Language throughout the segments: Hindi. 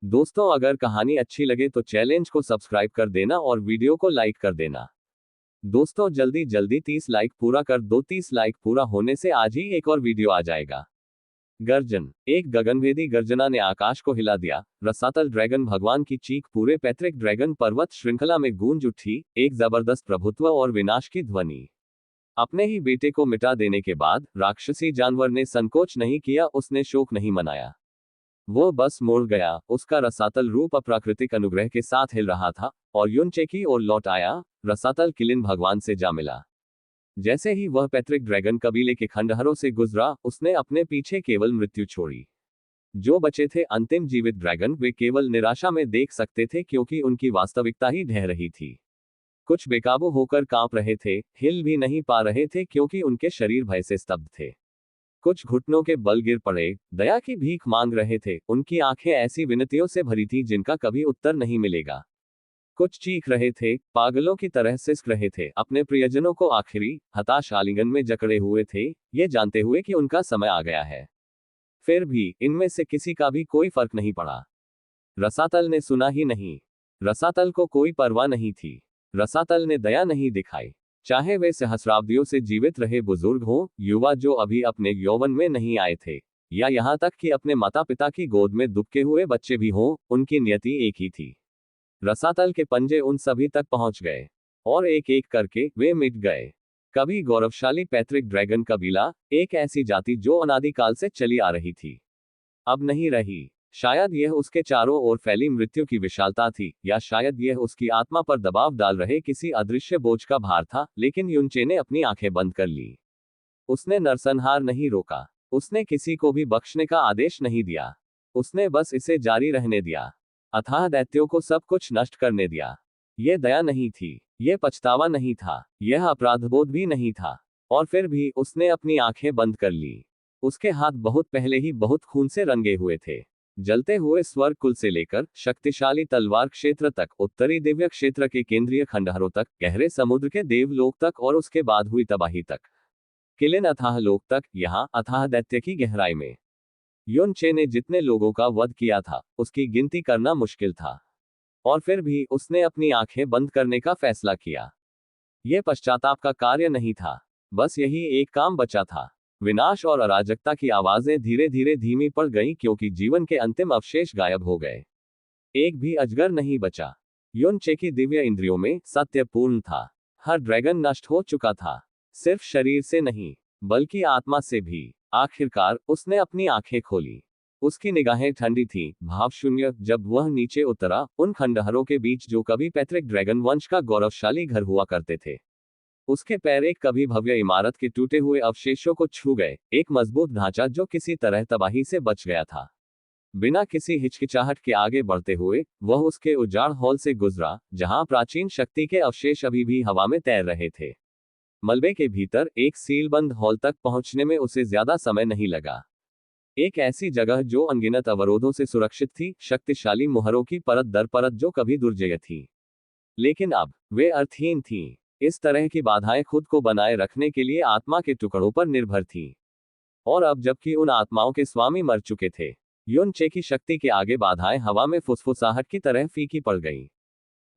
दोस्तों, अगर कहानी अच्छी लगे तो चैलेंज को सब्सक्राइब कर देना और वीडियो को लाइक कर देना। दोस्तों, जल्दी जल्दी 30 लाइक पूरा कर दो। 30 लाइक पूरा होने से आज ही एक और वीडियो आ जाएगा। गर्जन। एक गगनभेदी गर्जना ने आकाश को हिला दिया। रसातल ड्रैगन भगवान की चीख पूरे पैतृक ड्रैगन पर्वत श्रृंखला में गूंज उठी। एक जबरदस्त प्रभुत्व और विनाश की ध्वनि। अपने ही बेटे को मिटा देने के बाद राक्षसी जानवर ने संकोच नहीं किया, उसने शोक नहीं मनाया। वो बस मुड़ गया। उसका रसातल रूप अप्राकृतिक अनुग्रह के साथ हिल रहा था और युनचे की ओर लौट आया। रसातल किलिन भगवान से जा मिला। जैसे ही वह पैतृक ड्रैगन कबीले के खंडहरों से गुजरा, उसने अपने पीछे केवल मृत्यु छोड़ी। जो बचे थे अंतिम जीवित ड्रैगन, वे केवल निराशा में देख सकते थे क्योंकि उनकी वास्तविकता ही ढह रही थी। कुछ बेकाबू होकर कांप रहे थे, हिल भी नहीं पा रहे थे क्योंकि उनके शरीर भय से स्तब्ध थे। कुछ घुटनों के बल गिर पड़े, दया की भीख मांग रहे थे। उनकी आंखें ऐसी विनतियों से भरी थी जिनका कभी उत्तर नहीं मिलेगा। कुछ चीख रहे थे, पागलों की तरह सिसक रहे थे, अपने प्रियजनों को आखिरी हताश आलिंगन में जकड़े हुए थे, ये जानते हुए कि उनका समय आ गया है। फिर भी इनमें से किसी का भी कोई फर्क नहीं पड़ा। रसातल ने सुना ही नहीं। रसातल को कोई परवाह नहीं थी। रसातल ने दया नहीं दिखाई। चाहे वे सहस्राब्दियों से जीवित रहे बुजुर्ग हों, युवा जो अभी अपने यौवन में नहीं आए थे, या यहाँ तक कि अपने माता पिता की गोद में दुबके हुए बच्चे भी हों, उनकी नियति एक ही थी। रसातल के पंजे उन सभी तक पहुंच गए और एक एक करके वे मिट गए। कभी गौरवशाली पैतृक ड्रैगन कबीला, एक ऐसी जाति जो अनादिकाल से चली आ रही थी, अब नहीं रही। शायद यह उसके चारों ओर फैली मृत्यु की विशालता थी, या शायद यह उसकी आत्मा पर दबाव डाल रहे किसी अदृश्य बोझ का भार था। लेकिन युनचे ने अपनी आंखें बंद कर ली। उसने नरसंहार नहीं रोका। उसने किसी को भी बख्शने का आदेश नहीं दिया। उसने बस इसे जारी रहने दिया। अथाह दैत्यों को सब कुछ नष्ट करने दिया। यह दया नहीं थी, यह पछतावा नहीं था, यह अपराधबोध भी नहीं था। और फिर भी उसने अपनी आंखें बंद कर ली। उसके हाथ बहुत पहले ही बहुत खून से रंगे हुए थे। जलते हुए स्वर्ग कुल से लेकर शक्तिशाली तलवार क्षेत्र तक, उत्तरी दिव्य क्षेत्र के केंद्रीय खंडहरों तक, गहरे समुद्र के देवलोक तक और उसके बाद हुई तबाही तक, किलिन अथाह लोक तक, यहाँ अथाह दैत्य की गहराई में। युनचे ने जितने लोगों का वध किया था, उसकी गिनती करना मुश्किल था। और फिर भी उसने अपनी आंखें बंद करने का फैसला किया। यह पश्चाताप का कार्य नहीं था, बस यही एक काम बचा था। विनाश और अराजकता की आवाजें धीरे धीरे धीमी पड़ गईं क्योंकि जीवन के अंतिम अवशेष गायब हो गए। एक भी अजगर नहीं बचा। युनचे की दिव्य इंद्रियों में सत्य पूर्ण था। हर ड्रैगन नष्ट हो चुका था, सिर्फ शरीर से नहीं बल्कि आत्मा से भी। आखिरकार उसने अपनी आंखें खोली। उसकी निगाहें ठंडी थीं, भावशून्य। जब वह नीचे उतरा, उन खंडहरों के बीच जो कभी पैतृक ड्रैगन वंश का गौरवशाली घर हुआ करते थे, उसके पैर एक कभी भव्य इमारत के टूटे हुए अवशेषों को छू गए। एक मजबूत ढांचा जो किसी तरह तबाही से बच गया था। बिना किसी हिचकिचाहट के आगे बढ़ते हुए वह उसके उजाड़ हॉल से गुजरा, जहां प्राचीन शक्ति के अवशेष अभी भी हवा में तैर रहे थे। मलबे के भीतर एक सीलबंद हॉल तक पहुंचने में उसे ज्यादा समय नहीं लगा। एक ऐसी जगह जो अनगिनत अवरोधों से सुरक्षित थी, शक्तिशाली मुहरों की परत दर परत जो कभी दुर्जय थी, लेकिन अब वे अर्थहीन थीं। इस तरह की बाधाएं खुद को बनाए रखने के लिए आत्मा के टुकड़ों पर निर्भर थीं। और अब जबकि उन आत्माओं के स्वामी मर चुके थे, युनचे की शक्ति के आगे बाधाएं हवा में फुसफुसाहट की तरह फीकी पड़ गईं।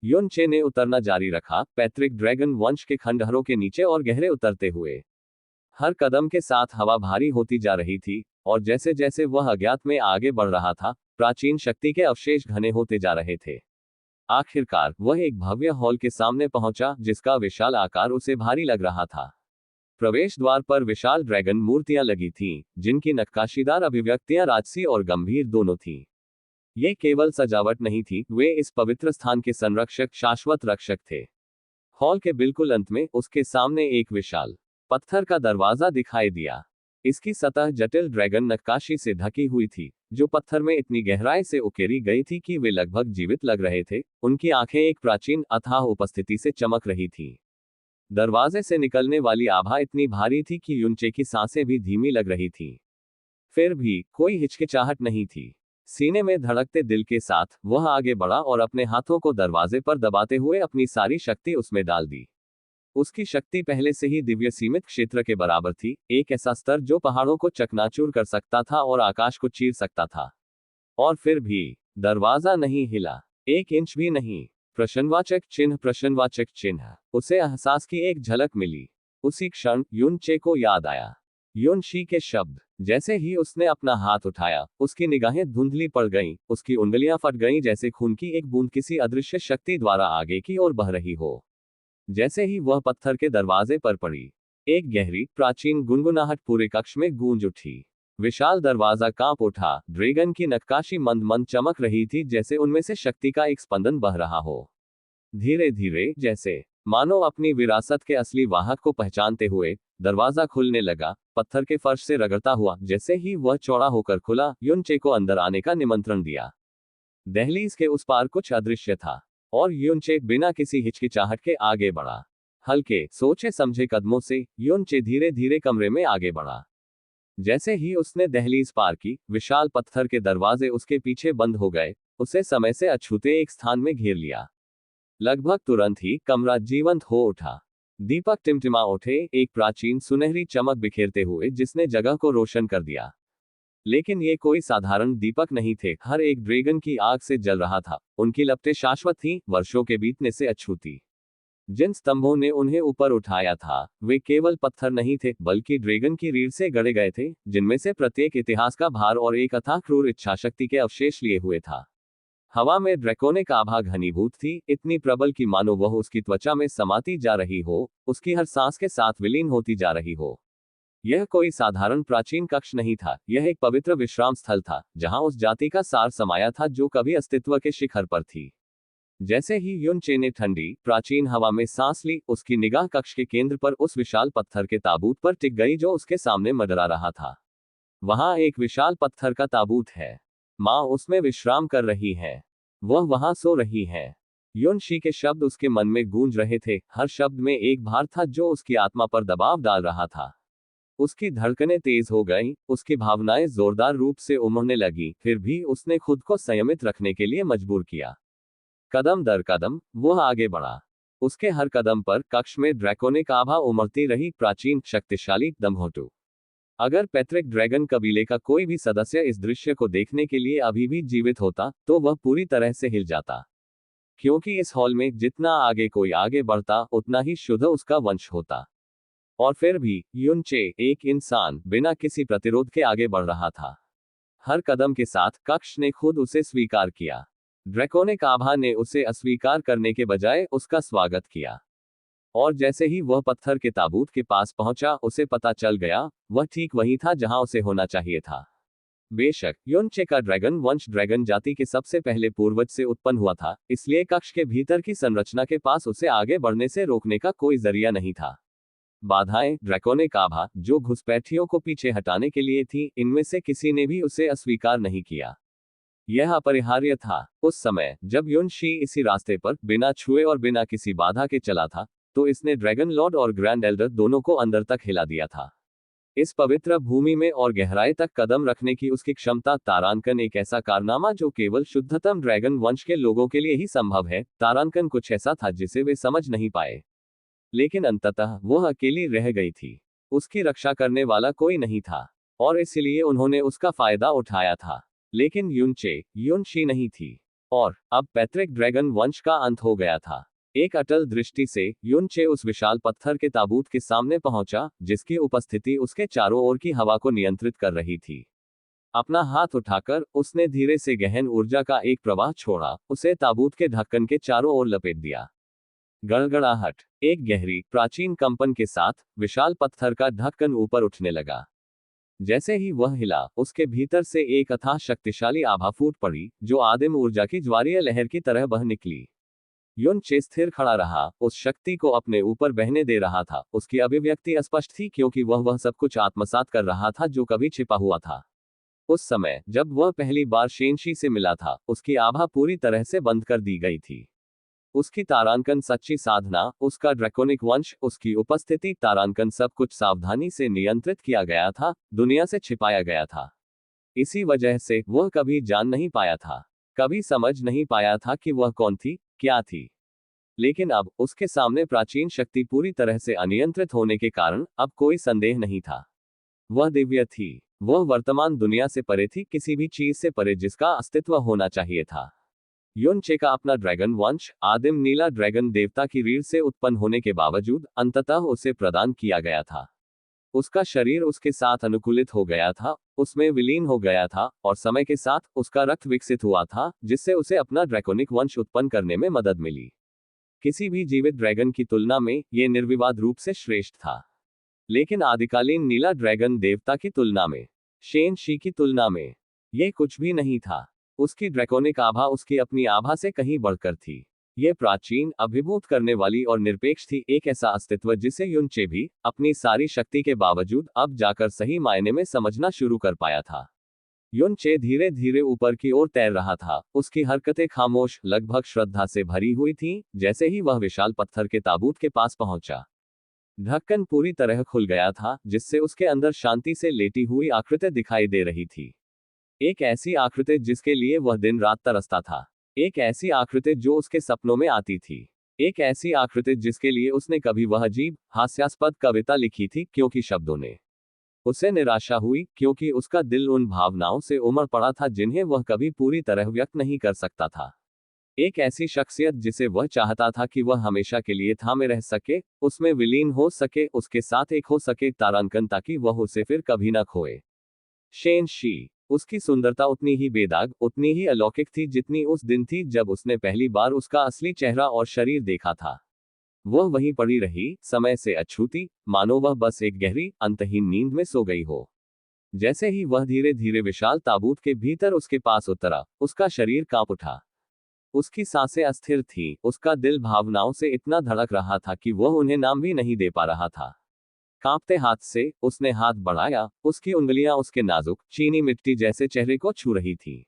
युनचे ने उतरना जारी रखा, पैतृक ड्रैगन वंश के खंडहरों के नीचे और गहरे उतरते हुए। हर कदम के साथ हवा भारी होती जा रही थी, और जैसे जैसे वह अज्ञात में आगे बढ़ रहा था, प्राचीन शक्ति के अवशेष घने होते जा रहे थे। आखिरकार वह एक भव्य हॉल के सामने पहुंचा, जिसका विशाल आकार उसे भारी लग रहा था। प्रवेश द्वार पर विशाल ड्रैगन मूर्तियां लगी थीं, जिनकी नक्काशीदार अभिव्यक्तियां राजसी और गंभीर दोनों थीं। ये केवल सजावट नहीं थी, वे इस पवित्र स्थान के संरक्षक, शाश्वत रक्षक थे। हॉल के बिल्कुल अंत में उसके सामने एक विशाल पत्थर का दरवाजा दिखाई दिया। इसकी सतह जटिल ड्रैगन नक्काशी से ढकी हुई थी, जो पत्थर में इतनी गहराई से उकेरी गई थी कि वे लगभग जीवित लग रहे थे। उनकी आंखें एक प्राचीन अथाह उपस्थिति से चमक रही थीं। दरवाजे से निकलने वाली आभा इतनी भारी थी कि युनचे की सांसें भी धीमी लग रही थीं। फिर भी कोई हिचकिचाहट नहीं थी। सीने में धड़कते दिल के साथ वह आगे बढ़ा और अपने हाथों को दरवाजे पर दबाते हुए अपनी सारी शक्ति उसमें डाल दी। उसकी शक्ति पहले से ही दिव्य सीमित क्षेत्र के बराबर थी, एक ऐसा स्तर जो पहाड़ों को चकनाचूर कर सकता था और आकाश को चीर सकता था। और फिर भी दरवाजा नहीं हिला, 1 इंच भी नहीं। प्रश्नवाचक चिन्ह, प्रश्नवाचक चिन्ह। उसे एहसास की एक झलक मिली। उसी क्षण युन चे को याद आया युन शी के शब्द। जैसे ही उसने अपना हाथ उठाया, उसकी निगाहें धुंधली पड़ गईं, उसकी उंगलियां फट गईं जैसे खून की एक बूंद किसी अदृश्य शक्ति द्वारा आगे की ओर बह रही हो। जैसे ही वह पत्थर के दरवाजे पर पड़ी, एक गहरी, प्राचीन गुनगुनाहट पूरे कक्ष में गूंज उठी। विशाल दरवाजा कांप उठा, ड्रैगन की नक्काशी मंद मंद चमक रही थी, जैसे उनमें से शक्ति का एक स्पंदन बह रहा हो। धीरे धीरे, जैसे मानो अपनी विरासत के असली वाहक को पहचानते हुए, दरवाजा खुलने लगा, पत्थर के फर्श से रगड़ता हुआ। जैसे ही वह चौड़ा होकर खुला, युन चे को अंदर आने का निमंत्रण दिया। दहलीज के उस पार कुछ अदृश्य था, और युन चे बिना किसी हिचकिचाहट के आगे बढ़ा। हल्के, सोचे समझे कदमों से युन चे धीरे धीरे कमरे में आगे बढ़ा। जैसे ही उसने दहलीज पार की, विशाल पत्थर के दरवाजे उसके पीछे बंद हो गए, उसे समय से अछूते एक स्थान में घेर लिया। लगभग तुरंत ही कमरा जीवंत हो उठा। दीपक टिमटिमा उठे, एक प्राचीन सुनहरी चमक बिखेरते हुए जिसने जगह को रोशन कर दिया। लेकिन ये कोई साधारण दीपक नहीं थे, हर एक ड्रैगन की आग से जल रहा था। उनकी लपटें शाश्वत थीं, वर्षों के बीतने से अछूती। जिन स्तंभों ने उन्हें ऊपर उठाया था, वे केवल पत्थर नहीं थे, बल्कि ड्रैगन की रीढ़ से गढ़े गए थे, जिनमें से प्रत्येक इतिहास का भार और एक अथाह क्रूर इच्छाशक्ति के अवशेष लिए हुए था। हवा में ड्रैकोनिक आभा घनीभूत थी, इतनी प्रबल कि मानो वह उसकी त्वचा में समाती जा रही हो, उसकी हर सांस के साथ विलीन होती जा रही हो। यह कोई साधारण प्राचीन कक्ष नहीं था, यह एक पवित्र विश्राम स्थल था, जहां उस जाति का सार समाया था जो कभी अस्तित्व के शिखर पर थी। जैसे ही युन चे ने ठंडी, प्राचीन हवा में सांस ली, उसकी निगाह कक्ष के केंद्र पर उस विशाल पत्थर के ताबूत पर टिक गई जो उसके सामने मंडरा रहा था। वहां एक विशाल पत्थर का ताबूत है। माँ उसमें विश्राम कर रही है। वह वहां सो रही है। युन शी के शब्द उसके मन में गूंज रहे थे, हर शब्द में एक भार था जो उसकी आत्मा पर दबाव डाल रहा था। उसकी धड़कनें तेज हो गईं, उसकी भावनाएं जोरदार रूप से उमड़ने लगी, फिर भी उसने खुद को संयमित रखने के लिए मजबूर किया। कदम दर कदम वह आगे बढ़ा। उसके हर कदम पर कक्ष में ड्रैकोनिक आभा उमड़ती रही, प्राचीन, शक्तिशाली, दम्भोटू। अगर पैट्रिक ड्रैगन कबीले का कोई भी सदस्य इस दृश्य को देखने के लिए अभी भी जीवित होता, तो वह पूरी तरह से हिल जाता। क्योंकि इस हॉल में जितना आगे कोई आगे बढ़ता, उतना ही शुद्ध उसका वंश होता। और फिर भी युन चे, एक इंसान, बिना किसी प्रतिरोध के आगे बढ़ रहा था। हर कदम के साथ कक्ष ने खुद उसे स्वीकार किया। ड्रैकोनिक आभा ने उसे अस्वीकार करने के बजाय उसका स्वागत किया। और जैसे ही वह पत्थर के ताबूत के पास पहुंचा, उसे पता चल गया, वह ठीक वहीं था जहां उसे होना चाहिए था। बेशक युन चे का ड्रैगन वंश ड्रैगन जाति के सबसे पहले पूर्वज से उत्पन्न हुआ था, इसलिए कक्ष के भीतर की संरचना के पास उसे आगे बढ़ने से रोकने का कोई जरिया नहीं था। बाधाएं, ड्रैकोनिक आभा, जो घुसपैठियों को पीछे हटाने के लिए थी, इनमें से किसी ने भी उसे अस्वीकार नहीं किया। यह अपरिहार्य था। उस समय जब युन शी इसी रास्ते पर बिना छुए और बिना किसी बाधा के चला था, तो इसने ड्रैगन लॉर्ड और ग्रैंड एल्डर दोनों को अंदर तक हिला दिया था। इस पवित्र भूमि में और गहराई तक कदम रखने की उसकी क्षमता। तारांकन एक ऐसा कारनामा जो केवल शुद्धतम ड्रैगन वंश के लोगों के लिए ही संभव है। तारांकन कुछ ऐसा था जिसे वे समझ नहीं पाए, लेकिन अंततः वह अकेली रह गई थी। उसकी रक्षा करने वाला कोई नहीं था, और इसलिए उन्होंने उसका फायदा उठाया था। लेकिन युन चे, युन शी नहीं थी, और अब पैट्रिक ड्रैगन वंश का अंत हो गया था। एक अटल दृष्टि से युन चे उस विशाल पत्थर के ताबूत के सामने पहुंचा, जिसकी उपस्थिति उसके चारों ओर की हवा को नियंत्रित कर रही थी। अपना हाथ उठाकर उसने धीरे से गहन ऊर्जा का एक प्रवाह छोड़ा, उसे ताबूत के ढक्कन के चारों ओर लपेट दिया। गड़गड़ाहट, एक गहरी, प्राचीन कंपन के साथ विशाल पत्थर का ढक्कन ऊपर उठने लगा। जैसे ही वह हिला, उसके भीतर से एक अथाह शक्तिशाली आभा फूट पड़ी, जो आदिम ऊर्जा की ज्वारीय लहर की तरह बह निकली। युन चे स्थिर खड़ा रहा, उस शक्ति को अपने ऊपर बहने दे रहा था। उसकी अभिव्यक्ति अस्पष्ट थी, क्योंकि वह सब कुछ आत्मसात कर रहा था जो कभी छिपा हुआ था। उस समय जब वह पहली बार शेनशी से मिला था, उसकी आभा पूरी तरह से बंद कर दी गई थी। उसकी तारांकन सच्ची साधना, उसका ड्रैकोनिक वंश, उसकी उपस्थिति, तारांकन सब कुछ सावधानी से नियंत्रित किया गया था, दुनिया से छिपाया गया था। इसी वजह से वह कभी जान नहीं पाया था, कभी समझ नहीं पाया था कि वह कौन थी, क्या थी। लेकिन अब उसके सामने प्राचीन शक्ति पूरी तरह से अनियंत्रित होने के कारण अब कोई संदेह नहीं था। वह दिव्य थी। वह वर्तमान दुनिया से परे थी, किसी भी चीज से परे जिसका अस्तित्व होना चाहिए था। युनचे का अपना ड्रैगन वंश, आदिम नीला ड्रैगन देवता की रीढ़ से उत्पन्न होने के बावजूद अंततः उसे प्रदान किया गया था। उसका शरीर उसके साथ अनुकूलित हो गया था, उसमें विलीन हो गया था, और समय के साथ उसका रक्त विकसित हुआ था, जिससे उसे अपना ड्रैकोनिक वंश उत्पन्न करने में मदद मिली। किसी भी जीवित ड्रैगन की तुलना में यह निर्विवाद रूप से श्रेष्ठ था। लेकिन आदिकालीन नीला ड्रैगन देवता की तुलना में, शेन शी की तुलना में, यह कुछ भी नहीं था। उसकी ड्रैकोनिक आभा उसकी अपनी आभा से कहीं बढ़कर थी। यह प्राचीन, अभिभूत करने वाली और निरपेक्ष थी, एक ऐसा अस्तित्व जिसे युनचे भी अपनी सारी शक्ति के बावजूद अब जाकर सही मायने में समझना शुरू कर पाया था। युनचे धीरे धीरे ऊपर की ओर तैर रहा था, उसकी हरकतें खामोश, लगभग श्रद्धा से भरी हुई थीं। जैसे ही वह विशाल पत्थर के ताबूत के पास पहुंचा, ढक्कन पूरी तरह खुल गया था, जिससे उसके अंदर शांति से लेटी हुई आकृति दिखाई दे रही थी। एक ऐसी आकृति जिसके लिए वह दिन रात तरसता था। एक ऐसी आकृति जो उसके सपनों में आती थी। एक ऐसी आकृति जिसके लिए उसने कभी वह अजीब, हास्यास्पद कविता लिखी थी, क्योंकि शब्दों ने उसे निराशा हुई, क्योंकि उसका दिल उन भावनाओं से उमड़ पड़ा था जिन्हें वह कभी पूरी तरह व्यक्त नहीं कर सकता था। एक ऐसी शख्सियत जिसे वह चाहता था कि वह हमेशा के लिए थामे रह सके, उसमें विलीन हो सके, उसके साथ एक हो सके, तारांकन, ताकि वह उसे फिर कभी न खोए। Shane she. उसकी सुंदरता उतनी ही बेदाग, उतनी ही अलौकिक थी जितनी उस दिन थी जब उसने पहली बार उसका असली चेहरा और शरीर देखा था। वह वहीं पड़ी रही, समय से अछूती, मानो वह बस एक गहरी, अंतहीन नींद में सो गई हो। जैसे ही वह धीरे धीरे विशाल ताबूत के भीतर उसके पास उतरा, उसका शरीर कांप उठा। उसकी सांसें अस्थिर थीं, उसका दिल भावनाओं से इतना धड़क रहा था कि वह उन्हें नाम भी नहीं दे पा रहा था। कांपते हाथ से उसने हाथ बढ़ाया, उसकी उंगलियां उसके नाजुक, चीनी मिट्टी जैसे चेहरे को छू रही थी।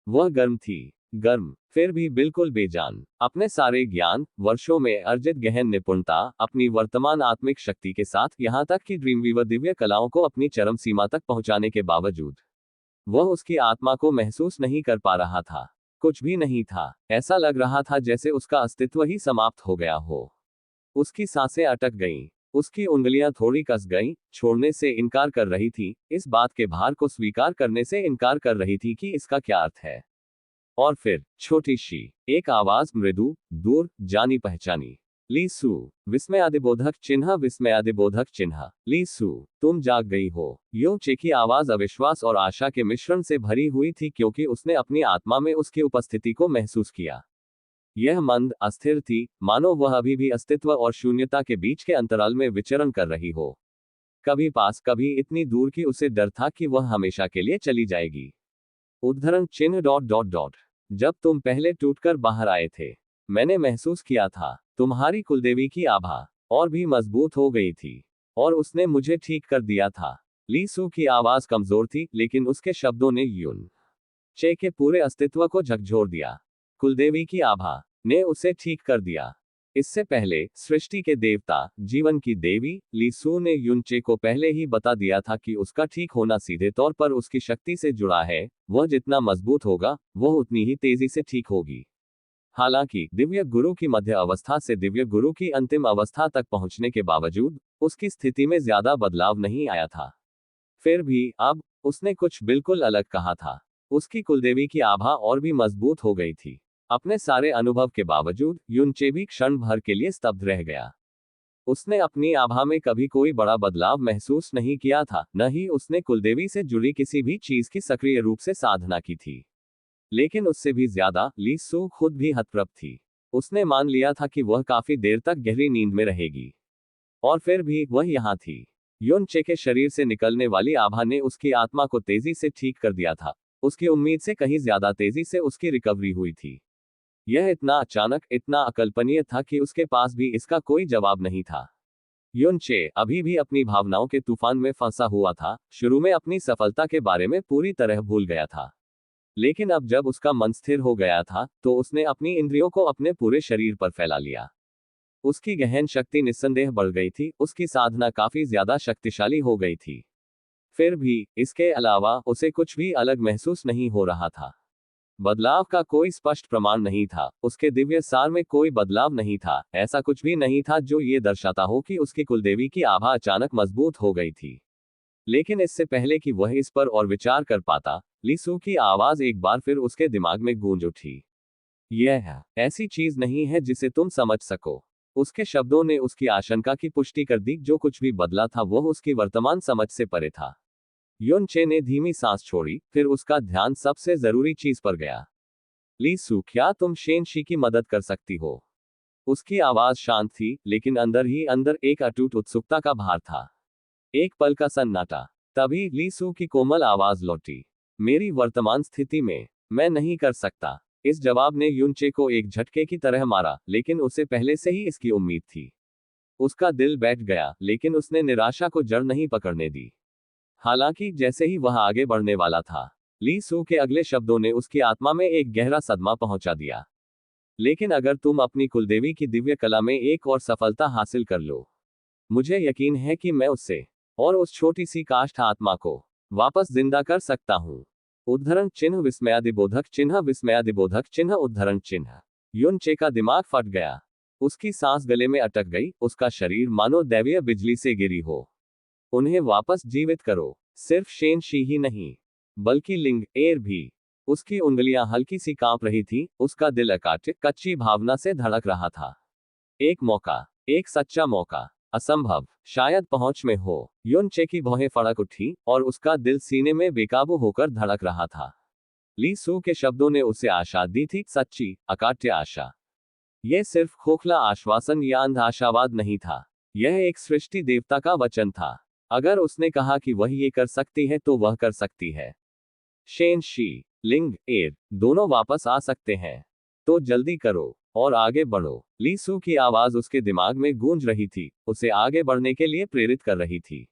वह गर्म थी, गर्म, फिर भी बिल्कुल बेजान। अपने सारे ज्ञान, वर्षों में अर्जित गहन निपुणता, अपनी वर्तमान आत्मिक शक्ति के साथ, यहां तक कि ड्रीमवीवर दिव्य कलाओं को अपनी चरम सीमा तक पहुंचाने के बावजूद, वह उसकी आत्मा को महसूस नहीं कर पा रहा था। कुछ भी नहीं था। ऐसा लग रहा था जैसे उसका अस्तित्व ही समाप्त हो गया हो। उसकी सांसें अटक गईं। उसकी उंगलियां थोड़ी कस गईं, छोड़ने से इनकार कर रही थी, इस बात के भार को स्वीकार करने से इनकार कर रही थी कि इसका क्या अर्थ है। और फिर छोटी सी एक आवाज, मृदु, दूर, जानी पहचानी। लीसू। विस्मयादिबोधक चिन्ह, विस्मयादिबोधक चिन्ह। लीसू, तुम जाग गई हो। युनचे की आवाज अविश्वास और आशा के मिश्रण से भरी हुई थी, क्योंकि उसने अपनी आत्मा में उसकी उपस्थिति को महसूस किया। यह मंद, अस्थिर थी, मानो वह अभी भी अस्तित्व और शून्यता के बीच के अंतराल में विचरण कर रही हो। कभी पास, कभी इतनी दूर कि उसे डर था कि वह हमेशा के लिए चली जाएगी। उद्धरण चिन्ह डॉट डॉट डॉट। जब तुम पहले टूटकर बाहर आए थे, मैंने महसूस किया था, तुम्हारी कुलदेवी की आभा और भी मजबूत हो गई थी, और उसने मुझे ठीक कर दिया था। लीसू की आवाज कमजोर थी, लेकिन उसके शब्दों ने युन चे के पूरे अस्तित्व को झकझोर दिया। कुलदेवी की आभा ने उसे ठीक कर दिया। इससे पहले, सृष्टि के देवता, जीवन की देवी, लीसू ने युनचे को पहले ही बता दिया था कि उसका ठीक होना सीधे तौर पर उसकी शक्ति से जुड़ा है। वह जितना मजबूत होगा, वह उतनी ही तेजी से ठीक होगी। हालांकि, दिव्य गुरु की मध्य अवस्था से दिव्य गुरु की अंतिम अवस्था तक पहुंचने के बावजूद, उसकी स्थिति में ज्यादा बदलाव नहीं आया था। फिर भी, अब, उसने कुछ बिल्कुल अलग कहा था। उसकी कुलदेवी की आभा और भी मजबूत हो गई थी। अपने सारे अनुभव के बावजूद, युनचे भी क्षण भर के लिए स्तब्ध रह गया। उसने अपनी आभा में कभी कोई बड़ा बदलाव महसूस नहीं किया था, न ही उसने कुलदेवी से जुड़ी किसी भी चीज की सक्रिय रूप से साधना की थी। लेकिन उससे भी ज्यादा, लीसू खुद भी हतप्रभ थी। उसने मान लिया था कि वह काफी देर तक गहरी नींद में रहेगी। और फिर भी, वह यहाँ थी। युनचे के शरीर से निकलने वाली आभा ने उसकी आत्मा को तेजी से ठीक कर दिया था। उसकी उम्मीद से कहीं ज्यादा तेजी से उसकी रिकवरी हुई थी। यह इतना अचानक, इतना अकल्पनीय था कि उसके पास भी इसका कोई जवाब नहीं था। युनचे अभी भी अपनी भावनाओं के तूफान में फंसा हुआ था, शुरू में अपनी सफलता के बारे में पूरी तरह भूल गया था। लेकिन अब जब उसका मन स्थिर हो गया था, तो उसने अपनी इंद्रियों को अपने पूरे शरीर पर फैला लिया। उसकी गहन शक्ति निस्संदेह बढ़ गई थी, उसकी साधना काफी ज्यादा शक्तिशाली हो गई थी। फिर भी, इसके अलावा, उसे कुछ भी अलग महसूस नहीं हो रहा था। बदलाव का कोई स्पष्ट प्रमाण नहीं था, उसके दिव्य सार में कोई बदलाव नहीं था, ऐसा कुछ भी नहीं था जो ये दर्शाता हो कि उसकी कुलदेवी की आभा अचानक मजबूत हो गई थी। लेकिन इससे पहले कि वह इस पर और विचार कर पाता, ली सू की आवाज एक बार फिर उसके दिमाग में गूंज उठी। यह ऐसी चीज नहीं है जिसे तुम समझ सको। उसके शब्दों ने उसकी आशंका की पुष्टि कर दी, जो कुछ भी बदला था वह उसकी वर्तमान समझ से परे था। युन चे ने धीमी सांस छोड़ी, फिर उसका ध्यान सबसे जरूरी चीज पर गया। ली सू, क्या तुम शेन शी की मदद कर सकती हो? उसकी आवाज शांत थी, लेकिन अंदर ही अंदर एक अटूट उत्सुकता का भार था। एक पल का सन्नाटा। तभी ली सू की कोमल आवाज लौटी। मेरी वर्तमान स्थिति में मैं नहीं कर सकता। इस जवाब ने युनचे को एक झटके की तरह मारा, लेकिन उसे पहले से ही इसकी उम्मीद थी। उसका दिल बैठ गया, लेकिन उसने निराशा को जड़ नहीं पकड़ने दी। हालांकि जैसे ही वह आगे बढ़ने वाला था, ली सू के अगले शब्दों ने उसकी आत्मा में एक गहरा सदमा पहुंचा दिया। लेकिन अगर तुम अपनी कुलदेवी की दिव्य कला में एक और सफलता हासिल कर लो, मुझे यकीन है कि मैं उससे और उस छोटी सी काष्ठ आत्मा को वापस जिंदा कर सकता हूं। उद्धरण चिन्ह विस्मयादिबोधक चिन्ह विस्मयादिबोधक चिन्ह उद्धरण चिन्ह। युन चे का दिमाग फट गया। उसकी सांस गले में अटक गई, उसका शरीर मानो दैवीय बिजली से गिरी हो। उन्हें वापस जीवित करो। सिर्फ शेन शी ही नहीं, बल्कि लिंग एर भी। उसकी उंगलियां हल्की सी कांप रही थी, उसका दिल अकाट्य कच्ची भावना से धड़क रहा था। एक मौका, एक सच्चा मौका। असंभव, शायद पहुंच में हो। युन चे की भौहें फड़क उठी और उसका दिल सीने में बेकाबू होकर धड़क रहा था। ली सू के शब्दों ने उसे आशा दी थी, सच्ची अकाट्य आशा। यह सिर्फ खोखला आश्वासन या अंध आशावाद नहीं था। यह एक सृष्टि देवता का वचन था। अगर उसने कहा कि वह ये कर सकती है तो वह कर सकती है। शेन शी, लिंग एर, दोनों वापस आ सकते हैं। तो जल्दी करो और आगे बढ़ो। ली सू की आवाज उसके दिमाग में गूंज रही थी, उसे आगे बढ़ने के लिए प्रेरित कर रही थी।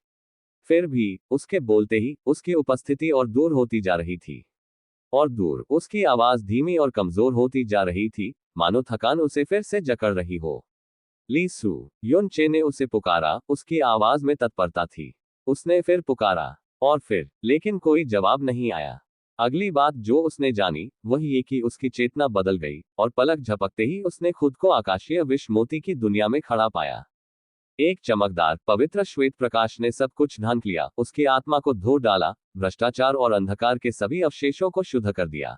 फिर भी, उसके बोलते ही, उसकी उपस्थिति और दूर होती जा रही थी। और दूर, उसकी आवाज धीमी और कमजोर होती जा रही थी, मानो थकान उसे फिर से जकड़ रही हो। ली सू, युन चे ने उसे पुकारा, उसकी आवाज में तत्परता थी। उसने फिर पुकारा, और फिर, लेकिन कोई जवाब नहीं आया। अगली बात जो उसने जानी, वह ये कि उसकी चेतना बदल गई, और पलक झपकते ही उसने खुद को आकाशीय विश्व मोती की दुनिया में खड़ा पाया। एक चमकदार, पवित्र श्वेत प्रकाश ने सब कुछ ढांक लिया, उसकी आत्मा को धो डाला, भ्रष्टाचार और अंधकार के सभी अवशेषों को शुद्ध कर दिया।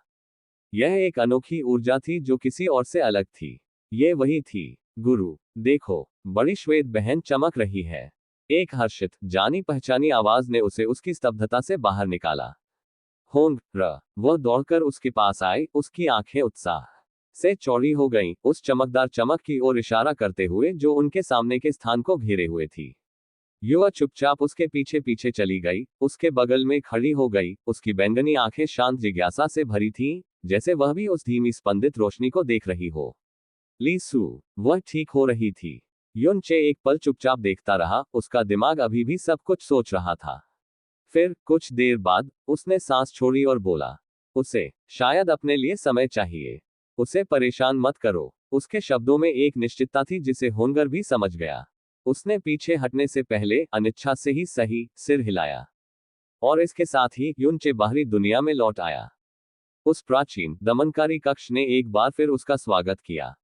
यह एक अनोखी ऊर्जा थी जो किसी और से अलग थी। ये वही थी। गुरु, देखो, बड़ी श्वेत बहन चमक रही है। एक हर्षित, जानी पहचानी आवाज ने उसे उसकी स्तब्धता से बाहर निकाला। होंग र, वह दौड़कर उसके पास आई, उसकी आंखें उत्साह से चौड़ी हो गईं, उस चमकदार चमक की ओर इशारा करते हुए जो उनके सामने के स्थान को घेरे हुए थी। युवा चुपचाप उसके पीछे पीछे चली गई, उसके बगल में खड़ी हो गई, उसकी बैंगनी आंखें शांत जिज्ञासा से भरी थीं, जैसे वह भी उस धीमी स्पंदित रोशनी को देख रही हो। ली सू, वह ठीक हो रही थी। युन चे एक पल चुपचाप देखता रहा, उसका दिमाग अभी भी सब कुछ सोच रहा था। फिर, कुछ देर बाद, उसने सांस छोड़ी और बोला, उसे शायद अपने लिए समय चाहिए। उसे परेशान मत करो। उसके शब्दों में एक निश्चितता थी जिसे होनगर भी समझ गया। उसने पीछे हटने से पहले अनिच्छा से ही सही सिर हिलाया। और इसके साथ ही युन चे बाहरी दुनिया में लौट आया। उस प्राचीन, दमनकारी कक्ष ने एक बार फिर उसका स्वागत किया।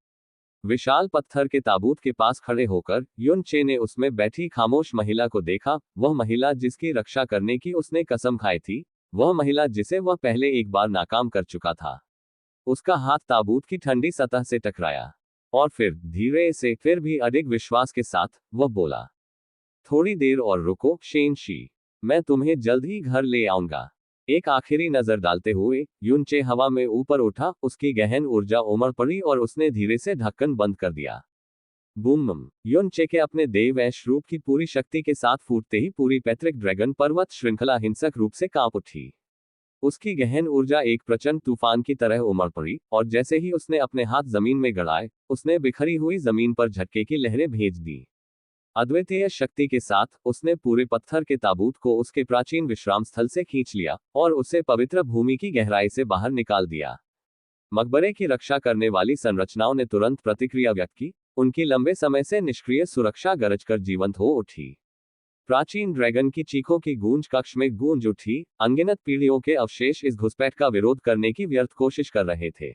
विशाल पत्थर के ताबूत के पास खड़े होकर युन चे ने उसमें बैठी खामोश महिला को देखा, वह महिला जिसकी रक्षा करने की उसने कसम खाई थी, वह महिला जिसे वह पहले एक बार नाकाम कर चुका था। उसका हाथ ताबूत की ठंडी सतह से टकराया। और फिर, धीरे से, फिर भी अडिग विश्वास के साथ, वह बोला, थोड़ी देर और रुको, शेन शी। मैं तुम्हें जल्द ही घर ले आऊंगा। एक आखिरी नजर डालते हुए, युन चे हवा में ऊपर उठा, उसकी गहन ऊर्जा उमड़ पड़ी और उसने धीरे से ढक्कन बंद कर दिया। बूम! युन चे के अपने देव ऐश रूप की पूरी शक्ति के साथ फूटते ही पूरी पैतृक ड्रैगन पर्वत श्रृंखला हिंसक रूप से कांप उठी। उसकी गहन ऊर्जा एक प्रचंड तूफान की तरह उमड़ पड़ी, और जैसे ही उसने अपने हाथ जमीन में गड़ाए, उसने बिखरी हुई जमीन पर झटके की लहरें भेज दी। अद्वितीय शक्ति के साथ, उसने पूरे पत्थर के ताबूत को उसके प्राचीन विश्राम स्थल से खींच लिया, और उसे पवित्र भूमि की गहराई से बाहर निकाल दिया। मकबरे की रक्षा करने वाली संरचनाओं ने तुरंत प्रतिक्रिया व्यक्त की, उनकी लंबे समय से निष्क्रिय सुरक्षा गरजकर जीवंत हो उठी। प्राचीन ड्रैगन की चीखों की गूंज कक्ष में गूंज उठी, अनगिनत पीढ़ियों के अवशेष इस घुसपैठ का विरोध करने की व्यर्थ कोशिश कर रहे थे।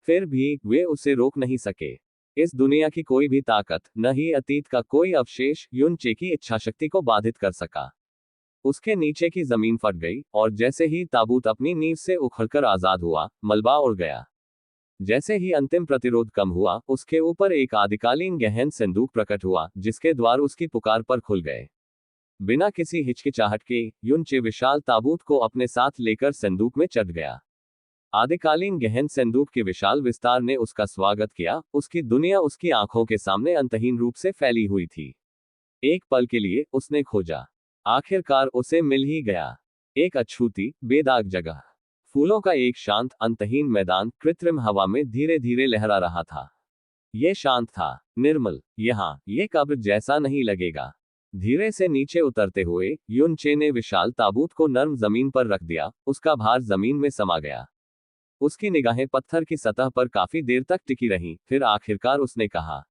फिर भी, वे उसे रोक नहीं सके। इस दुनिया की कोई भी ताकत, न ही अतीत का कोई अवशेष, युन चे की इच्छाशक्ति को बाधित कर सका। उसके नीचे की जमीन फट गई और जैसे ही ताबूत अपनी नींव से उखड़कर आजाद हुआ, मलबा उड़ गया। जैसे ही अंतिम प्रतिरोध कम हुआ, उसके ऊपर एक आदिकालीन गहन संदूक प्रकट हुआ, जिसके द्वार उसकी पुकार पर खुल गए। बिना किसी हिचकिचाहट के युनचे विशाल ताबूत को अपने साथ लेकर संदूक में चढ़ गया। आदिकालीन गहन संदूक के विशाल विस्तार ने उसका स्वागत किया, उसकी दुनिया उसकी आंखों के सामने अंतहीन रूप से फैली हुई थी। एक पल के लिए उसने खोजा, आखिरकार उसे मिल ही गया। एक अछूती, बेदाग जगह, फूलों का एक शांत, अंतहीन मैदान कृत्रिम हवा में धीरे धीरे लहरा रहा था। ये शांत था, निर्मल। यहाँ ये कब्र जैसा नहीं लगेगा। धीरे से नीचे उतरते हुए युनचे ने विशाल ताबूत को नर्म जमीन पर रख दिया, उसका भार जमीन में समा गया। उसकी निगाहें पत्थर की सतह पर काफी देर तक टिकी रहीं, फिर आखिरकार उसने कहा,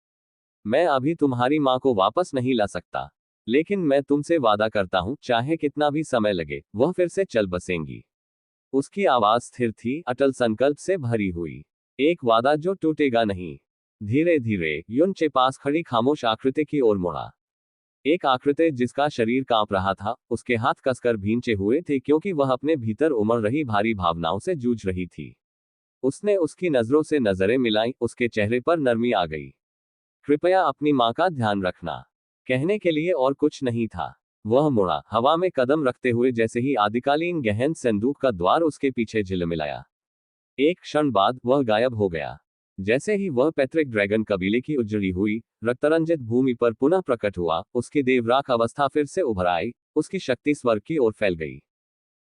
मैं अभी तुम्हारी माँ को वापस नहीं ला सकता, लेकिन मैं तुमसे वादा करता हूँ, चाहे कितना भी समय लगे, वह फिर से चल बसेंगी। उसकी आवाज स्थिर थी, अटल संकल्प से भरी हुई। एक वादा जो टूटेगा नहीं। धीरे धीरे युनचे पास खड़ी खामोश आकृति की ओर मुड़ा। एक आकृति जिसका शरीर कांप रहा था, उसके हाथ कसकर भींचे हुए थे क्योंकि वह अपने भीतर उमड़ रही भारी भावनाओं से जूझ रही थी। उसने उसकी नजरों से नजरें मिलाई, उसके चेहरे पर नरमी आ गई। कृपया अपनी माँ का ध्यान रखना, कहने के लिए और कुछ नहीं था। वह मुड़ा, हवा में कदम रखते हुए, जैसे ही आदिकालीन गहन संदूक का द्वार उसके पीछे झिलमिलाया। एक क्षण बाद वह गायब हो गया। जैसे ही वह पैट्रिक ड्रैगन कबीले की उजड़ी हुई, रक्तरंजित भूमि पर पुनः प्रकट हुआ, उसकी देवराख अवस्था फिर से उभर आई, उसकी शक्ति स्वर्ग की ओर फैल गई।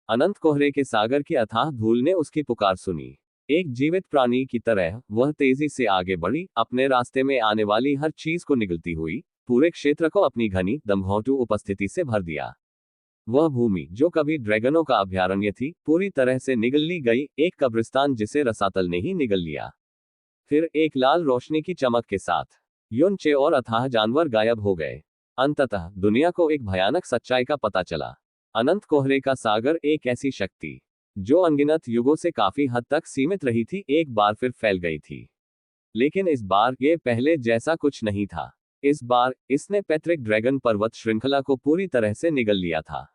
अनंत कोहरे के सागर की अथाह धूल ने उसकी पुकार सुनी। एक जीवित प्राणी की तरह वह तेजी से आगे बढ़ी, अपने रास्ते में आने वाली हर चीज को निगलती हुई, पूरे क्षेत्र को अपनी घनी, दमघोंटू उपस्थिति से भर दिया। वह भूमि जो कभी ड्रैगनों का अभयारण्य थी, पूरी तरह से निगल ली गई, एक कब्रिस्तान जिसे रसातल ने ही निगल लिया। फिर एक लाल रोशनी की चमक के साथ युनचे और अथाह जानवर गायब हो गए। अंततः दुनिया को एक भयानक सच्चाई का पता चला। अनंत कोहरे का सागर, एक ऐसी शक्ति जो अनगिनत युगों से काफी हद तक सीमित रही थी, एक बार फिर फैल गई थी। लेकिन इस बार ये पहले जैसा कुछ नहीं था। इस बार इसने पैट्रिक ड्रैगन पर्वत श्रृंखला को पूरी तरह से निगल लिया था,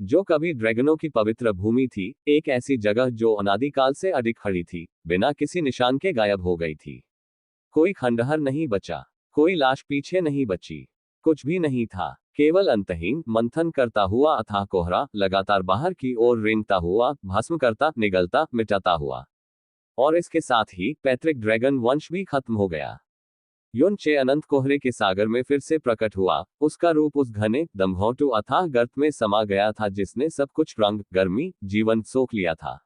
जो कभी ड्रैगनों की पवित्र भूमि थी, एक ऐसी जगह जो अनादिकाल से अडिग खड़ी थी, बिना किसी निशान के गायब हो गई थी। कोई खंडहर नहीं बचा, कोई लाश पीछे नहीं बची, कुछ भी नहीं था, केवल अंतहीन, मंथन करता हुआ अथाह कोहरा, लगातार बाहर की ओर रेंगता हुआ, भस्म करता, निगलता, मिटाता हुआ। और इसके साथ ही पैट्रिक ड्रैगन वंश भी खत्म हो गया। युनचे अनंत कोहरे के सागर में फिर से प्रकट हुआ, उसका रूप उस घने, दमघोंटू अथाह गर्त में समा गया था जिसने सब कुछ रंग, गर्मी, जीवन सोख लिया था।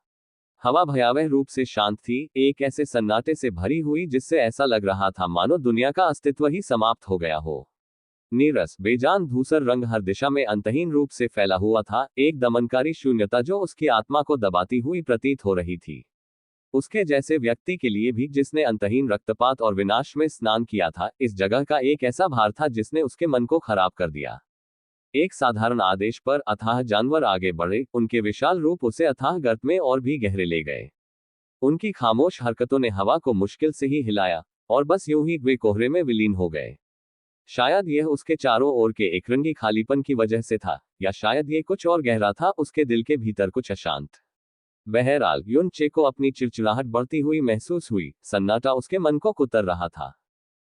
हवा भयावह रूप से शांत थी, एक ऐसे सन्नाटे से भरी हुई जिससे ऐसा लग रहा था मानो दुनिया का अस्तित्व ही समाप्त हो गया हो। नीरस, बेजान धूसर रंग हर दिशा में अंतहीन रूप से फैला हुआ था, एक दमनकारी शून्यता जो उसकी आत्मा को दबाती हुई प्रतीत हो रही थी। उसके जैसे व्यक्ति के लिए भी, जिसने अंतहीन रक्तपात और विनाश में स्नान किया था, इस जगह का एक ऐसा भार था जिसने उसके मन को खराब कर दिया। एक साधारण आदेश पर अथाह जानवर आगे बढ़े, उनके विशाल रूप उसे अथाह गर्त में और भी गहरे ले गए। उनकी खामोश हरकतों ने हवा को मुश्किल से ही हिलाया, और बस यूं ही वे कोहरे में विलीन हो गए। शायद यह उसके चारों ओर के एकरंगी खालीपन की वजह से था, या शायद ये कुछ और गहरा था, उसके दिल के भीतर कुछ अशांत। बहरहाल युनचे को अपनी चिड़चिड़ाहट बढ़ती हुई महसूस हुई, सन्नाटा उसके मन को कुतर रहा था।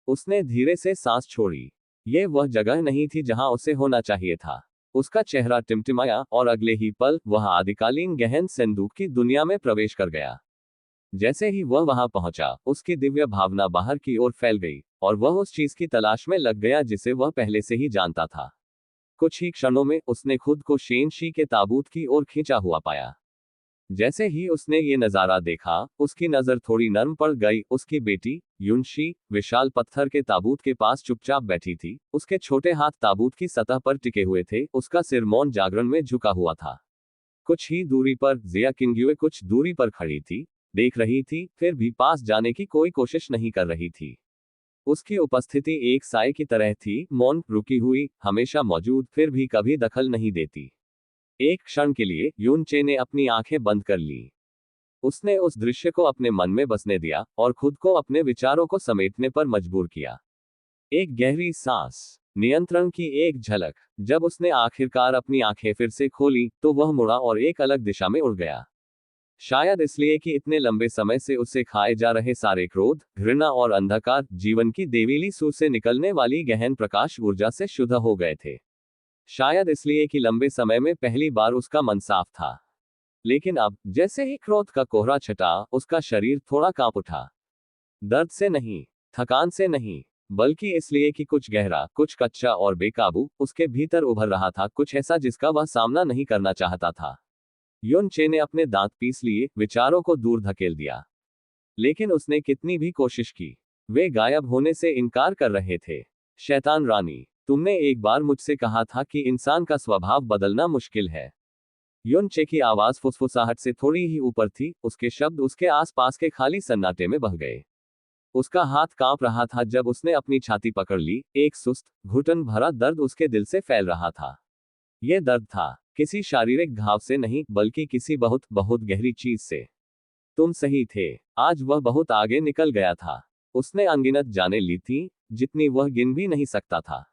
उसने धीरे से सांस छोड़ी। यह वह जगह नहीं थी जहां उसे होना चाहिए था। उसका चेहरा टिमटिमाया, और अगले ही पल वह आदिकालीन गहन संदूक की दुनिया में प्रवेश कर गया। जैसे ही वह वहां पहुंचा, उसकी दिव्य भावना बाहर की ओर फैल गई, और वह उस चीज की तलाश में लग गया जिसे वह पहले से ही जानता था। कुछ ही क्षणों में उसने खुद को शेनशी के ताबूत की ओर खींचा हुआ पाया। जैसे ही उसने ये नजारा देखा, उसकी नजर थोड़ी नर्म पड़ गई। उसकी बेटी युनशी विशाल पत्थर के ताबूत के पास चुपचाप बैठी थी, उसके छोटे हाथ ताबूत की सतह पर टिके हुए थे, उसका सिर मौन जागरण में झुका हुआ था। कुछ ही दूरी पर जिया किंग्युए कुछ दूरी पर खड़ी थी, देख रही थी, फिर भी पास जाने की कोई कोशिश नहीं कर रही थी। उसकी उपस्थिति एक साए की तरह थी, मौन, रुकी हुई, हमेशा मौजूद, फिर भी कभी दखल नहीं देती। एक क्षण के लिए युनचे ने अपनी आंखें बंद कर ली। उसने उस दृश्य को अपने मन में बसने दिया, और खुद को अपने विचारों को समेटने पर मजबूर किया। एक गहरी सांस नियंत्रण की एक झलक। जब उसने आखिरकार अपनी आंखें फिर से खोली तो वह मुड़ा और एक अलग दिशा में उड़ गया। शायद इसलिए कि इतने लंबे समय से उससे खाए जा रहे सारे क्रोध, घृणा और अंधकार जीवन की देवीली सूर से निकलने वाली गहन प्रकाश ऊर्जा से शुद्ध हो गए थे। शायद इसलिए कि लंबे समय में पहली बार उसका मन साफ था। लेकिन अब, जैसे ही क्रोध का कोहरा छटा, उसका शरीर थोड़ा कांप उठा। दर्द से नहीं, थकान से नहीं, बल्कि इसलिए कि कुछ गहरा, कुछ कच्चा और बेकाबू उसके भीतर उभर रहा था, कुछ ऐसा जिसका वह सामना नहीं करना चाहता था। युन चे ने अपने दांत पीस लिए, विचारों को दूर धकेल दिया। लेकिन उसने कितनी भी कोशिश की, वे गायब होने से इनकार कर रहे थे। शैतान रानी, तुमने एक बार मुझसे कहा था कि इंसान का स्वभाव बदलना मुश्किल है। युन चे की आवाज फुसफुसाहट से थोड़ी ही ऊपर थी, उसके शब्द उसके आसपास के खाली सन्नाटे में बह गए। उसका हाथ कांप रहा था जब उसने अपनी छाती पकड़ ली, एक सुस्त, घुटन भरा दर्द उसके दिल से फैल रहा था। यह दर्द था किसी शारीरिक घाव से नहीं, बल्कि किसी बहुत बहुत गहरी चीज से। तुम सही थे, आज वह बहुत आगे निकल गया था। उसने अनगिनत जानें ली थी, जितनी वह गिन भी नहीं सकता था।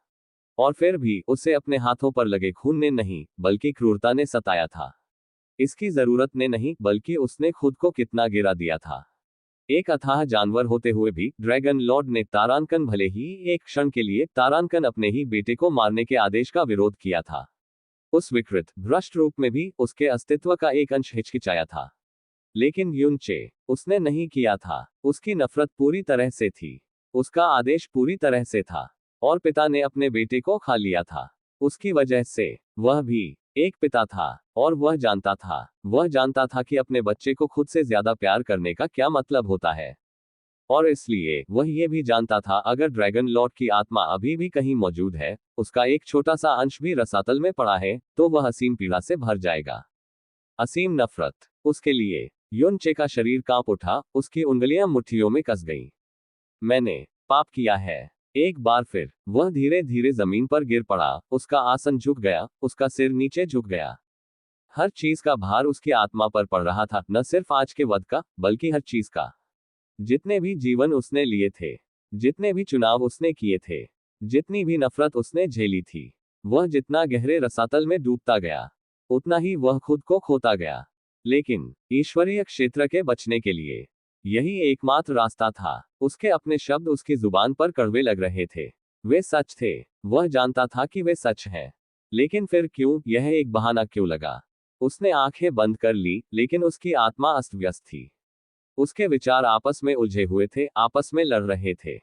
और फिर भी उसे अपने हाथों पर लगे खून ने नहीं, बल्कि क्रूरता ने सताया था। इसकी जरूरत ने नहीं, बल्कि उसने खुद को कितना गिरा दिया था। एक अथाह जानवर होते हुए भी ड्रैगन लॉर्ड ने तारांकन, भले ही एक क्षण के लिए, तारांकन अपने ही बेटे को मारने के आदेश का विरोध किया था। उस विकृत, भ्रष्ट रूप में भी उसके अस्तित्व का एक अंश हिचकिचाया था। लेकिन युन चे, उसने नहीं किया था। उसकी नफरत पूरी तरह से थी। उसका आदेश पूरी तरह से था। और पिता ने अपने बेटे को खा लिया था। उसकी वजह से। वह भी एक पिता था, और वह जानता था कि अपने बच्चे को खुद से ज्यादा प्यार करने का क्या मतलब होता है। और इसलिए वह यह भी जानता था, अगर ड्रैगन लॉर्ड की आत्मा अभी भी कहीं मौजूद है, उसका एक छोटा सा अंश भी रसातल में पड़ा है, तो वह असीम पीड़ा से भर जाएगा। असीम नफरत। उसके लिए। युन चे का शरीर कांप उठा, उसकी उंगलियां मुट्ठियों में कस गईं। मैंने पाप किया है। एक बार फिर वह धीरे धीरे जमीन पर गिर पड़ा, उसका आसन झुक गया, उसका सिर नीचे झुक गया। हर चीज का भार उसकी आत्मा पर पड़ रहा था, न सिर्फ आज के वध का, बल्कि हर चीज का। जितने भी जीवन उसने लिए थे, जितने भी चुनाव उसने किए थे, जितनी भी नफरत उसने झेली थी, वह जितना गहरे रसातल में डूबता गया, उतना ही वह खुद को खोता गया। लेकिन ईश्वरीय क्षेत्र के बचने के लिए यही एकमात्र रास्ता था। उसके अपने शब्द उसकी जुबान पर कड़वे लग रहे थे। वे सच थे। वह जानता था कि वे सच हैं। लेकिन फिर क्यों, यह एक बहाना क्यों लगा? उसने आंखें बंद कर ली, लेकिन उसकी आत्मा अस्त व्यस्त थी। उसके विचार आपस में उलझे हुए थे, आपस में लड़ रहे थे।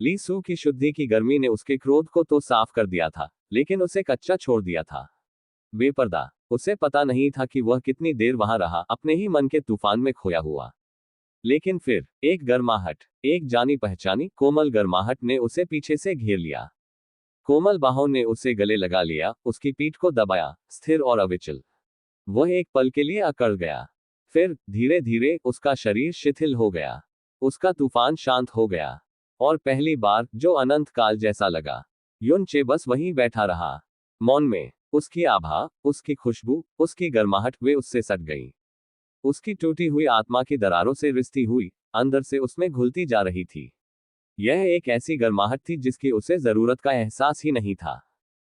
ली सू की शुद्धि की गर्मी ने उसके क्रोध को तो साफ कर दिया था, लेकिन उसे कच्चा छोड़ दिया था। बेपर्दा। उसे पता नहीं था कि वह कितनी देर वहां रहा, अपने ही मन के तूफान में खोया हुआ। लेकिन फिर एक गर्माहट, एक जानी पहचानी कोमल गर्माहट ने उसे पीछे से घेर लिया। कोमल बाहों ने उसे गले लगा लिया, उसकी पीठ को दबाया, स्थिर और अविचल। वह एक पल के लिए अकड़ गया। फिर धीरे धीरे उसका शरीर शिथिल हो गया। उसका तूफान शांत हो गया। और पहली बार, जो अनंत काल जैसा लगा, युन चे बस वहीं बैठा रहा, मौन में। उसकी आभा, उसकी खुशबू, उसकी गर्माहट, वे उससे सट गई। उसकी टूटी हुई आत्मा की दरारों से रिश्ती हुई, अंदर से उसमें घुलती जा रही थी। यह एक ऐसी गर्माहट थी जिसकी उसे जरूरत का एहसास ही नहीं था।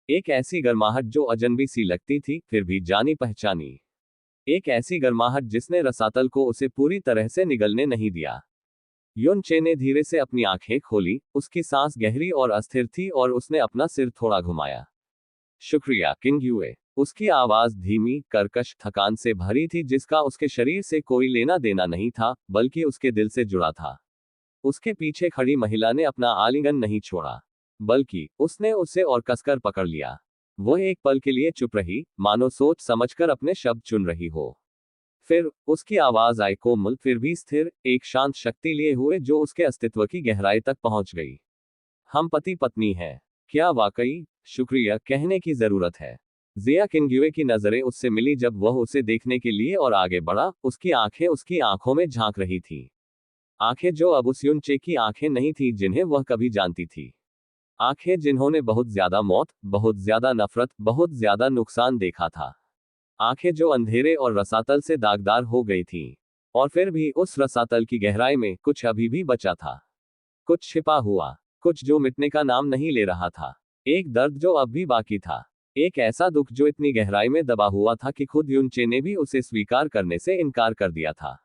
एक ऐसी गर्माहट जो अजनबी सी लगती थी, फिर भी जानी पहचानी। एक ऐसी गर्माहट जिसने रसातल को उसे पूरी तरह से निगलने नहीं दिया। युन चे ने धीरे से अपनी आंखें खोली, उसकी सांस गहरी और अस्थिर थी, और उसने अपना सिर थोड़ा घुमाया। शुक्रिया किंग युए। उसकी आवाज धीमी, कर्कश, थकान से भरी थी, जिसका उसके शरीर से कोई लेना देना नहीं था, बल्कि उसके दिल से जुड़ा था। उसके पीछे खड़ी महिला ने अपना आलिंगन नहीं छोड़ा, बल्कि उसने उसे और कसकर पकड़ लिया। वह एक पल के लिए चुप रही, मानो सोच समझकर अपने शब्द चुन रही हो। फिर उसकी आवाज आई, कोमल, फिर भी स्थिर, एक शांत शक्ति लिए हुए जो उसके अस्तित्व की गहराई तक पहुंच गई। हम पति पत्नी हैं। क्या वाकई? शुक्रिया कहने की जरूरत है। जिया किंग्युए की नजरें उससे मिली जब वह उसे देखने के लिए और आगे बढ़ा, उसकी आंखें उसकी आंखों में झांक रही थी। आंखें जो अब उस युन चे की आंखें नहीं थी जिन्हें वह कभी जानती थी। आंखें जिन्होंने बहुत ज्यादा मौत, बहुत ज्यादा नफरत, बहुत ज्यादा नुकसान देखा था। आंखें जो अंधेरे और रसातल से दागदार हो गई थीं। और फिर भी उस रसातल की गहराई में कुछ अभी भी बचा था। कुछ छिपा हुआ, कुछ जो मिटने का नाम नहीं ले रहा था। एक दर्द जो अब भी बाकी था, एक ऐसा दुख जो इतनी गहराई में दबा हुआ था कि खुद युनचे ने भी उसे स्वीकार करने से इनकार कर दिया था।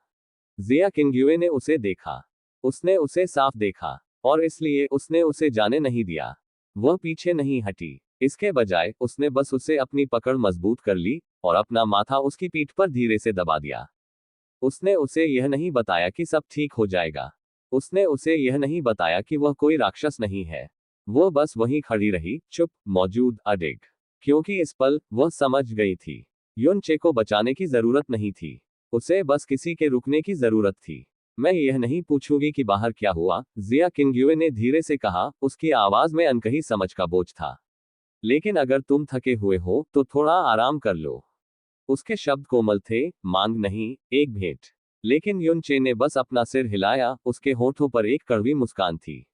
जिया किंगयुए ने उसे देखा। उसने उसे साफ देखा, और इसलिए उसने उसे जाने नहीं दिया। वह पीछे नहीं हटी। इसके बजाय उसने बस उसे अपनी पकड़ मजबूत कर ली और अपना माथा उसकी पीठ पर धीरे से दबा दिया। उसने उसे यह नहीं बताया कि सब ठीक हो जाएगा। उसने उसे यह नहीं बताया कि वह कोई राक्षस नहीं है। वह बस वहीं खड़ी रही, चुप, मौजूद, अडिग। क्योंकि इस पल वह समझ गई थी, युनचे को बचाने की जरूरत नहीं थी। उसे बस किसी के रुकने की जरूरत थी। मैं यह नहीं पूछूंगी कि बाहर क्या हुआ, जिया किंगयुए ने धीरे से कहा, उसकी आवाज में अनकही समझ का बोझ था। लेकिन अगर तुम थके हुए हो तो थोड़ा आराम कर लो। उसके शब्द कोमल थे, मांग नहीं, एक भेंट। लेकिन युनचे ने बस अपना सिर हिलाया, उसके होठों पर एक कड़वी मुस्कान थी।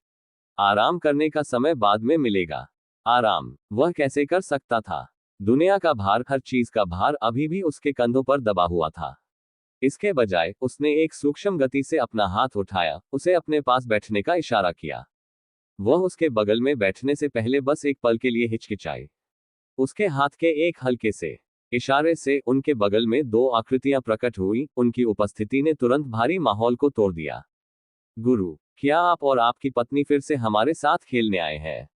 आराम करने का समय बाद में मिलेगा। आराम वह कैसे कर सकता था? दुनिया का भार, हर चीज का भार अभी भी उसके कंधों पर दबा हुआ था। इसके बजाय उसने एक सूक्ष्म गति से अपना हाथ उठाया, उसे अपने पास बैठने का इशारा किया। वह उसके बगल में बैठने से पहले बस एक पल के लिए हिचकिचाई। उसके हाथ के एक हल्के से इशारे से उनके बगल में दो आकृतियां प्रकट हुई। उनकी उपस्थिति ने तुरंत भारी माहौल को तोड़ दिया। गुरु, क्या आप और आपकी पत्नी फिर से हमारे साथ खेलने आए हैं?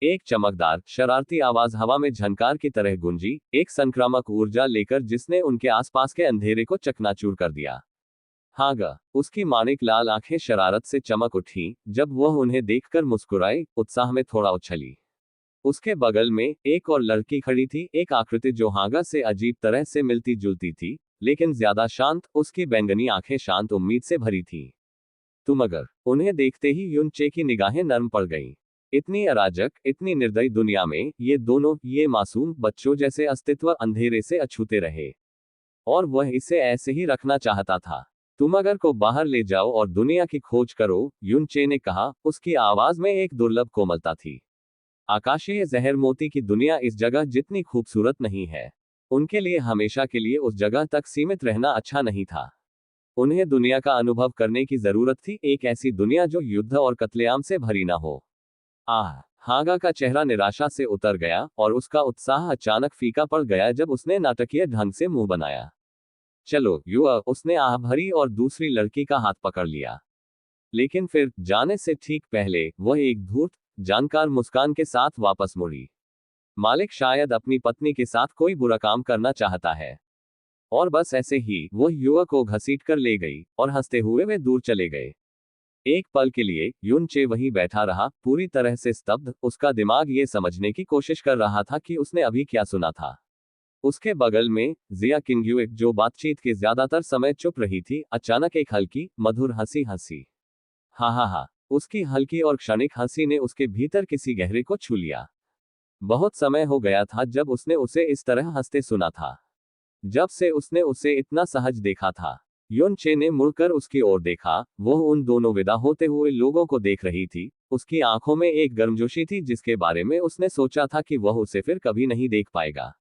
एक चमकदार, शरारती आवाज हवा में झनकार की तरह गूंजी, एक संक्रामक ऊर्जा लेकर जिसने उनके आसपास के अंधेरे को चकनाचूर कर दिया। हागा, उसकी माणिक लाल आंखें शरारत से चमक उठी जब वह उन्हें देखकर मुस्कुराई, उत्साह में थोड़ा उछली। उसके बगल में एक और लड़की खड़ी थी, एक आकृति जो हागा से अजीब तरह से मिलती जुलती थी, लेकिन ज्यादा शांत। उसकी बैंगनी आंखें शांत उम्मीद से भरी थीं। तुम अगर उन्हें देखते ही युनचे की निगाहें नर्म पड़ गईं। इतनी अराजक, इतनी निर्दयी दुनिया में ये दोनों, ये मासूम बच्चों जैसे अस्तित्व अंधेरे से अछूते रहे। और वह इसे ऐसे ही रखना चाहता था। तुम अगर को बाहर ले जाओ और दुनिया की खोज करो, युनचे ने कहा। उसकी आवाज में एक दुर्लभ कोमलता थी। आकाशीय जहर मोती की दुनिया इस जगह जितनी खूबसूरत नहीं है। उनके लिए हमेशा के लिए उस जगह तक सीमित रहना अच्छा नहीं था। उन्हें दुनिया का अनुभव करने की जरूरत थी, एक ऐसी दुनिया जो युद्ध और कत्लेआम से भरी ना हो। आह, हागा का चेहरा निराशा से उतर गया और उसका उत्साह अचानक फीका पड़ गया जब उसने नाटकीय ढंग से मुंह बनाया। चलो युवा, उसने आह भरी और दूसरी लड़की का हाथ पकड़ लिया। लेकिन फिर जाने से ठीक पहले वह एक धूर्त, जानकार मुस्कान के साथ वापस मुड़ी। मालिक शायद अपनी पत्नी के साथ कोई बुरा काम करना चाहता है। और बस ऐसे ही वह युवक को घसीट कर ले गई और हंसते हुए वे दूर चले गए। एक पल के लिए युनचे वहीं बैठा रहा, पूरी तरह से स्तब्ध। उसका दिमाग ये समझने की कोशिश कर रहा था कि उसने अभी क्या सुना था। उसके बगल में जिया किंगयुए, जो बातचीत के ज्यादातर समय चुप रही थी, अचानक एक हल्की, मधुर हंसी हंसी। हा हा हा। उसकी हल्की और क्षणिक हंसी ने उसके भीतर किसी गहरे को छू लिया। बहुत समय हो गया था जब उसने उसे इस तरह हंसते सुना था। जब से उसने उसे इतना सहज देखा था। युनचे ने मुड़कर उसकी ओर देखा। वह उन दोनों विदा होते हुए लोगों को देख रही थी। उसकी आंखों में एक गर्मजोशी थी जिसके बारे में उसने सोचा था कि वह उसे फिर कभी नहीं देख पाएगा।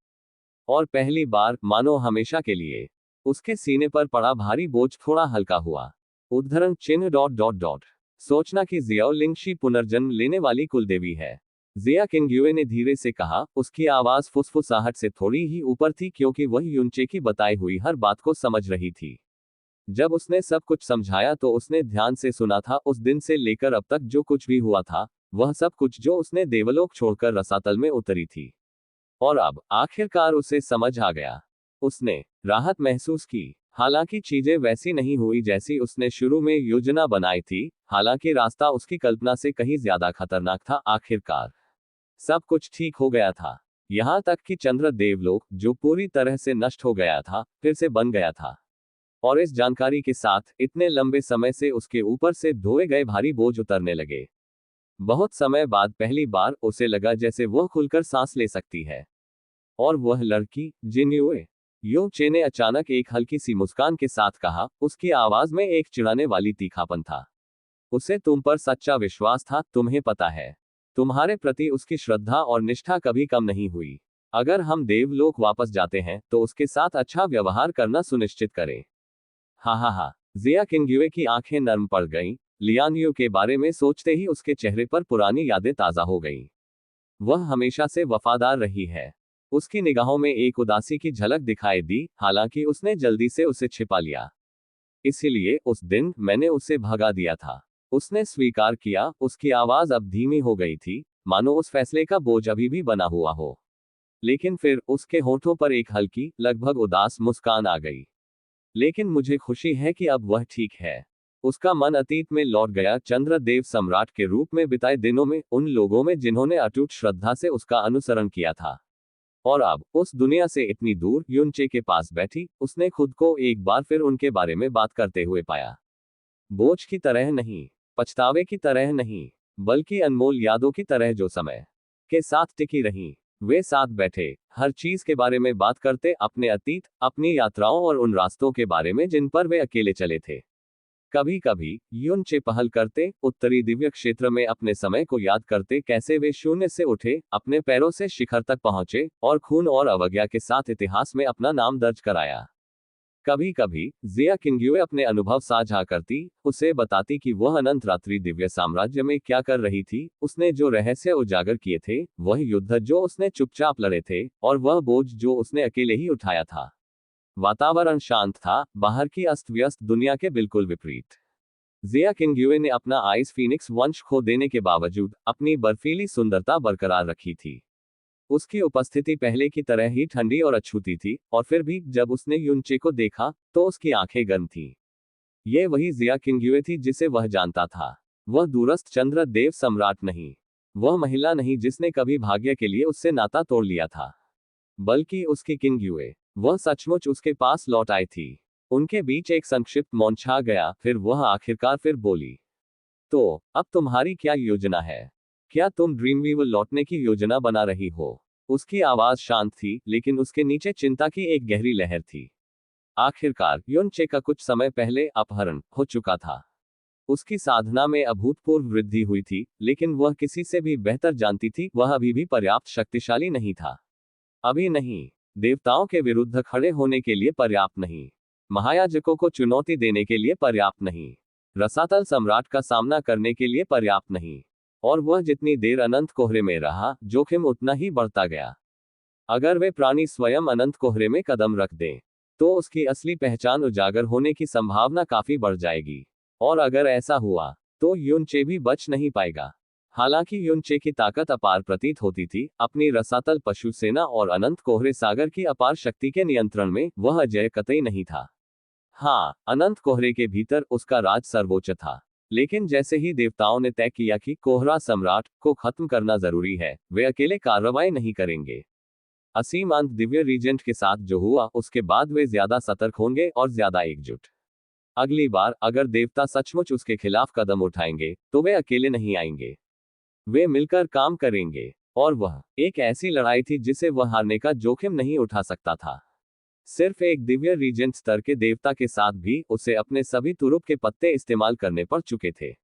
और पहली बार, मानो हमेशा के लिए, उसके सीने पर पड़ा भारी बोझ थोड़ा हल्का हुआ। उद्धरण चिन्ह डॉट डॉट डॉट। सोचना कि जियाओ लिंगशी पुनर्जन्म लेने वाली कुलदेवी है। जिया किंगयुए ने धीरे से कहा। उसकी आवाज फुसफुसाहट से थोड़ी ही ऊपर थी क्योंकि वह युनचे की बताई हुई हर बात को समझ रही थी। जब उसने सब कुछ समझाया तो उसने ध्यान से सुना था। उस दिन से लेकर अब तक जो कुछ भी हुआ था, वह सब कुछ जो उसने देवलोक छोड़कर रसातल में उतरी थी। और अब आखिरकार उसे समझ आ गया। उसने राहत महसूस की। हालांकि चीजें वैसी नहीं हुई जैसी उसने शुरू में योजना बनाई थी, हालांकि रास्ता उसकी कल्पना से कहीं ज्यादा खतरनाक था। आखिरकार सब कुछ ठीक हो गया था। यहां तक कि चंद्र देवलोक, जो पूरी तरह से नष्ट हो गया था, फिर से बन गया था। और इस जानकारी के साथ इतने लंबे समय से उसके ऊपर से ढोए गए भारी बोझ उतरने लगे। बहुत समय बाद पहली बार उसे लगा जैसे वह खुलकर सांस ले सकती है। और वह लड़की, जिन्युए, युनचे ने अचानक एक हल्की सी मुस्कान के साथ कहा। उसकी आवाज में एक चिढ़ाने वाली तीखापन था। उसे तुम पर सच्चा विश्वास था, तुम्हें पता है। तुम्हारे प्रति उसकी श्रद्धा और निष्ठा कभी कम नहीं हुई। अगर हम देवलोक वापस जाते हैं तो उसके साथ अच्छा व्यवहार करना सुनिश्चित करें। हा हा हा। जिया किंगयुए की आंखें नर्म पड़ गईं। लियानयू के बारे में सोचते ही उसके चेहरे पर पुरानी यादें ताजा हो गईं। वह हमेशा से वफादार रही है। उसकी निगाहों में एक उदासी की झलक दिखाई दी, हालांकि उसने जल्दी से उसे छिपा लिया। इसीलिए उस दिन मैंने उसे भगा दिया था। उसने स्वीकार किया, उसकी आवाज अब धीमी हो गई थी, मानो उस फैसले का बोझ अभी भी बना हुआ हो। लेकिन फिर उसके होठों पर एक हल्की, लगभग उदास मुस्कान आ गई। लेकिन मुझे खुशी है कि अब वह ठीक है। उसका मन अतीत में लौट गया, चंद्रदेव सम्राट के रूप में बिताए दिनों में, उन लोगों में जिन्होंने अटूट श्रद्धा से उसका अनुसरण किया था। और अब उस दुनिया से इतनी दूर युनचे के पास बैठी, उसने खुद को एक बार फिर उनके बारे में बात करते हुए पाया। बोझ की तरह नहीं, पछतावे की तरह नहीं, बल्कि अनमोल यादों की तरह जो समय के साथ टिकी रहीं। वे साथ बैठे, हर चीज के बारे में बात करते, अपने अतीत, अपनी यात्राओं और उन रास्तों के बारे में जिन पर वे अकेले चले थे। कभी कभी युनचे पहल करते, उत्तरी दिव्य क्षेत्र में अपने समय को याद करते, कैसे वे शून्य से उठे, अपने पैरों से शिखर तक पहुंचे, और खून और अवज्ञा के साथ इतिहास में अपना नाम दर्ज कराया। कभी कभी जिया किंग्युए अपने अनुभव साझा करती, उसे बताती कि वह अनंत रात्रि दिव्य साम्राज्य में क्या कर रही थी, उसने जो रहस्य उजागर किए थे, वह युद्ध जो उसने चुपचाप लड़े थे, और वह बोझ जो उसने अकेले ही उठाया था। वातावरण शांत था, बाहर की अस्त व्यस्त दुनिया के बिल्कुल विपरीत। जिया किंग्युए ने अपना आइस फीनिक्स वंश खो देने के बावजूद अपनी बर्फीली सुंदरता बरकरार रखी थी। उसकी उपस्थिति पहले की तरह ही ठंडी और अछूती थी, और फिर भी जब उसने युनचे को देखा तो उसकी आंखें गर्म थीं। ये वही जिया किंग्युए थी जिसे वह जानता था। वह दूरस्थ चंद्र देव सम्राट नहीं, वह महिला नहीं जिसने कभी भाग्य के लिए उससे नाता तोड़ लिया था, बल्कि उसकी किंग्युए। वह सचमुच उसके पास लौट आई थी। उनके बीच एक संक्षिप्त मौन छा गया, फिर वह आखिरकार फिर बोली, तो अब तुम्हारी क्या योजना है? क्या तुम ड्रीमवीवर लौटने की योजना बना रही हो? उसकी आवाज शांत थी, लेकिन उसके नीचे चिंता की एक गहरी लहर थी। आखिरकार युनचे का कुछ समय पहले अपहरण हो चुका था। उसकी साधना में अभूतपूर्व वृद्धि हुई थी, लेकिन वह किसी से भी बेहतर जानती थी, वह अभी भी पर्याप्त शक्तिशाली नहीं था। अभी नहीं। देवताओं के विरुद्ध खड़े होने के लिए पर्याप्त नहीं। महायाजकों को चुनौती देने के लिए पर्याप्त नहीं। रसातल सम्राट का सामना करने के लिए पर्याप्त नहीं। और वह जितनी देर अनंत कोहरे में रहा, जोखिम उतना ही बढ़ता गया। अगर वे प्राणी स्वयं अनंत कोहरे में कदम रख दें, तो उसकी असली पहचान उजागर होने की संभावना काफी बढ़ जाएगी। और अगर ऐसा हुआ, तो युनचे भी बच नहीं पाएगा। हालांकि युनचे की ताकत अपार प्रतीत होती थी, अपनी रसातल पशु सेना और अनंत कोहरे सागर की अपार शक्ति के नियंत्रण में वह अजेय कतई नहीं था। हाँ, अनंत कोहरे के भीतर उसका राज सर्वोच्च था। लेकिन जैसे ही देवताओं ने तय किया कि कोहरा सम्राट को खत्म करना जरूरी है, वे अकेले कार्रवाई नहीं करेंगे। असीम अंत दिव्य रीजेंट के साथ जो हुआ, उसके बाद वे ज्यादा सतर्क होंगे और ज्यादा एकजुट। अगली बार अगर देवता सचमुच उसके खिलाफ कदम उठाएंगे, तो वे अकेले नहीं आएंगे। वे मिलकर काम करेंगे। और वह एक ऐसी लड़ाई थी जिसे वह हारने का जोखिम नहीं उठा सकता था। सिर्फ एक दिव्य रीजेंट स्तर के देवता के साथ भी उसे अपने सभी तुरुप के पत्ते इस्तेमाल करने पड़ चुके थे।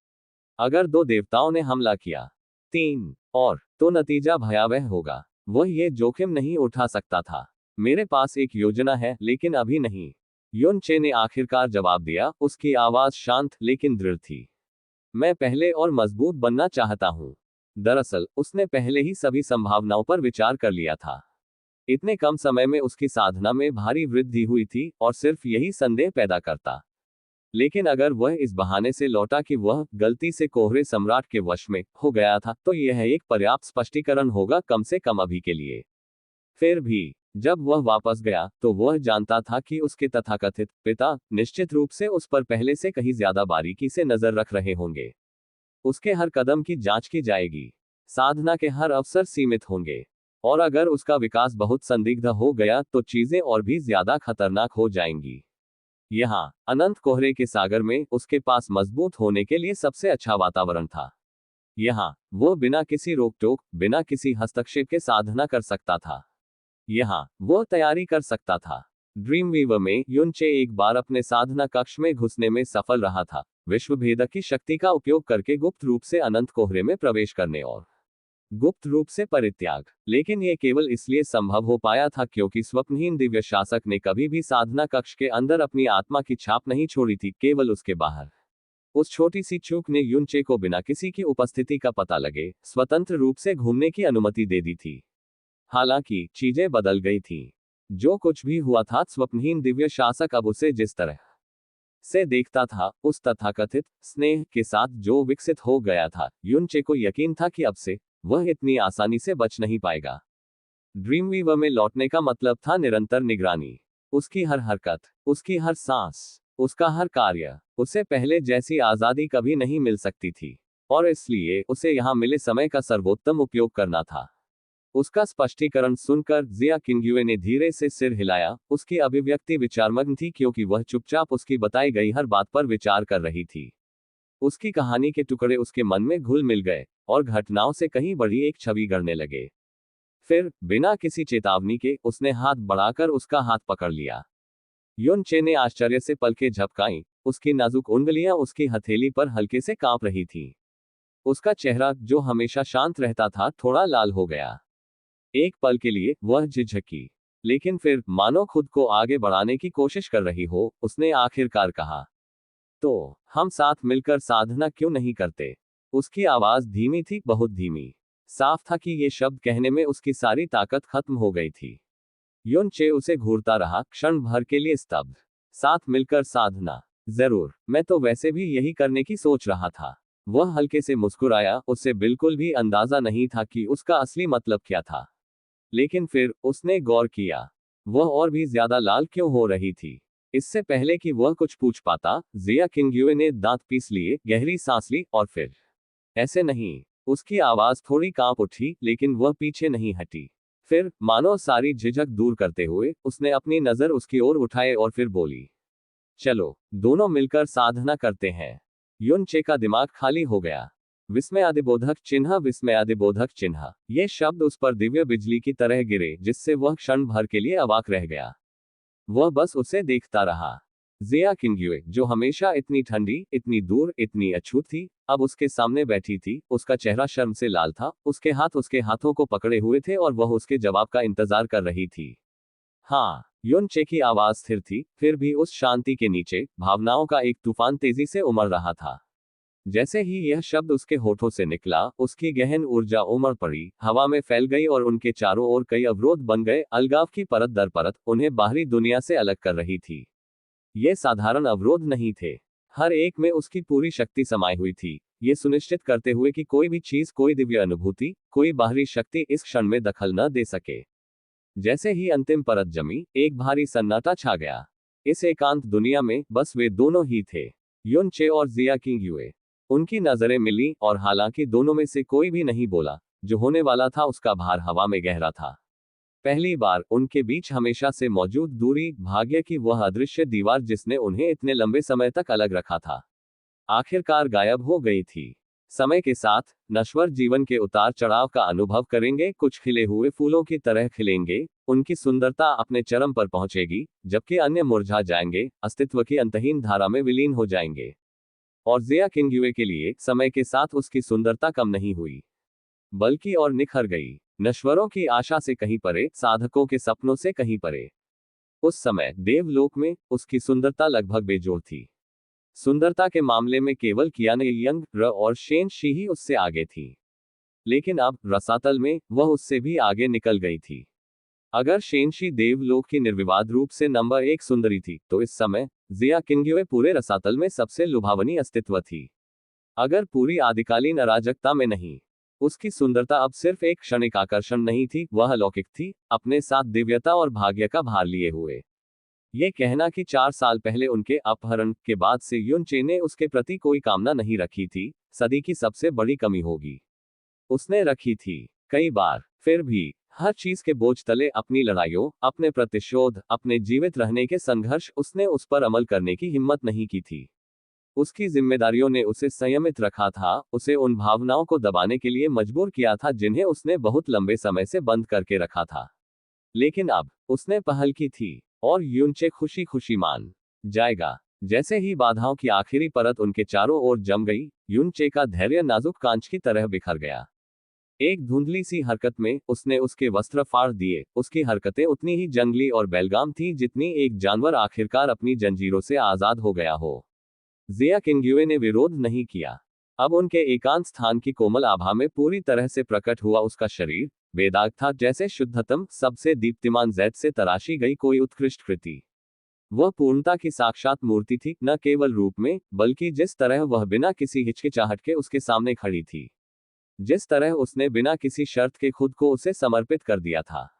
अगर दो देवताओं ने हमला किया, 3 और, तो नतीजा भयावह होगा। वह ये जोखिम नहीं उठा सकता था। मेरे पास एक योजना है, लेकिन अभी नहीं, युनचे ने आखिरकार जवाब दिया, उसकी आवाज शांत लेकिन दृढ़ थी। मैं पहले और मजबूत बनना चाहता हूं। दरअसल उसने पहले ही सभी संभावनाओं पर विचार कर लिया था। इतने कम समय में उसकी साधना में भारी वृद्धि हुई थी, और सिर्फ यही संदेह पैदा करता। लेकिन अगर वह इस बहाने से लौटा कि वह गलती से कोहरे सम्राट के वश में हो गया था, तो यह एक पर्याप्त स्पष्टीकरण होगा, कम से कम अभी के लिए। फिर भी जब वह वापस गया, तो वह जानता था कि उसके तथाकथित पिता निश्चित रूप से उस पर पहले से कहीं ज्यादा बारीकी से नजर रख रहे होंगे। उसके हर कदम की जांच की जाएगी। साधना के हर अवसर सीमित होंगे। और अगर उसका विकास बहुत संदिग्ध हो गया, तो चीजें और भी ज्यादा खतरनाक हो जाएंगी। यहाँ अनंत कोहरे के सागर में उसके पास मजबूत होने के लिए सबसे अच्छा वातावरण था। यहाँ वो बिना किसी रोक टोक, बिना किसी हस्तक्षेप के साधना कर सकता था। यहाँ वो तैयारी कर सकता था। ड्रीमवीवर में युनचे एक बार अपने साधना कक्ष में घुसने में सफल रहा था, विश्वभेदक की शक्ति का उपयोग करके गुप्त रूप से अनंत कोहरे में प्रवेश करने और गुप्त रूप से परित्याग। लेकिन यह केवल इसलिए संभव हो पाया था क्योंकि स्वप्नहीन दिव्य शासक ने कभी भी साधना कक्ष के अंदर अपनी आत्मा की छाप नहीं छोड़ी थी, केवल उसके बाहर। उस छोटी सी चूक ने युनचे को बिना किसी की उपस्थिति का पता लगे स्वतंत्र रूप से घूमने की अनुमति दे दी थी। हालांकि चीजें बदल गई थीं। जो कुछ भी हुआ था, स्वप्नहीन दिव्य शासक अब उसे जिस तरह से देखता था, उस तथाकथित स्नेह के साथ जो विकसित हो गया था, युनचे को यकीन था कि अब से वह इतनी आसानी से बच नहीं पाएगा। ड्रीमवीवर में लौटने का मतलब था निरंतर निगरानी। उसकी हर हरकत, उसकी हर सांस, उसका हर कार्य। उसे पहले जैसी आजादी कभी नहीं मिल सकती थी, और इसलिए उसे यहां मिले समय का सर्वोत्तम उपयोग करना था। उसका स्पष्टीकरण सुनकर जिया किंग्युए ने धीरे से सिर हिलाया। उसकी अभिव्यक्ति विचारमग्न थी, क्योंकि वह चुपचाप उसकी बताई गई हर बात पर विचार कर रही थी। उसकी कहानी के टुकड़े उसके मन में घुल मिल गए, और घटनाओं से कहीं बड़ी एक छवि गढ़ने लगे। फिर बिना किसी चेतावनी के उसने हाथ बढ़ाकर उसका हाथ पकड़ लिया। युनचे ने आश्चर्य से पलकें झपकाईं। उसकी नाजुक उंगलियां उसकी हथेली पर हल्के से कांप रही थीं। उसका चेहरा, जो हमेशा शांत रहता था, थोड़ा लाल हो गया। एक पल के लिए वह झिझकी, लेकिन फिर मानो खुद को आगे बढ़ाने की कोशिश कर रही हो, उसने आखिरकार कहा, तो हम साथ मिलकर साधना क्यों नहीं करते? उसकी आवाज धीमी थी, बहुत धीमी। साफ था कि ये शब्द कहने में उसकी सारी ताकत खत्म हो गई थी। युनचे उसे घूरता रहा, क्षण भर के लिए स्तब्ध। साथ मिलकर साधना? जरूर, मैं तो वैसे भी यही करने की सोच रहा था। वह हल्के से मुस्कुराया। उसे बिल्कुल भी अंदाजा नहीं था कि उसका असली मतलब क्या था। लेकिन फिर उसने गौर किया, वह और भी ज्यादा लाल क्यों हो रही थी। इससे पहले कि वह कुछ पूछ पाता, जिया किंग्युए ने दांत पीस लिए, गहरी सांस ली, और फिर, ऐसे नहीं। उसकी आवाज थोड़ी कांप उठी, लेकिन वह पीछे नहीं हटी। फिर, मानो सारी झिझक दूर करते हुए, उसने अपनी नजर उसकी ओर उठाए और फिर बोली, चलो, दोनों मिलकर साधना करते हैं। युनचे का दिमाग खाली हो गया। विस्मयादिबोधक चिन्ह, विस्मयादिबोधक चिन्ह। ये शब्द उस पर दिव्य बिजली की तरह गिरे, जिससे वह क्षण भर के लिए अवाक रह गया। वह बस उसे देखता रहा। जिया किंग्युए, जो हमेशा इतनी ठंडी, इतनी दूर, इतनी अछूत थी, अब उसके सामने बैठी थी। उसका चेहरा शर्म से लाल था, उसके हाथ उसके हाथों को पकड़े हुए थे, और वह उसके जवाब का इंतजार कर रही थी। हाँ। युनचे की आवाज स्थिर थी, फिर भी उस शांति के नीचे भावनाओं का एक तूफान तेजी से उमड़ रहा था। जैसे ही यह शब्द उसके होठों से निकला, उसकी गहन ऊर्जा उमड़ पड़ी, हवा में फैल गई, और उनके चारों ओर कई अवरोध बन गए। अलगाव की परत दर परत उन्हें बाहरी दुनिया से अलग कर रही थी। ये साधारण अवरोध नहीं थे। हर एक में उसकी पूरी शक्ति समाई हुई थी, ये सुनिश्चित करते हुए कि कोई भी चीज, कोई दिव्य अनुभूति, कोई बाहरी शक्ति इस क्षण में दखल न दे सके। जैसे ही अंतिम परत जमी, एक भारी सन्नाटा छा गया। इस एकांत दुनिया में बस वे दोनों ही थे, युनचे और जिया किंग्युए। उनकी नजरें मिली, और हालांकि दोनों में से कोई भी नहीं बोला, जो होने वाला था उसका भार हवा में गहरा था। पहली बार उनके बीच हमेशा से मौजूद दूरी, भाग्य की वह अदृश्य दीवार जिसने उन्हें इतने लंबे समय तक अलग रखा था, आखिरकार गायब हो गई थी। समय के साथ नश्वर जीवन के उतार चढ़ाव का अनुभव करेंगे। कुछ खिले हुए फूलों की तरह खिलेंगे, उनकी सुंदरता अपने चरम पर पहुंचेगी, जबकि अन्य मुरझा जाएंगे, अस्तित्व की अंतहीन धारा में विलीन हो जाएंगे। और जिया किंग्युए के लिए समय के साथ उसकी सुंदरता कम नहीं हुई, बल्कि और निखर गई। नश्वरों की आशा से कहीं परे, साधकों के सपनों से कहीं परे। उस समय देवलोक में उसकी सुंदरता लगभग बेजोड़ थी। सुंदरता के मामले में केवल कियान यंग र और शेन शी ही उससे आगे थी। लेकिन अब रसातल में वह उससे भी आगे निकल गई थी। अगर शेनशी देवलोक की निर्विवाद रूप से नंबर 1 सुंदरी थी, तो इस समय जिया किंग्युए पूरे रसातल में सबसे लुभावनी अस्तित्व थी। अगर पूरी आदिकालीन अराजकता में नहीं, उसकी सुंदरता अब सिर्फ एक क्षणिक आकर्षण नहीं थी, वह अलौकिक थी, अपने साथ दिव्यता और भाग्य का भार लिए हुए। ये कहना कि 4 साल पहले उनके अपहरण के बाद से युनचे ने उसके प्रति कोई कामना नहीं रखी थी, सदी की सबसे बड़ी कमी होगी। उसने रखी थी, कई बार। फिर भी हर चीज के बोझ तले अपनी लड़ाइयों, अपने प्रतिशोध, अपने जीवित रहने के संघर्ष, उसने उस पर अमल करने की हिम्मत नहीं की थी। उसकी जिम्मेदारियों ने उसे संयमित रखा था, उसे उन भावनाओं को दबाने के लिए मजबूर किया था जिन्हें उसने बहुत लंबे समय से बंद करके रखा था। लेकिन अब उसने पहल की थी, और युनचे खुशी खुशी मान जाएगा। जैसे ही बाधाओं की आखिरी परत उनके चारों ओर जम गई, युनचे का धैर्य नाजुक कांच की तरह बिखर गया। एक धुंधली सी हरकत में उसने उसके वस्त्र फाड़ दिए। उसकी हरकतें उतनी ही जंगली और बेलगाम थीं जितनी एक जानवर आखिरकार अपनी जंजीरों से आजाद हो गया हो। जिया किंग्युए ने विरोध नहीं किया। अब उनके एकांत स्थान की कोमल आभा में पूरी तरह से प्रकट हुआ उसका शरीर, बेदाग था जैसे शुद्धतम, सबसे दीप्तिमान जैद से तराशी गई कोई उत्कृष्ट कृति। वह पूर्णता की साक्षात मूर्ति थी, न केवल रूप में, बल्कि जिस तरह वह बिना किसी हिचकिचाहट के उसके सामने खड़ी थी। जिस तरह उसने बिना किसी शर्त के खुद को उसे समर्पित कर दिया था।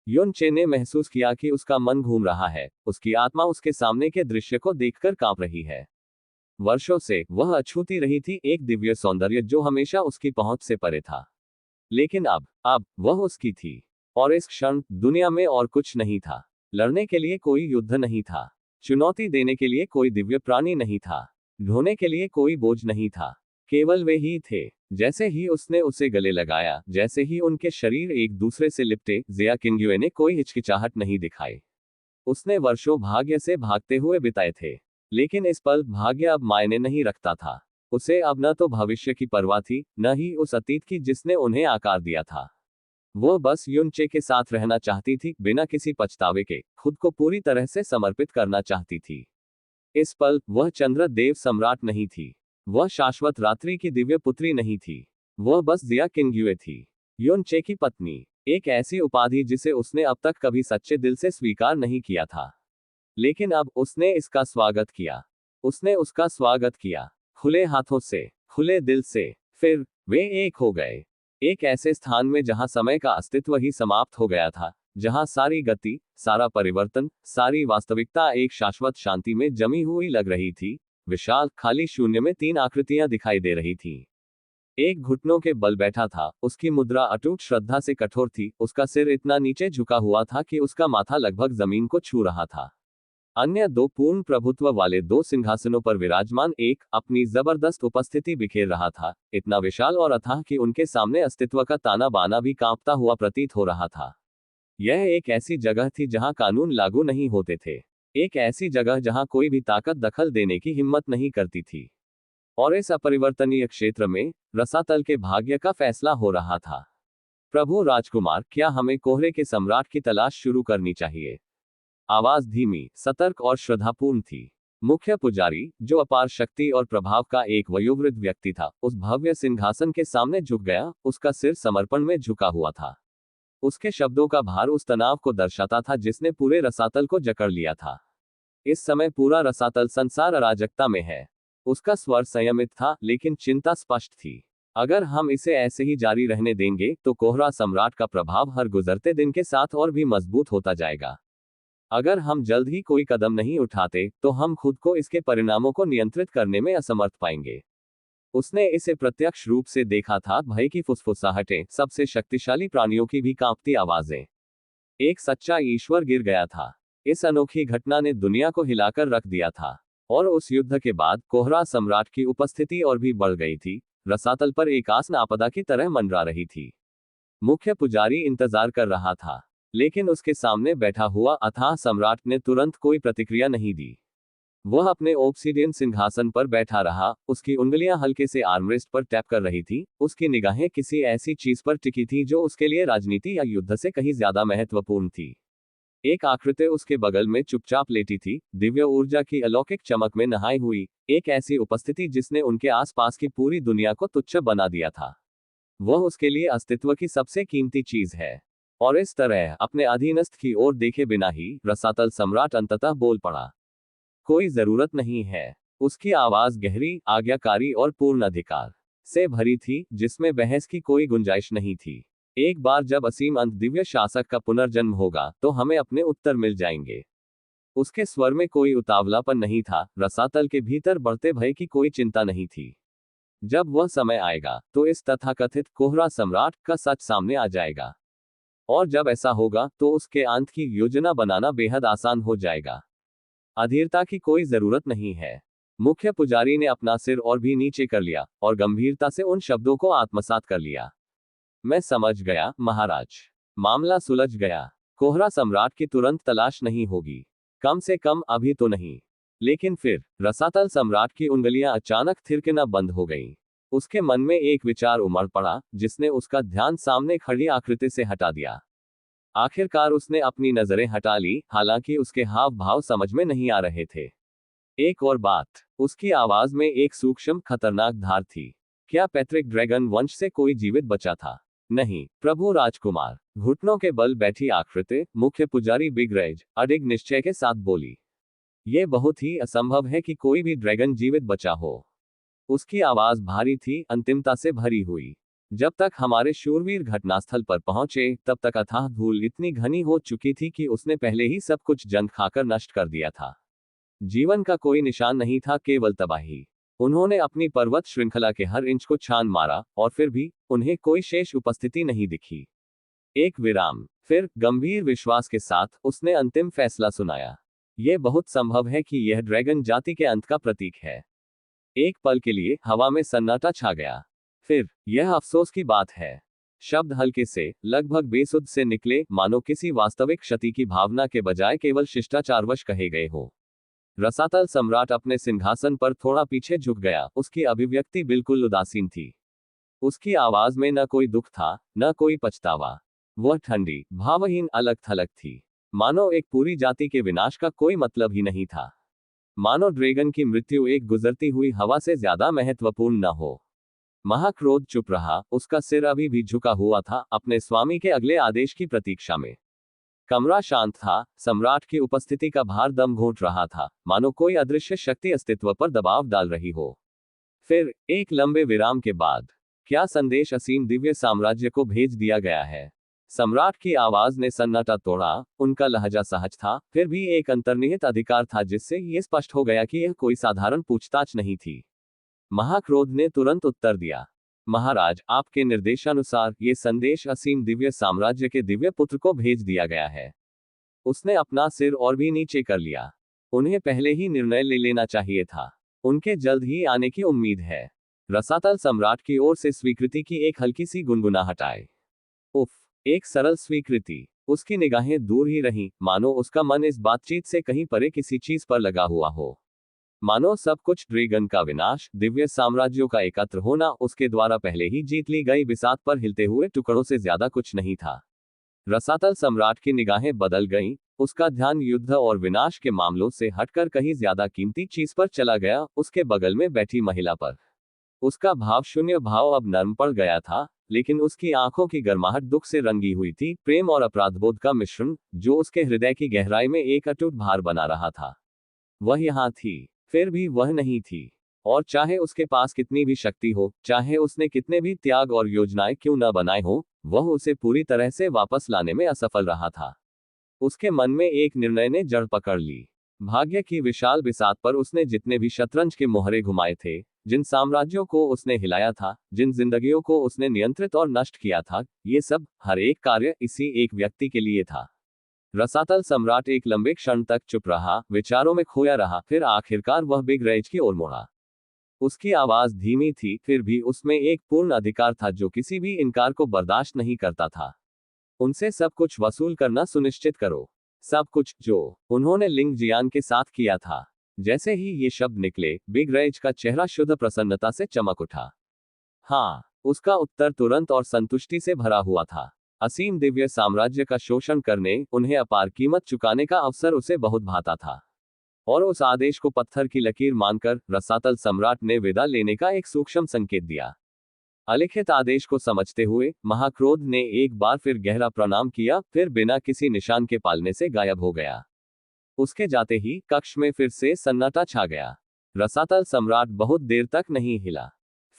युन चे ने महसूस किया कि उसका मन घूम रहा है, उसकी आत्मा उसके सामने के दृश्य को देखकर कांप रही है। वर्षों से वह अछूती रही थी एक दिव्य सौंदर्य जो हमेशा उसकी पहुंच से परे था। लेकिन अब वह उसकी थी। और इस क्षण दुनिया में और कुछ नहीं था। लड़ने के लिए कोई युद्ध नहीं था। चुनौती देने के लिए कोई दिव्य प्राणी नहीं था। ढोने के लिए कोई बोझ नहीं था। केवल वे ही थे। जैसे ही उसने उसे गले लगाया, जैसे ही उनके शरीर एक दूसरे से लिपटे, जिया किंग्युए ने कोई हिचकिचाहट नहीं दिखाई। उसने वर्षों भाग्य से भागते हुए बिताए थे। लेकिन इस पल भाग्य अब मायने नहीं रखता था। उसे अब न तो भविष्य की परवाह थी, न ही उस अतीत की जिसने उन्हें आकार दिया था। वह बस युन चे के साथ रहना चाहती थी, बिना किसी पछतावे के, खुद को पूरी तरह से समर्पित करना चाहती थी। इस पल वह चंद्र देव सम्राट नहीं थी। वह शाश्वत रात्रि की दिव्य पुत्री नहीं थी। वह बस जिया किंग्युए थी, युन चे की पत्नी। एक ऐसी उपाधि जिसे उसने अब तक कभी सच्चे दिल से स्वीकार नहीं किया था। लेकिन अब उसने इसका स्वागत किया। उसने उसका स्वागत किया, खुले हाथों से, खुले दिल से। फिर वे एक हो गए। एक ऐसे स्थान में जहां समय का अस्तित्व ही समाप्त हो गया था, जहां सारी गति, सारा परिवर्तन, सारी वास्तविकता एक शाश्वत शांति में जमी हुई लग रही थी। विशाल खाली शून्य में तीन आकृतियां दिखाई दे रही थीं। एक घुटनों के बल बैठा था, उसकी मुद्रा अटूट श्रद्धा से कठोर थी, उसका सिर इतना नीचे झुका हुआ था कि उसका माथा लगभग जमीन को छू रहा था। अन्य दो पूर्ण प्रभुत्व वाले दो सिंहासनों पर विराजमान एक अपनी जबरदस्त उपस्थिति बिखेर रहा था, इतना विशाल और अथाह कि उनके सामने अस्तित्व का ताना बाना भी कांपता हुआ प्रतीत हो रहा था। यह एक ऐसी जगह थी जहां कानून लागू नहीं होते थे। एक ऐसी जगह जहां कोई भी ताकत दखल देने की हिम्मत नहीं करती थी। और इस अपरिवर्तनीय क्षेत्र में रसातल के भाग्य का फैसला हो रहा था। प्रभु राजकुमार, क्या हमें कोहरे के सम्राट की तलाश शुरू करनी चाहिए? आवाज धीमी, सतर्क और श्रद्धापूर्ण थी। मुख्य पुजारी, जो अपार शक्ति और प्रभाव का एक वयोवृद्ध व्यक्ति था, उस भव्य सिंहासन के सामने झुक गया, उसका सिर समर्पण में झुका हुआ था। उसके शब्दों का भार उस तनाव को दर्शाता था जिसने पूरे रसातल को जकड़ लिया था। इस समय पूरा रसातल संसार अराजकता में है। उसका स्वर संयमित था, लेकिन चिंता स्पष्ट थी। अगर हम इसे ऐसे ही जारी रहने देंगे, तो कोहरा सम्राट का प्रभाव हर गुजरते दिन के साथ और भी मजबूत होता जाएगा। अगर हम जल्द ही कोई कदम नहीं उठाते, तो हम खुद को इसके परिणामों को नियंत्रित करने में असमर्थ पाएंगे। उसने इसे प्रत्यक्ष रूप से देखा था, भय की फुसफुसाहटें, सबसे शक्तिशाली प्राणियों की भी कांपती आवाजें। एक सच्चा ईश्वर गिर गया था। इस अनोखी घटना ने दुनिया को हिलाकर रख दिया था। और उस युद्ध के बाद कोहरा सम्राट की उपस्थिति और भी बढ़ गई थी। रसातल पर एक आसन आपदा की तरह मंडरा रही थी। मुख्य पुजारी इंतजार कर रहा था, लेकिन उसके सामने बैठा हुआ अथाह सम्राट ने तुरंत कोई प्रतिक्रिया नहीं दी। वह अपने ओब्सिडियन सिंहासन पर बैठा रहा, उसकी उंगलियां हल्के से आर्मरेस्ट पर टैप कर रही थी, उसकी निगाहें किसी ऐसी चीज पर टिकी थी जो उसके लिए राजनीति या युद्ध से कहीं ज्यादा महत्वपूर्ण थी। एक आकृति उसके बगल में चुपचाप लेटी थी, दिव्य ऊर्जा की अलौकिक चमक में नहाई हुई, एक ऐसी उपस्थिति जिसने उनके आसपास की पूरी दुनिया को तुच्छ बना दिया था। वह उसके लिए अस्तित्व की सबसे कीमती चीज है। और इस तरह अपने अधीनस्थ की ओर देखे बिना ही रसातल सम्राट अंततः बोल पड़ा। कोई जरूरत नहीं है। उसकी आवाज गहरी, आज्ञाकारी और पूर्ण अधिकार से भरी थी, जिसमें बहस की कोई गुंजाइश नहीं थी। एक बार जब असीम अंत दिव्य शासक का पुनर्जन्म होगा, तो हमें अपने उत्तर मिल जाएंगे। उसके स्वर में कोई उतावलापन नहीं था, रसातल के भीतर बढ़ते भय की कोई चिंता नहीं थी। जब वह समय आएगा, तो इस तथाकथित कोहरा सम्राट का सच सामने आ जाएगा। और जब ऐसा होगा, तो उसके अंत की योजना बनाना बेहद आसान हो जाएगा। अधीरता की कोई जरूरत नहीं है। मुख्य पुजारी ने अपना सिर और भी नीचे कर लिया, और गंभीरता से उन शब्दों को आत्मसात कर लिया। मैं समझ गया, महाराज। मामला सुलझ गया। कोहरा सम्राट की तुरंत तलाश नहीं होगी। कम से कम अभी तो नहीं। लेकिन फिर रसातल सम्राट की उंगलियां अचानक थिरकना बंद हो गईं। उसके मन में एक विचार उमड़ पड़ा, जिसने उसका ध्यान सामने खड़ी आकृति से हटा दिया। आखिरकार उसने अपनी नजरें हटा ली, हालांकि उसके हाव भाव समझ में नहीं आ रहे थे। एक और बात, उसकी आवाज में एक सूक्ष्म खतरनाक धार थी। क्या पैट्रिक ड्रैगन वंश से कोई जीवित बचा था? नहीं, प्रभु राजकुमार। घुटनों के बल बैठी आकृति, मुख्य पुजारी बिगरैज, अडिग निश्चय के साथ बोली। यह बहुत ही असंभव है कि कोई भी ड्रैगन जीवित बचा हो। उसकी आवाज भारी थी, अंतिमता से भरी हुई। जब तक हमारे शूरवीर घटनास्थल पर पहुंचे, तब तक अथाह धूल इतनी घनी हो चुकी थी कि उसने पहले ही सब कुछ जंग खाकर नष्ट कर दिया था। जीवन का कोई निशान नहीं था, केवल तबाही। उन्होंने अपनी पर्वत श्रृंखला के हर इंच को छान मारा, और फिर भी उन्हें कोई शेष उपस्थिति नहीं दिखी। एक विराम, फिर गंभीर विश्वास के साथ उसने अंतिम फैसला सुनाया। यह बहुत संभव है कि यह ड्रैगन जाति के अंत का प्रतीक है। एक पल के लिए हवा में सन्नाटा छा गया। फिर, यह अफसोस की बात है। शब्द हल्के से, लगभग बेसुध से निकले, मानो किसी वास्तविक क्षति की भावना के बजाय केवल शिष्टाचारवश कहे गए हो। रसातल सम्राट अपने सिंहासन पर थोड़ा पीछे झुक गया, उसकी अभिव्यक्ति बिल्कुल उदासीन थी। उसकी आवाज में न कोई दुख था, न कोई पछतावा। वह ठंडी, भावहीन, अलग थलग थी। मानो एक पूरी जाति के विनाश का कोई मतलब ही नहीं था। मानो ड्रैगन की मृत्यु एक गुजरती हुई हवा से ज्यादा महत्वपूर्ण न हो। महाक्रोध चुप रहा, उसका सिर अभी भी झुका हुआ था, अपने स्वामी के अगले आदेश की प्रतीक्षा में। कमरा शांत था, सम्राट की उपस्थिति का भार दम घोंट रहा था, मानो कोई अदृश्य शक्ति अस्तित्व पर दबाव डाल रही हो। फिर, एक लंबे विराम के बाद, क्या संदेश असीम दिव्य साम्राज्य को भेज दिया गया है? सम्राट की आवाज ने सन्नाटा तोड़ा। उनका लहजा सहज था, फिर भी एक अंतर्निहित अधिकार था जिससे यह स्पष्ट हो गया कि यह कोई साधारण पूछताछ नहीं थी। महाक्रोध ने तुरंत उत्तर दिया, महाराज, आपके निर्देशानुसार ये संदेश असीम दिव्य साम्राज्य के दिव्य पुत्र को भेज दिया गया है। उसने अपना सिर और भी नीचे कर लिया। उन्हें पहले ही निर्णय ले लेना चाहिए था। उनके जल्द ही आने की उम्मीद है। रसातल सम्राट की ओर से स्वीकृति की एक हल्की सी गुनगुनाहट आई। उफ, एक सरल स्वीकृति। उसकी निगाहें दूर ही रहीं, मानो उसका मन इस बातचीत से कहीं परे किसी चीज पर लगा हुआ हो। मानो सब कुछ, ड्रैगन का विनाश, दिव्य साम्राज्यों का एकत्र होना, उसके द्वारा पहले ही जीत ली गई बिसात पर हिलते हुए टुकड़ों से ज्यादा कुछ नहीं था। रसातल सम्राट की निगाहें बदल गईं, उसका ध्यान युद्ध और विनाश के मामलों से हटकर कहीं ज्यादा कीमती चीज पर चला गया, उसके बगल में बैठी महिला पर। उसका भाव शून्य भाव अब नर्म पड़ गया था, लेकिन उसकी आंखों की गर्माहट दुख से रंगी हुई थी, प्रेम और अपराधबोध का मिश्रण, जो उसके हृदय की गहराई में एक अटूट भार बना रहा था। वह यहाँ थी, फिर भी वह नहीं थी। और चाहे उसके पास कितनी भी शक्ति हो, चाहे उसने कितने भी त्याग और योजनाएं क्यों न बनाए हो, वह उसे पूरी तरह से वापस लाने में असफल रहा था। उसके मन में एक निर्णय ने जड़ पकड़ ली। भाग्य की विशाल बिसात पर उसने जितने भी शतरंज के मोहरे घुमाए थे, जिन साम्राज्यों को उसने हिलाया था, जिन जिंदगियों को उसने नियंत्रित और नष्ट किया था, ये सब, हर एक कार्य इसी एक व्यक्ति के लिए था। रसातल सम्राट एक लंबे क्षण तक चुप रहा, विचारों में खोया रहा, फिर आखिरकार वह बिगरैज की ओर मुड़ा। उसकी आवाज धीमी थी, फिर भी उसमें एक पूर्ण अधिकार था जो किसी भी इनकार को बर्दाश्त नहीं करता था। उनसे सब कुछ वसूल करना सुनिश्चित करो। सब कुछ, जो उन्होंने लिंग जियान के साथ किया था। जैसे ही ये शब्द निकले, बिगरैज का चेहरा शुद्ध प्रसन्नता से चमक उठा। हाँ, उसका उत्तर तुरंत और संतुष्टि से भरा हुआ था। असीम दिव्य साम्राज्य का शोषण करने, उन्हें अपार कीमत चुकाने का अवसर उसे बहुत भाता था। और उस आदेश को पत्थर की लकीर मानकर रसातल सम्राट ने विदा लेने का एक सूक्ष्म संकेत दिया। अलिखित आदेश को समझते हुए महाक्रोध ने एक बार फिर गहरा प्रणाम किया, फिर बिना किसी निशान के पालने से गायब हो गया। उसके जाते ही कक्ष में फिर से सन्नाटा छा गया। रसातल सम्राट बहुत देर तक नहीं हिला।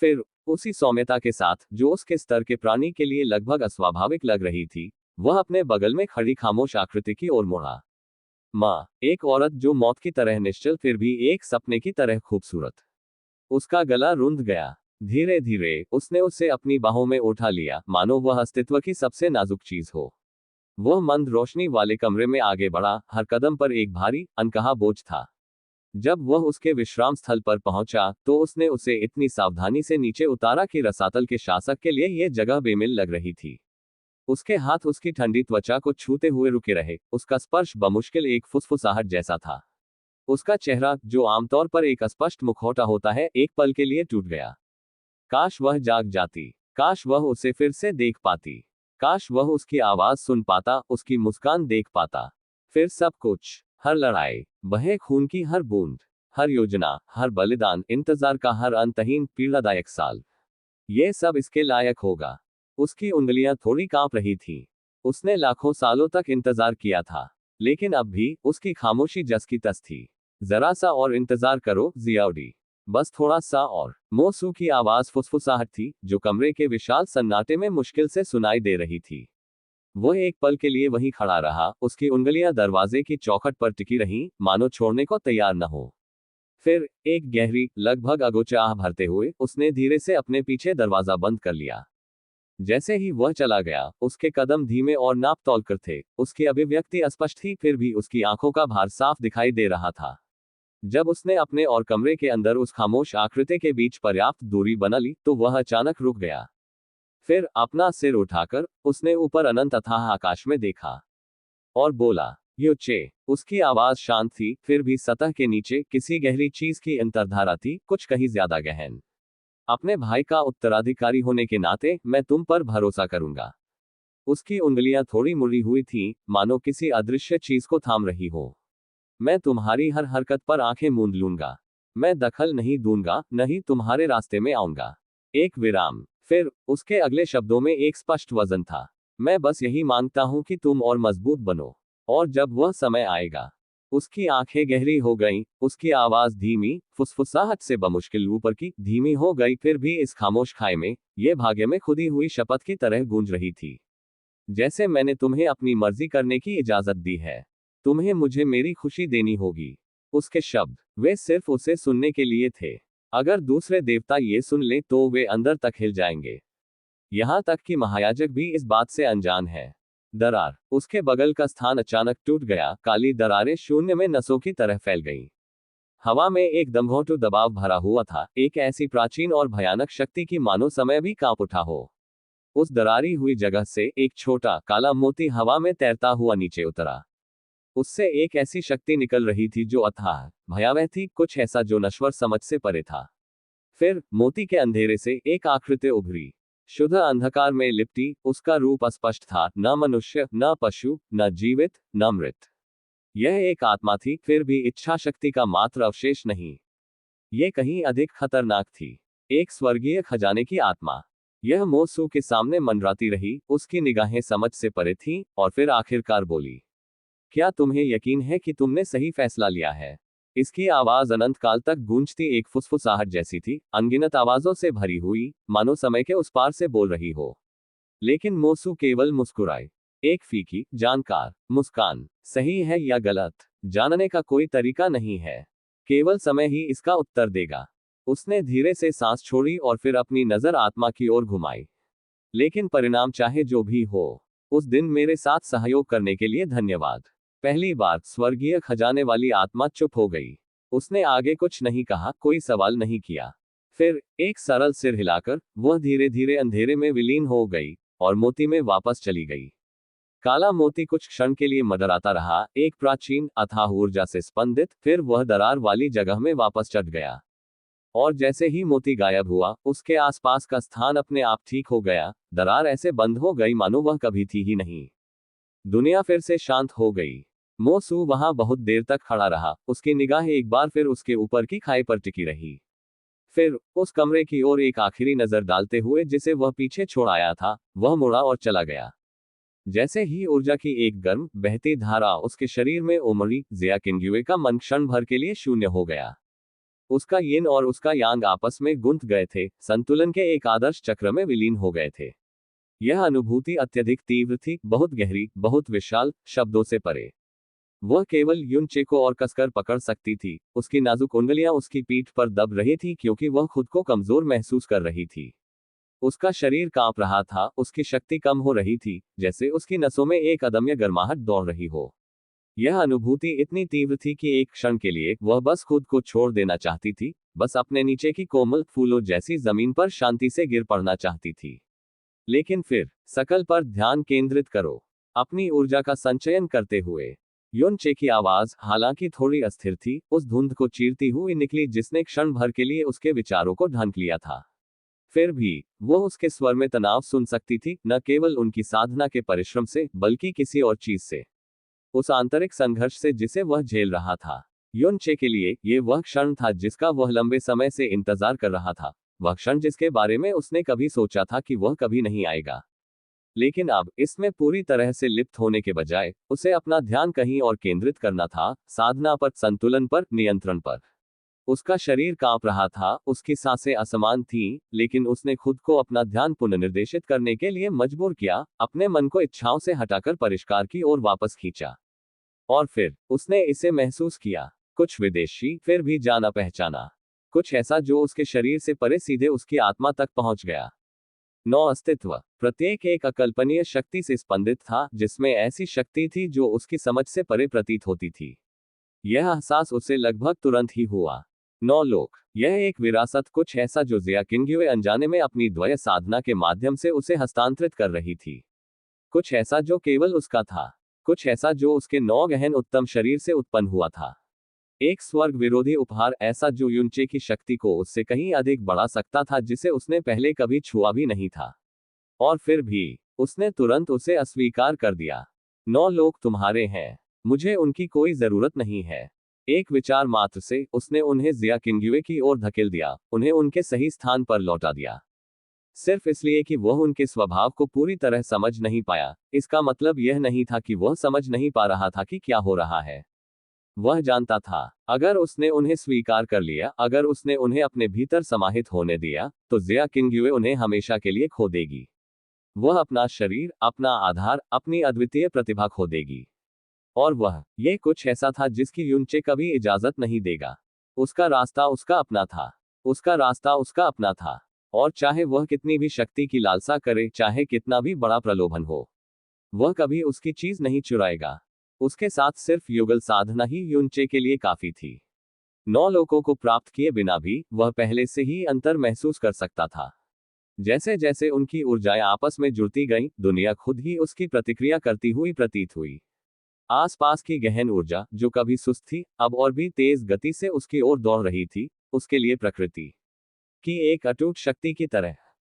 फिर, उसी सौम्यता के साथ, जो उसके स्तर के प्राणी के लिए लगभग अस्वाभाविक लग रही थी, वह अपने बगल में खड़ी खामोश आकृति की ओर मुड़ा। माँ, एक औरत जो मौत की तरह निश्चल, फिर भी एक सपने की तरह खूबसूरत। उसका गला रुंध गया। धीरे धीरे उसने उसे अपनी बाहों में उठा लिया, मानो वह अस्तित्व की सबसे नाजुक चीज हो। वह मंद रोशनी वाले कमरे में आगे बढ़ा, हर कदम पर एक भारी, अनकहा बोझ था। जब वह उसके विश्राम स्थल पर पहुंचा, तो उसने उसे इतनी सावधानी से नीचे उतारा कि रसातल के शासक के लिए यह जगह बेमिल लग रही थी। उसके हाथ उसकी ठंडी त्वचा को छूते हुए रुके रहे, उसका स्पर्श बमुश्किल एक फुसफुसाहट जैसा था। उसका चेहरा, जो आमतौर पर एक अस्पष्ट मुखौटा होता है, एक पल के लिए टूट गया। काश वह जाग जाती, काश वह उसे फिर से देख पाती, काश वह उसकी आवाज सुन पाता, उसकी मुस्कान देख पाता। फिर सब कुछ, हर लड़ाई, बहे खून की हर बूंद, हर योजना, हर बलिदान, इंतजार का हर अंतहीन पीड़ादायक साल, ये सब इसके लायक होगा। उसकी उंगलियां थोड़ी कांप रही थी। उसने लाखों सालों तक इंतजार किया था, लेकिन अब भी उसकी खामोशी जस की तस थी। जरा सा और इंतजार करो जियाउडी, बस थोड़ा सा और। मोसू की आवाज फुसफुसाहट थी, जो कमरे के विशाल सन्नाटे में मुश्किल से सुनाई दे रही थी। वह एक पल के लिए वहीं खड़ा रहा, उसकी उंगलियां दरवाजे की चौखट पर टिकी रहीं, मानो छोड़ने को तैयार न हो। फिर एक गहरी, लगभग अगोचा आह भरते हुए उसने धीरे से अपने पीछे दरवाजा बंद कर लिया। जैसे ही वह चला गया, उसके कदम धीमे और नाप तौल कर थे। उसकी अभिव्यक्ति अस्पष्ट थी, फिर भी उसकी आंखों का भार साफ दिखाई दे रहा था। जब उसने अपने और कमरे के अंदर उस खामोश आकृति के बीच पर्याप्त दूरी बना ली, तो वह अचानक रुक गया। फिर अपना सिर उठाकर उसने ऊपर अनंत अथाह आकाश में देखा और बोला, युचे। उसकी आवाज शांत थी, फिर भी सतह के नीचे किसी गहरी चीज की अंतर्धारा थी, कुछ कहीं ज्यादा गहन। अपने भाई का उत्तराधिकारी होने के नाते मैं तुम पर भरोसा करूंगा। उसकी उंगलियां थोड़ी मुड़ी हुई थीं, मानो किसी अदृश्य चीज को थाम रही हो। मैं तुम्हारी हर हरकत पर आंखें मूंद लूंगा। मैं दखल नहीं दूंगा, नहीं तुम्हारे रास्ते में आऊंगा। एक विराम। फिर उसके अगले शब्दों में एक स्पष्ट वजन था। मैं बस यही मांगता हूं कि तुम और मजबूत बनो। और जब वह समय आएगा। उसकी आंखें गहरी हो गईं, उसकी आवाज धीमी, फुसफुसाहट से बमुश्किल ऊपर की धीमी हो गई, फिर भी इस खामोश खाई में, ये भाग्य में खुदी हुई शपथ की तरह गूंज रही थी। जैसे मैंने तुम्हें अपनी मर्जी करने की इजाजत दी है। तुम्हें मुझे मेरी खुशी देनी होगी। उसके शब्द, वे सिर्फ उसे सुनने के लिए थे। अगर दूसरे देवता ये सुन लें तो वे अंदर तक हिल जाएंगे। यहां तक कि महायाजक भी इस बात से अनजान है। दरार। उसके बगल का स्थान अचानक टूट गया, काली दरारें शून्य में नसों की तरह फैल गईं। हवा में एक दमघोंटू दबाव भरा हुआ था, एक ऐसी प्राचीन और भयानक शक्ति की मानो समय भी कांप उठा हो। उस दरारी हुई जगह से एक छोटा काला मोती हवा में तैरता हुआ नीचे उतरा। उससे एक ऐसी शक्ति निकल रही थी जो अथाह, भयावह थी, कुछ ऐसा जो नश्वर समझ से परे था। फिर मोती के अंधेरे से एक आकृति उभरी, शुद्ध अंधकार में लिपटी। उसका रूप अस्पष्ट था, न मनुष्य, न पशु, न जीवित, न मृत। यह एक आत्मा थी, फिर भी इच्छा शक्ति का मात्र अवशेष नहीं। यह कहीं अधिक खतरनाक थी, एक स्वर्गीय खजाने की आत्मा। यह मोसू के सामने मंडराती रही, उसकी निगाहें समझ से परे थीं, और फिर आखिरकार बोली, क्या तुम्हें यकीन है कि तुमने सही फैसला लिया है? इसकी आवाज अनंत काल तक गूंजती एक फुसफुसाहट जैसी थी, अनगिनत आवाजों से भरी हुई, मानो समय के उस पार से बोल रही हो। लेकिन मोसू केवल मुस्कुराए, एक फीकी, जानकार मुस्कान। सही है या गलत, जानने का कोई तरीका नहीं है, केवल समय ही इसका उत्तर देगा। उसने धीरे से सांस छोड़ी और फिर अपनी नजर आत्मा की ओर घुमाई। लेकिन परिणाम चाहे जो भी हो, उस दिन मेरे साथ सहयोग करने के लिए धन्यवाद। पहली बार स्वर्गीय खजाने वाली आत्मा चुप हो गई। उसने आगे कुछ नहीं कहा, कोई सवाल नहीं किया। फिर एक सरल सिर हिलाकर वह धीरे धीरे अंधेरे में विलीन हो गई और मोती में वापस चली गई। काला मोती कुछ क्षण के लिए मडराता रहा, एक प्राचीन अथाह ऊर्जा से स्पंदित, फिर वह दरार वाली जगह में वापस चढ़ गया। और जैसे ही मोती गायब हुआ, उसके आसपास का स्थान अपने आप ठीक हो गया। दरार ऐसे बंद हो गई मानो वह कभी थी ही नहीं। दुनिया फिर से शांत हो गई। मोसू वहां बहुत देर तक खड़ा रहा, उसकी निगाहें एक बार फिर उसके ऊपर की खाई पर टिकी रही। फिर उस कमरे की ओर एक आखिरी नजर डालते हुए जिसे वह पीछे छोड़ आया था, वह मुड़ा और चला गया। जैसे ही ऊर्जा की एक गर्म बहती धारा उसके शरीर में उमड़ी, जिया किंग्युए का मन क्षण भर के लिए शून्य हो गया। उसका यिन और उसका यांग आपस में गुंथ गए थे, संतुलन के एक आदर्श चक्र में विलीन हो गए थे। यह अनुभूति अत्यधिक तीव्र थी, बहुत गहरी, बहुत विशाल, शब्दों से परे। वह केवल युनचे को और कसकर पकड़ सकती थी। उसकी नाजुक उंगलियां उसकी पीठ पर दब रही थी, क्योंकि वह खुद को कमजोर महसूस कर रही थी। उसका शरीर कांप रहा था, उसकी शक्ति कम हो रही थी, जैसे उसकी नसों में एक अदम्य गर्माहट दौड़ रही हो। यह अनुभूति इतनी तीव्र थी कि एक क्षण के लिए वह बस खुद को छोड़ देना चाहती थी, बस अपने नीचे की कोमल फूलों जैसी जमीन पर शांति से गिर पड़ना चाहती थी। लेकिन फिर सकल पर ध्यान केंद्रित करो, अपनी ऊर्जा का संचयन करते हुए। योनचे की आवाज, हालांकि थोड़ी अस्थिर थी, उस धुंध को चीरती हुई निकली जिसने क्षण भर के लिए उसके विचारों को ढंक लिया था। फिर भी वह उसके स्वर में तनाव सुन सकती थी, न केवल उनकी साधना के परिश्रम से, बल्कि किसी और चीज से, उस आंतरिक संघर्ष से जिसे वह झेल रहा था। युनचे के लिए ये वह क्षण था जिसका वह लंबे समय से इंतजार कर रहा था, वह क्षण जिसके बारे में उसने कभी सोचा था कि वह कभी नहीं आएगा। लेकिन अब इसमें पूरी तरह से लिप्त होने के बजाय उसे अपना ध्यान कहीं और केंद्रित करना था, साधना पर, संतुलन पर, नियंत्रण पर। उसका शरीर कांप रहा था, उसकी सांसें असमान थीं, लेकिन उसने खुद को अपना ध्यान पुनर्निर्देशित करने के लिए मजबूर किया, अपने मन को इच्छाओं से हटाकर परिष्कार की ओर वापस खींचा। और फिर उसने इसे महसूस किया, कुछ विदेशी, फिर भी जाना पहचाना, कुछ ऐसा जो उसके शरीर से परे सीधे उसकी आत्मा तक पहुंच गया। नौ अस्तित्व, प्रत्येक एक अकल्पनीय शक्ति से स्पंदित था, जिसमें ऐसी शक्ति थी जो उसकी समझ से परे प्रतीत होती थी। यह एहसास उसे लगभग तुरंत ही हुआ। नौ लोक, यह एक विरासत, कुछ ऐसा जो जिया किंग्युए अनजाने में अपनी द्वय साधना के माध्यम से उसे हस्तांतरित कर रही थी। कुछ ऐसा जो केवल उसका था, कुछ ऐसा जो उसके 9 गहन उत्तम शरीर से उत्पन्न हुआ था। एक स्वर्ग विरोधी उपहार, ऐसा जो युनचे की शक्ति को उससे कहीं अधिक बढ़ा सकता था, जिसे उसने पहले कभी छुआ भी नहीं था। और फिर भी उसने तुरंत उसे अस्वीकार कर दिया। 9 लोग तुम्हारे हैं, मुझे उनकी कोई जरूरत नहीं है। एक विचार मात्र से उसने उन्हें जिया किंग्युए की ओर धकेल दिया, उन्हें उनके सही स्थान पर लौटा दिया। सिर्फ इसलिए कि वह उनके स्वभाव को पूरी तरह समझ नहीं पाया, इसका मतलब यह नहीं था कि वह समझ नहीं पा रहा था कि क्या हो रहा है। वह जानता था, अगर उसने उन्हें स्वीकार कर लिया, अगर उसने उन्हें अपने भीतर समाहित होने दिया, तो जिया किंग्युए उन्हें हमेशा के लिए खो देगी। वह अपना शरीर, अपना आधार, अपनी अद्वितीय प्रतिभा खो देगी। और वह, ये कुछ ऐसा था जिसकी युनचे कभी इजाजत नहीं देगा। उसका रास्ता उसका अपना था। उसका रास्ता उसका अपना था। और चाहे वह कितनी भी शक्ति की लालसा करे, चाहे कितना भी बड़ा प्रलोभन हो, वह कभी उसकी चीज नहीं चुराएगा। उसके साथ सिर्फ युगल साधना ही युनचे के लिए काफी थी। 9 लोगों को प्राप्त किए बिना भी वह पहले से ही अंतर महसूस कर सकता था। जैसे जैसे उनकी ऊर्जाएं आपस में जुड़ती गईं, दुनिया खुद ही उसकी प्रतिक्रिया करती हुई प्रतीत हुई। आसपास की गहन ऊर्जा, जो कभी सुस्त थी, अब और भी तेज गति से उसकी ओर दौड़ रही थी, उसके लिए प्रकृति की एक अटूट शक्ति की तरह।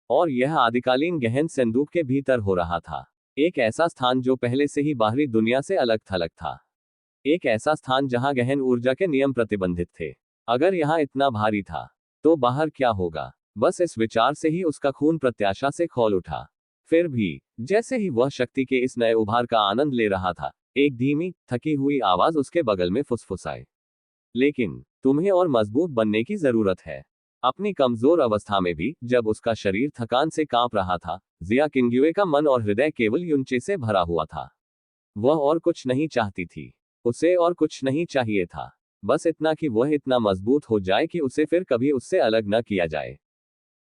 और यह आदिकालीन गहन संदूक के भीतर हो रहा था। एक ऐसा स्थान जो पहले से ही बाहरी दुनिया से अलग थलग था। एक ऐसा स्थान जहां गहन ऊर्जा के नियम प्रतिबंधित थे। अगर यहां इतना भारी था, तो बाहर क्या होगा? बस इस विचार से ही उसका खून प्रत्याशा से खौल उठा। फिर भी जैसे ही वह शक्ति के इस नए उभार का आनंद ले रहा था, एक धीमी, थकी हुई आवाज उसके बगल में फुसफुसाई, लेकिन तुम्हें और मजबूत बनने की जरूरत है। अपनी कमजोर अवस्था में भी, जब उसका शरीर थकान से कांप रहा था, जिया किंग्युए का मन और हृदय केवल युनचे से भरा हुआ था। वह और कुछ नहीं चाहती थी। उसे और कुछ नहीं चाहिए था। बस इतना कि वह इतना मजबूत हो जाए कि उसे फिर कभी उससे अलग न किया जाए।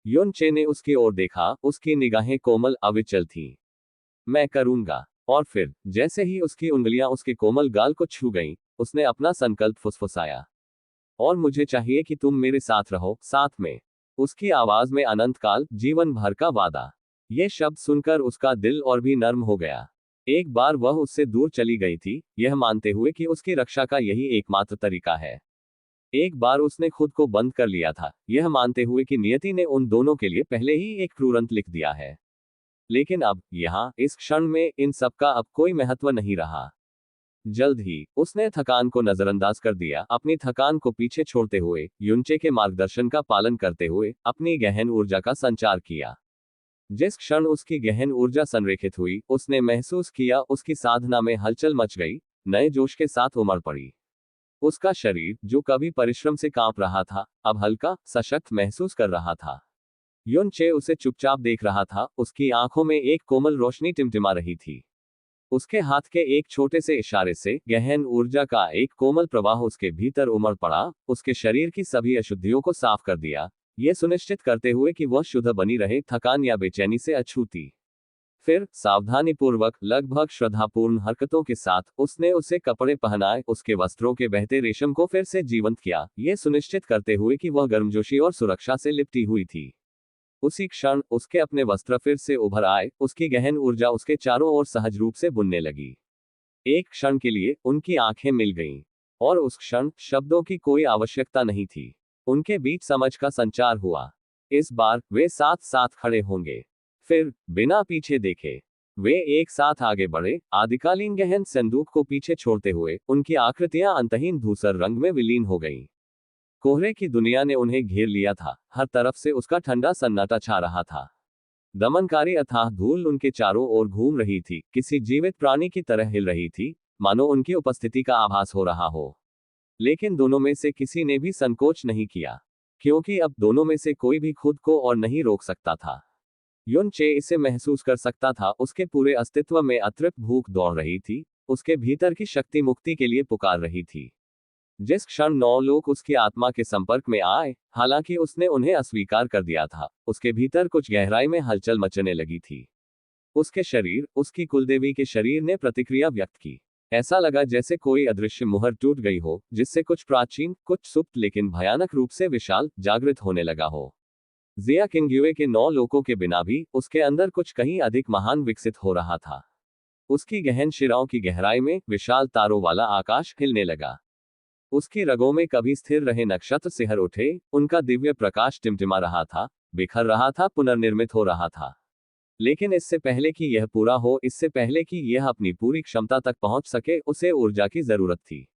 युनचे ने उसकी ओर देखा, उसकी निगाहें कोमल, अविचल थीं। मैं करूंगा। और फिर जैसे ही उसकी उंगलियां उसके कोमल गाल को छू गईं, उसने अपना संकल्प फुसफुसाया। और मुझे चाहिए कि तुम मेरे साथ रहो, साथ में। उसकी आवाज में अनंत काल, जीवन भर का वादा। ये शब्द सुनकर उसका दिल और भी नर्म हो गया। एक बार वह उससे दूर चली गई थी, यह मानते हुए कि उसकी रक्षा का यही एकमात्र तरीका है। एक बार उसने खुद को बंद कर लिया था, यह मानते हुए कि नियति ने उन दोनों के लिए पहले ही एक क्रूर अंत लिख दिया है। लेकिन अब, यहाँ, इस क्षण में, इन सब का अब कोई महत्व नहीं रहा। जल्द ही उसने थकान को नजरअंदाज कर दिया, अपनी थकान को पीछे छोड़ते हुए, युनचे के मार्गदर्शन का पालन करते हुए, अपनी गहन ऊर्जा का संचार किया। जिस क्षण उसकी गहन ऊर्जा संरेखित हुई, उसने महसूस किया, उसकी साधना में हलचल मच गई, नए जोश के साथ उमड़ पड़ी। उसका शरीर, जो कभी परिश्रम से कांप रहा था, अब हल्का, सशक्त महसूस कर रहा था। युनचे उसे चुपचाप देख रहा था, उसकी आंखों में एक कोमल रोशनी टिमटिमा रही थी। उसके हाथ के एक छोटे से इशारे से गहन ऊर्जा का एक कोमल प्रवाह उसके भीतर उमड़ पड़ा, उसके शरीर की सभी अशुद्धियों को साफ कर दिया, यह सुनिश्चित करते हुए कि वह शुद्ध बनी रहे, थकान या बेचैनी से अछूती। फिर सावधानीपूर्वक, लगभग श्रद्धापूर्ण हरकतों के साथ, उसने उसे कपड़े पहनाए, उसके वस्त्रों के बहते रेशम को फिर से जीवंत किया, यह सुनिश्चित करते हुए कि वह गर्मजोशी और सुरक्षा से लिपटी हुई थी। उसी क्षण उसके अपने वस्त्र फिर से उभर आए, उसकी गहन ऊर्जा उसके चारों ओर सहज रूप से बुनने लगी। एक क्षण के लिए उनकी आंखें मिल गईं, और उस क्षण शब्दों की कोई आवश्यकता नहीं थी। उनके बीच समझ का संचार हुआ। इस बार वे साथ साथ खड़े होंगे। फिर बिना पीछे देखे वे एक साथ आगे बढ़े, आदिकालीन गहन संदूक को पीछे छोड़ते हुए। उनकी आकृतियां अंतहीन धूसर रंग में विलीन हो गईं। कोहरे की दुनिया ने उन्हें घेर लिया था, हर तरफ से उसका ठंडा सन्नाटा छा रहा था। दमनकारी अथाह धूल उनके चारों ओर घूम रही थी, किसी जीवित प्राणी की तरह हिल रही थी, मानो उनकी उपस्थिति का आभास हो रहा हो। लेकिन दोनों में से किसी ने भी संकोच नहीं किया, क्योंकि अब दोनों में से कोई भी खुद को और नहीं रोक सकता था। युन चे इसे महसूस कर सकता था, उसके पूरे अस्तित्व में अतृप्त भूख दौड़ रही थी, उसके भीतर की शक्ति मुक्ति के लिए पुकार रही थी। जिस क्षण 9 लोग उसकी आत्मा के संपर्क में आए, हालांकि उसने उन्हें अस्वीकार कर दिया था, उसके भीतर कुछ गहराई में हलचल मचने लगी थी। उसके शरीर, उसकी कुलदेवी के शरीर ने प्रतिक्रिया व्यक्त की। ऐसा लगा जैसे कोई अदृश्य मुहर टूट गई हो, जिससे कुछ प्राचीन, कुछ सुप्त लेकिन भयानक रूप से विशाल, जागृत होने लगा हो। जिया किंग्युए के 9 लोगों के बिना भी उसके अंदर कुछ कहीं अधिक महान विकसित हो रहा था। उसकी गहन शिराओं की गहराई में विशाल तारों वाला आकाश हिलने लगा। उसकी रगों में कभी स्थिर रहे नक्षत्र सिहर उठे, उनका दिव्य प्रकाश टिमटिमा रहा था, बिखर रहा था, पुनर्निर्मित हो रहा था। लेकिन इससे पहले कि यह पूरा हो, इससे पहले कि यह अपनी पूरी क्षमता तक पहुंच सके, उसे ऊर्जा की जरूरत थी।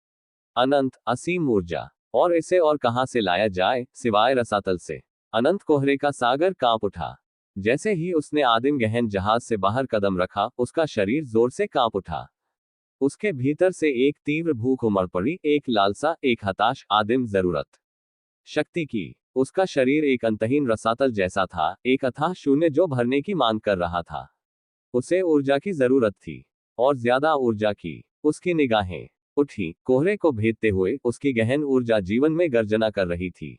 अनंत, असीम ऊर्जा। और इसे और कहां से लाया जाए, सिवाय रसातल से। अनंत कोहरे का सागर कांप उठा। जैसे ही उसने आदिम गहन जहाज से बाहर कदम रखा, उसका शरीर जोर से कांप उठा। उसके भीतर से एक तीव्र भूख उमड़ पड़ी, एक लालसा, एक हताश, आदिम जरूरत शक्ति की। उसका शरीर एक अंतहीन रसातल जैसा था, एक अथाह शून्य जो भरने की मांग कर रहा था। उसे ऊर्जा की जरूरत थी, और ज्यादा ऊर्जा की। उसकी निगाहें उठी, कोहरे को भेदते हुए, उसकी गहन ऊर्जा जीवन में गर्जना कर रही थी।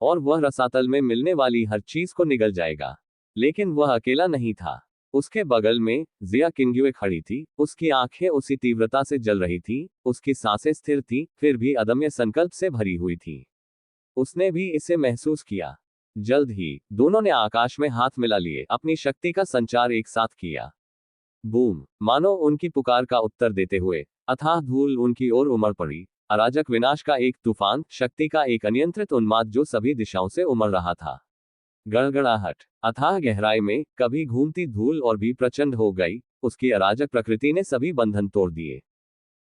और वह रसातल में मिलने वाली हर चीज को निगल जाएगा। लेकिन वह अकेला नहीं था। उसके बगल में जिया किंग्युए खड़ी थी, उसकी आंखें उसी तीव्रता से जल रही थी, उसकी सांसें स्थिर थी, फिर भी अदम्य संकल्प से भरी हुई थी। उसने भी इसे महसूस किया। जल्द ही दोनों ने आकाश में हाथ मिला लिए, अपनी शक्ति का संचार एक साथ किया। बूम! मानो उनकी पुकार का उत्तर देते हुए अथाह धूल उनकी ओर उमड़ पड़ी। अराजक विनाश का एक तूफान, शक्ति का एक अनियंत्रित उन्माद जो सभी दिशाओं से उमड़ रहा था। गड़गड़ाहट। अथाह गहराई में कभी घूमती धूल और भी प्रचंड हो गई। उसकी अराजक प्रकृति ने सभी बंधन तोड़ दिए।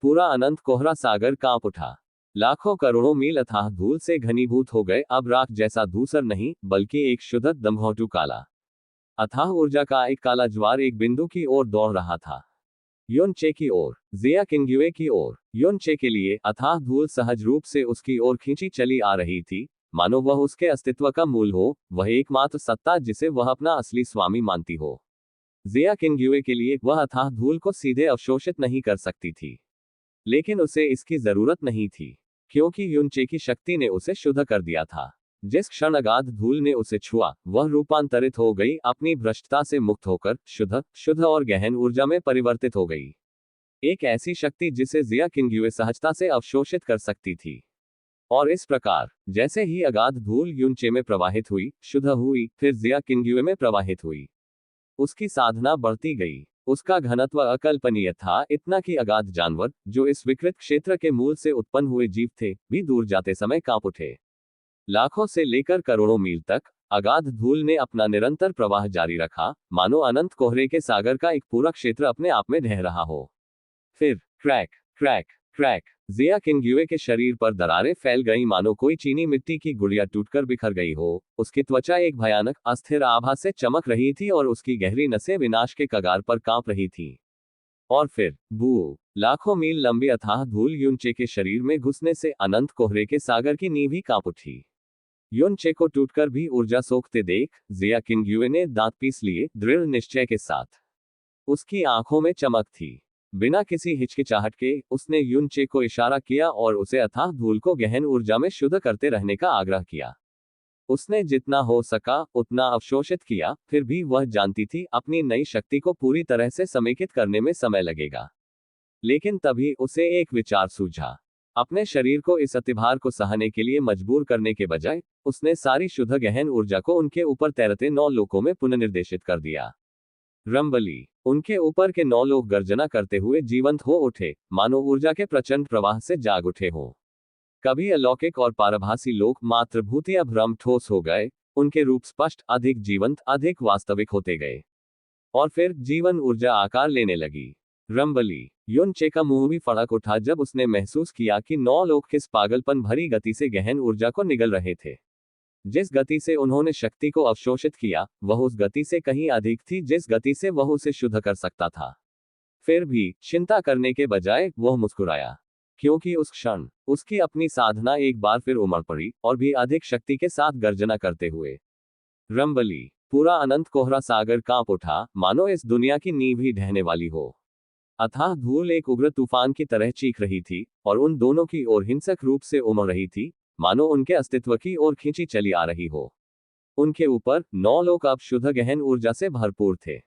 पूरा अनंत कोहरा सागर कांप उठा। लाखों करोड़ों मील अथाह धूल से घनीभूत हो गए, अब राख जैसा धूसर नहीं, बल्कि एक शुद्ध दमघोंटू काला। अथाह ऊर्जा का एक काला ज्वार एक बिंदु की ओर दौड़ रहा था। युन चे की ओर, जिया किंग्युए की ओर। युन चे के लिए अथाह धूल सहज रूप से उसकी ओर खींची चली आ रही थी, मानो वह उसके अस्तित्व का मूल हो, वह एकमात्र सत्ता जिसे वह अपना असली स्वामी मानती हो। जिया किंग्युए के लिए वह अथाह धूल को सीधे अवशोषित नहीं कर सकती थी। लेकिन उसे इसकी जरूरत नहीं थी, क्योंकि युन चे की शक्ति ने उसे शुद्ध कर दिया था। जिस क्षण अगाध धूल ने उसे छुआ, वह रूपांतरित हो गई, अपनी भ्रष्टता से मुक्त होकर शुद्ध और गहन ऊर्जा में परिवर्तित हो गई। एक ऐसी शक्ति जिसे जिया किंग्युए सहजता से अवशोषित कर सकती थी। और इस प्रकार, जैसे ही अगाध धूल युन चे में प्रवाहित हुई, शुद्ध हुई, फिर जिया किंग्युए में प्रवाहित हुई, उसकी साधना बढ़ती गई। उसका घनत्व अकल्पनीय था, इतना कि अगाध जानवर, जो इस विकृत क्षेत्र के मूल से उत्पन्न हुए जीव थे, भी दूर जाते समय कांप उठे। लाखों से लेकर करोड़ों मील तक अगाध धूल ने अपना निरंतर प्रवाह जारी रखा, मानो अनंत कोहरे के सागर का एक पूरा क्षेत्र अपने आप में ढह रहा हो। फिर क्रैक क्रैक क्रैक, जिया किंग्युए के शरीर पर दरारें फैल गईं, मानो कोई चीनी मिट्टी की गुड़िया टूटकर बिखर गई हो। उसकी त्वचा एक भयानक, अस्थिर आभा से चमक रही थी और उसकी गहरी नसें विनाश के कगार पर कांप रही थीं। और फिर बू! लाखों मील लंबी अथाह धूल युन चे के शरीर में घुसने से अनंत कोहरे के सागर की नींव ही कांप उठी। युन चे को टूटकर भी ऊर्जा सोखते देख, जिया किंग्युए ने दांत पीस लिए, दृढ़ निश्चय के साथ। उसकी आंखों में चमक थी। बिना किसी हिचकिचाहट के, उसने युन चे को इशारा किया और उसे अथाह धूल को गहन ऊर्जा में शुद्ध करते रहने का आग्रह किया। उसने जितना हो सका उतना अवशोषित किया, फिर भी वह जानती थी, अपनी नई शक्ति को पूरी तरह से समेकित करने में समय लगेगा। लेकिन तभी उसे एक विचार सूझा। अपने शरीर को इस अतिभार को सहने के लिए मजबूर करने के बजाय, उसने सारी शुद्ध गहन ऊर्जा को उनके ऊपर तैरते 9 लोकों में पुनर्निर्देशित कर दिया। रंबली! उनके ऊपर के 9 लोग गर्जना करते हुए जीवंत हो उठे, मानो ऊर्जा के प्रचंड प्रवाह से जाग उठे हों। कभी अलौकिक और पारभासी लोक मातृभूति अब भ्रम ठोस हो गए, उनके रूप स्पष्ट, अधिक जीवंत, अधिक वास्तविक होते गए। और फिर जीवन ऊर्जा आकार लेने लगी। रंबली युनचे का मुंह भी फड़क उठा जब उसने महसूस किया कि 9 लोग किस पागलपन भरी गति से गहन ऊर्जा को निगल रहे थे। जिस गति से उन्होंने शक्ति को अवशोषित किया, वह उस गति से कहीं अधिक थी जिस गति से वह उसे शुद्ध कर सकता था। फिर भी चिंता करने के बजाय वह मुस्कुराया, क्योंकि उस क्षण उसकी अपनी साधना एक बार फिर उमड़ पड़ी, और भी अधिक शक्ति के साथ गर्जना करते हुए। रंबली पूरा अनंत कोहरा सागर कांप उठा, मानो इस दुनिया की नींव ही ढहने वाली हो। अथाह धूल एक उग्र तूफान की तरह चीख रही थी, और उन दोनों की ओर हिंसक रूप से उमड़ रही थी, मानो उनके अस्तित्व की ओर खींची चली आ रही हो। उनके ऊपर 9 लोग अब शुद्ध गहन ऊर्जा से भरपूर थे।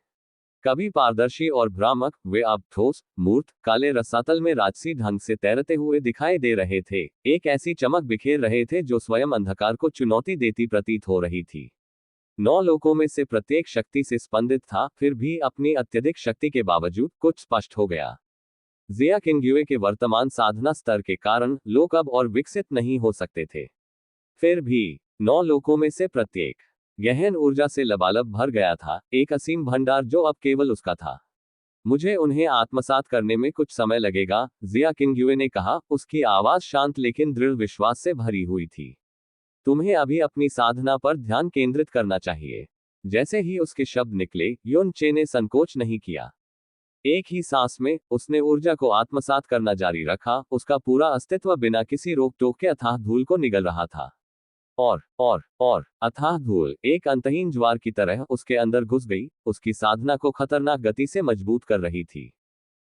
कभी पारदर्शी और भ्रामक, वे अब ठोस, मूर्त, काले रसातल में राजसी ढंग से तैरते हुए दिखाई दे रहे थे। एक ऐसी चमक बिखेर रहे थे जो स्वयं अंधकार को चुनौती देती प्रतीत हो रही थी। 9 लोकों में से प्रत्येक शक्ति से स्पंदित था, फिर भी अपनी अत्यधिक शक्ति के बावजूद कुछ स्पष्ट हो गया। जिया किंग्युए के वर्तमान साधना स्तर के कारण लोक अब और विकसित नहीं हो सकते थे। फिर भी 9 लोकों में से प्रत्येक गहन ऊर्जा से लबालब भर गया था, एक असीम भंडार जो अब केवल उसका था। मुझे उन्हें आत्मसात करने में कुछ समय लगेगा, जिया किंग्युए ने कहा, उसकी आवाज शांत लेकिन दृढ़ विश्वास से भरी हुई थी। तुम्हें अभी अपनी साधना पर ध्यान केंद्रित करना चाहिए। जैसे ही उसके शब्द निकले, युनचे ने संकोच नहीं किया। एक ही सांस में उसने ऊर्जा को आत्मसात करना जारी रखा, उसका पूरा अस्तित्व बिना किसी रोक टोक के अथाह धूल को निगल रहा था। और अथाह धूल एक अंतहीन ज्वार की तरह उसके अंदर घुस गई, उसकी साधना को खतरनाक गति से मजबूत कर रही थी।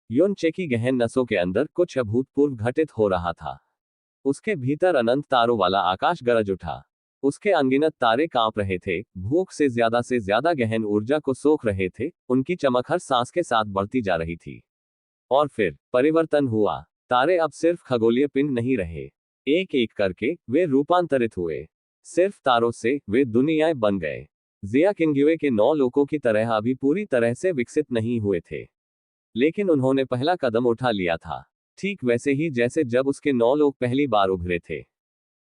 युनचे की गहन नसों के अंदर कुछ अभूतपूर्व घटित हो रहा था। उसके भीतर अनंत तारों वाला आकाश गरज उठा। उसके अनगिनत तारे कांप रहे थे, भूख से ज्यादा गहन ऊर्जा को सोख रहे थे, उनकी चमक हर सांस के साथ बढ़ती जा रही थी। और फिर परिवर्तन हुआ। तारे अब सिर्फ खगोलीय पिंड नहीं रहे। एक एक करके वे रूपांतरित हुए। सिर्फ तारों से वे दुनियाएं बन गए। जिया किंग्युए के 9 लोकों की तरह अभी पूरी तरह से विकसित नहीं हुए थे, लेकिन उन्होंने पहला कदम उठा लिया था, ठीक वैसे ही जैसे जब उसके 9 लोग पहली बार उभरे थे।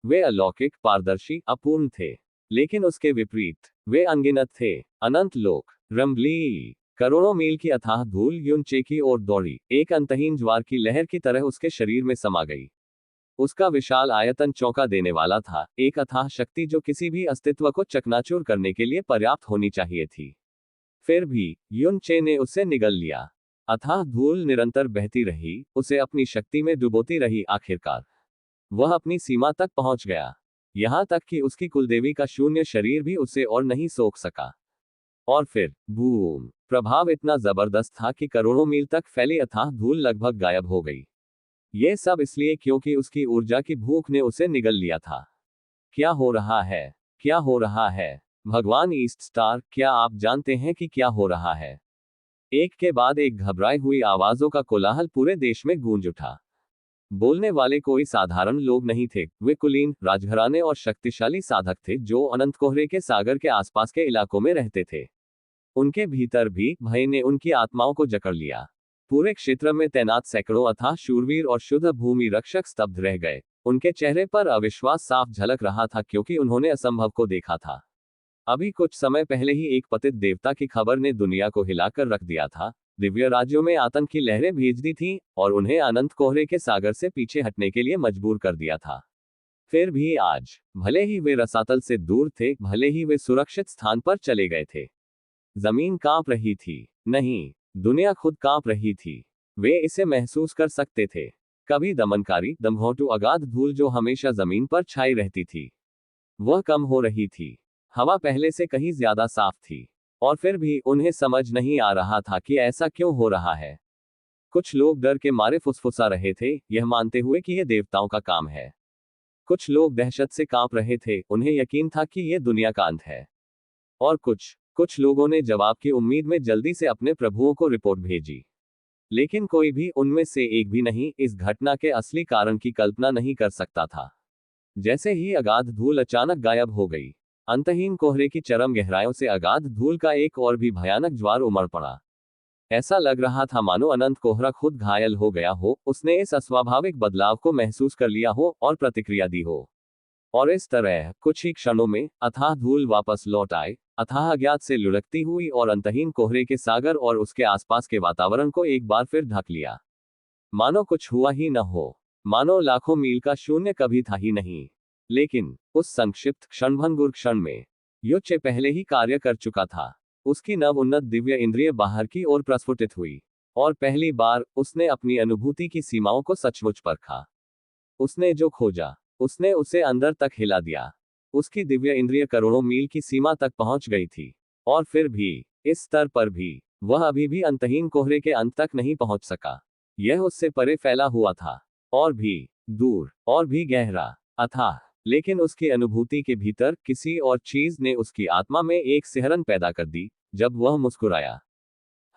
वे अलौकिक, पारदर्शी, अपूर्ण थे, लेकिन उसके विपरीत वे अनगिनत थे, अनंत लोक। रंबली करोड़ों मील की अथाह धूल युनचे की ओर दौड़ी, एक अंतहीन ज्वार की लहर की तरह उसके शरीर में समा गई। उसका विशाल आयतन चौंका देने वाला था, एक अथाह शक्ति जो किसी भी अस्तित्व को चकनाचूर करने के लिए पर्याप्त होनी चाहिए थी। फिर भी युनचे ने उसे निगल लिया। अथाह धूल निरंतर बहती रही, उसे अपनी शक्ति में डुबोती रही। आखिरकार वह अपनी सीमा तक पहुंच गया, यहां तक कि उसकी कुलदेवी का शून्य शरीर भी उसे और नहीं सोख सका। और फिर बूम! प्रभाव इतना जबरदस्त था कि करोड़ों मील तक फैली अथाह धूल लगभग गायब हो गई। यह सब इसलिए क्योंकि उसकी ऊर्जा की भूख ने उसे निगल लिया था। क्या हो रहा है? क्या हो रहा है? भगवान ईस्ट स्टार, क्या आप जानते हैं कि क्या हो रहा है? एक के बाद एक घबराई हुई आवाजों का कोलाहल पूरे देश में गूंज उठा। बोलने वाले कोई साधारण लोग नहीं थे, वे कुलीन, राजघराने और शक्तिशाली साधक थे जो अनंत कोहरे के सागर के आसपास के इलाकों में रहते थे। उनके भीतर भी भय ने उनकी आत्माओं को जकड़ लिया। पूरे क्षेत्र में तैनात सैकड़ों अथाह शूरवीर और शुद्ध भूमि रक्षक स्तब्ध रह गए। उनके चेहरे पर अविश्वास साफ झलक रहा था, क्योंकि उन्होंने असंभव को देखा था। अभी कुछ समय पहले ही एक पतित देवता की खबर ने दुनिया को हिलाकर रख दिया था। दिव्य राज्यों में आतंक की लहरें भेज दी थीं, और उन्हें अनंत कोहरे के सागर से पीछे हटने के लिए मजबूर कर दिया था। फिर भी आज, भले ही वे रसातल से दूर थे, भले ही वे सुरक्षित स्थान पर चले गए थे, जमीन कांप रही थी। नहीं, दुनिया खुद कांप रही थी। वे इसे महसूस कर सकते थे। कभी दमनकारी, दमघोंटू अगाध धूल जो हमेशा जमीन पर छाई रहती थी, वह कम हो रही थी। हवा पहले से कहीं ज्यादा साफ थी, और फिर भी उन्हें समझ नहीं आ रहा था कि ऐसा क्यों हो रहा है। कुछ लोग डर के मारे फुसफुसा रहे थे, यह मानते हुए कि यह देवताओं का काम है। कुछ लोग दहशत से कांप रहे थे, उन्हें यकीन था कि यह दुनिया का अंत है। और कुछ लोगों ने जवाब की उम्मीद में जल्दी से अपने प्रभुओं को रिपोर्ट भेजी। लेकिन कोई भी उनमें से एक भी नहीं इस घटना के असली कारण की कल्पना नहीं कर सकता था। जैसे ही अगाध धूल अचानक गायब हो गई, अंतहीन कोहरे की चरम गहराइयों से अगाध धूल का एक और भी भयानक ज्वार उमड़ पड़ा। ऐसा लग रहा था मानो अनंत कोहरा खुद घायल हो गया हो, उसने इस अस्वाभाविक बदलाव को महसूस कर लिया हो और प्रतिक्रिया दी हो। और इस तरह कुछ ही क्षणों में अथाह धूल वापस लौट आए, अथाह अज्ञात से लुढ़कती हुई और अंतहीन कोहरे के सागर और उसके आसपास के वातावरण को एक बार फिर ढक लिया। मानो कुछ हुआ ही न हो, मानो लाखों मील का शून्य कभी था ही नहीं। लेकिन उस संक्षिप्त क्षणभंगुर क्षण में युचे पहले ही कार्य कर चुका था। उसकी नव उन्नत दिव्य इंद्रिय बाहर की ओर प्रस्फुटित हुई, और पहली बार उसने अपनी अनुभूति की सीमाओं को सचमुच परखा। उसने जो खोजा, उसने उसे अंदर तक हिला दिया। उसकी दिव्य इंद्रिय करोड़ों मील की सीमा तक पहुंच गई थी, और फिर भी, इस स्तर पर भी, वह अभी भी अंतहीन कोहरे के अंत तक नहीं पहुंच सका। यह उससे परे फैला हुआ था, और भी दूर, और भी गहरा, अथाह। लेकिन उसकी अनुभूति के भीतर किसी और चीज ने उसकी आत्मा में एक सिहरन पैदा कर दी, जब वह मुस्कुराया।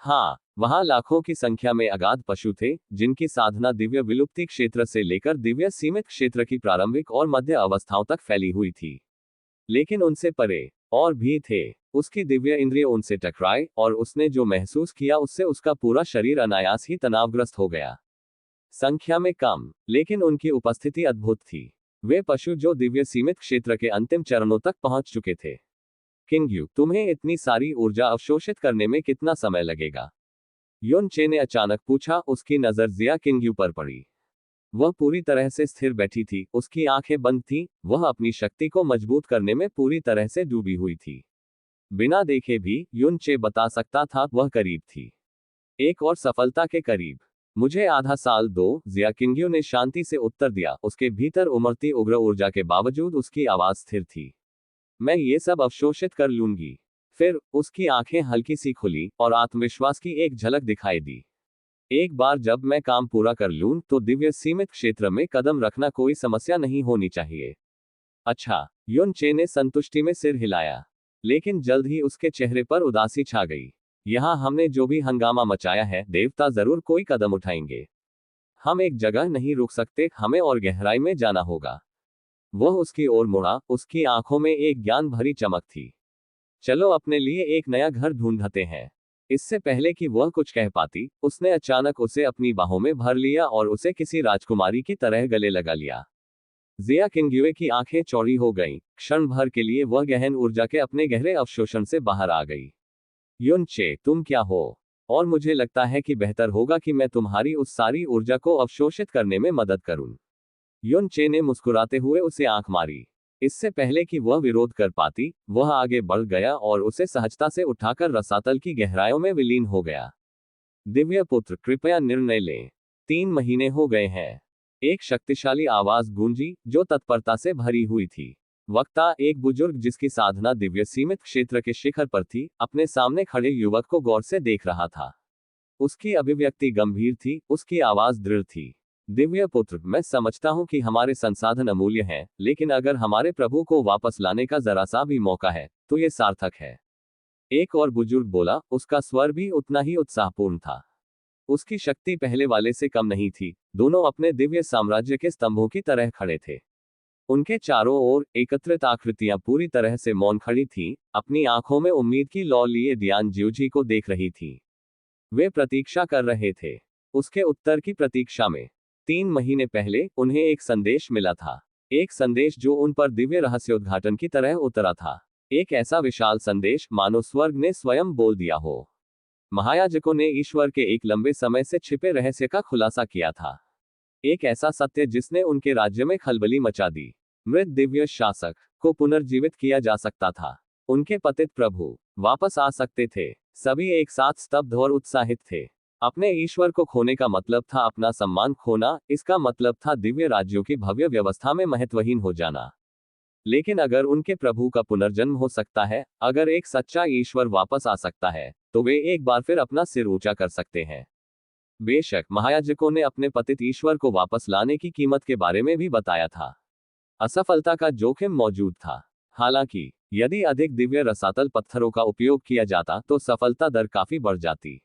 हाँ, वहां लाखों की संख्या में अगाध पशु थे, जिनकी साधना दिव्य विलुप्ति क्षेत्र से लेकर दिव्य सीमित क्षेत्र की प्रारंभिक और मध्य अवस्थाओं तक फैली हुई थी। लेकिन उनसे परे और भी थे। उसकी दिव्य इंद्रिय उनसे टकराए, और उसने जो महसूस किया उससे उसका पूरा शरीर अनायास ही तनावग्रस्त हो गया। संख्या में कम, लेकिन उनकी उपस्थिति अद्भुत थी। वे पशु जो दिव्य सीमित क्षेत्र के अंतिम चरणों तक पहुंच चुके थे। किंग्यू, तुम्हें इतनी सारी ऊर्जा अवशोषित करने में कितना समय लगेगा? युन चे ने अचानक पूछा। उसकी नजर जिया किंग्यू पर पड़ी। वह पूरी तरह से स्थिर बैठी थी, उसकी आंखें बंद थीं, वह अपनी शक्ति को मजबूत करने में पूरी तरह से डूबी हुई थी। बिना देखे भी युन चे बता सकता था वह करीब थी, एक और सफलता के करीब। मुझे आधा साल दो, जिया किंग्यू ने शांति से उत्तर दिया। उसके भीतर उमड़ती उग्र ऊर्जा के बावजूद उसकी आवाज स्थिर थी। मैं ये सब अवशोषित कर लूंगी। फिर उसकी आंखें हल्की सी खुली, और आत्मविश्वास की एक झलक दिखाई दी। एक बार जब मैं काम पूरा कर लूं, तो दिव्य सीमित क्षेत्र में कदम रखना कोई समस्या नहीं होनी चाहिए। अच्छा, युन चे ने संतुष्टि में सिर हिलाया। लेकिन जल्द ही उसके चेहरे पर उदासी छा गई। यहां हमने जो भी हंगामा मचाया है, देवता जरूर कोई कदम उठाएंगे। हम एक जगह नहीं रुक सकते, हमें और गहराई में जाना होगा। वह उसकी ओर मुड़ा, उसकी आंखों में एक ज्ञान भरी चमक थी। चलो अपने लिए एक नया घर ढूंढते हैं। इससे पहले कि वह कुछ कह पाती, उसने अचानक उसे अपनी बाहों में भर लिया और उसे किसी राजकुमारी की तरह गले लगा लिया। जिया किंग्युए की आंखें चौड़ी हो गईं। क्षण भर के लिए वह गहन ऊर्जा के अपने गहरे अवशोषण से बाहर आ गई। युन चे, तुम क्या हो? और मुझे लगता है कि बेहतर होगा कि मैं तुम्हारी उस सारी ऊर्जा को अवशोषित करने में मदद करूं। युन चे ने मुस्कुराते हुए उसे आंख मारी। इससे पहले कि वह विरोध कर पाती, वह आगे बढ़ गया और उसे सहजता से उठाकर रसातल की गहराइयों में विलीन हो गया। दिव्य पुत्र, कृपया निर्णय लें। 3 महीने हो गए हैं। एक शक्तिशाली आवाज गूंजी, जो तत्परता से भरी हुई थी। वक्ता, एक बुजुर्ग जिसकी साधना दिव्य सीमित क्षेत्र के शिखर पर थी, अपने सामने खड़े युवक को गौर से देख रहा था। उसकी अभिव्यक्ति गंभीर थी, उसकी आवाज दृढ़ थी। दिव्य पुत्र, मैं समझता हूं कि हमारे संसाधन अमूल्य हैं, लेकिन अगर हमारे प्रभु को वापस लाने का जरा सा भी मौका है, तो ये सार्थक है। एक और बुजुर्ग बोला, उसका स्वर भी उतना ही उत्साहपूर्ण था। उसकी शक्ति पहले वाले से कम नहीं थी। दोनों अपने दिव्य साम्राज्य के स्तंभों की तरह खड़े थे। उनके चारों ओर एकत्रित आकृतियां पूरी तरह से मौन खड़ी थीं, अपनी आंखों में उम्मीद की लौ लिए डियान ज्यूजी को देख रही थीं। वे प्रतीक्षा कर रहे थे, उसके उत्तर की प्रतीक्षा में। 3 महीने पहले उन्हें एक संदेश मिला था। एक संदेश जो उन पर दिव्य रहस्योद्घाटन की तरह उतरा था। एक ऐसा विशाल संदेश, मानो स्वर्ग ने स्वयं बोल दिया हो। महायाजकों ने ईश्वर के एक लंबे समय से छिपे रहस्य का खुलासा किया था। एक ऐसा सत्य जिसने उनके राज्य में खलबली मचा दी। मृत दिव्य शासक को पुनर्जीवित किया जा सकता था। उनके पतित प्रभु वापस आ सकते थे। सभी एक साथ स्तब्ध और उत्साहित थे। अपने ईश्वर को खोने का मतलब था अपना सम्मान खोना, इसका मतलब था दिव्य राज्यों की भव्य व्यवस्था में महत्वहीन हो जाना। लेकिन अगर उनके प्रभु का पुनर्जन्म हो सकता है, अगर एक सच्चा ईश्वर वापस आ सकता है, तो वे एक बार फिर अपना सिर ऊंचा कर सकते हैं। बेशक महायाजकों ने अपने पतित ईश्वर को वापस लाने की कीमत के बारे में भी बताया था। असफलता का जोखिम मौजूद था। हालांकि यदि अधिक दिव्य रसातल पत्थरों का उपयोग किया जाता, तो सफलता दर काफी बढ़ जाती।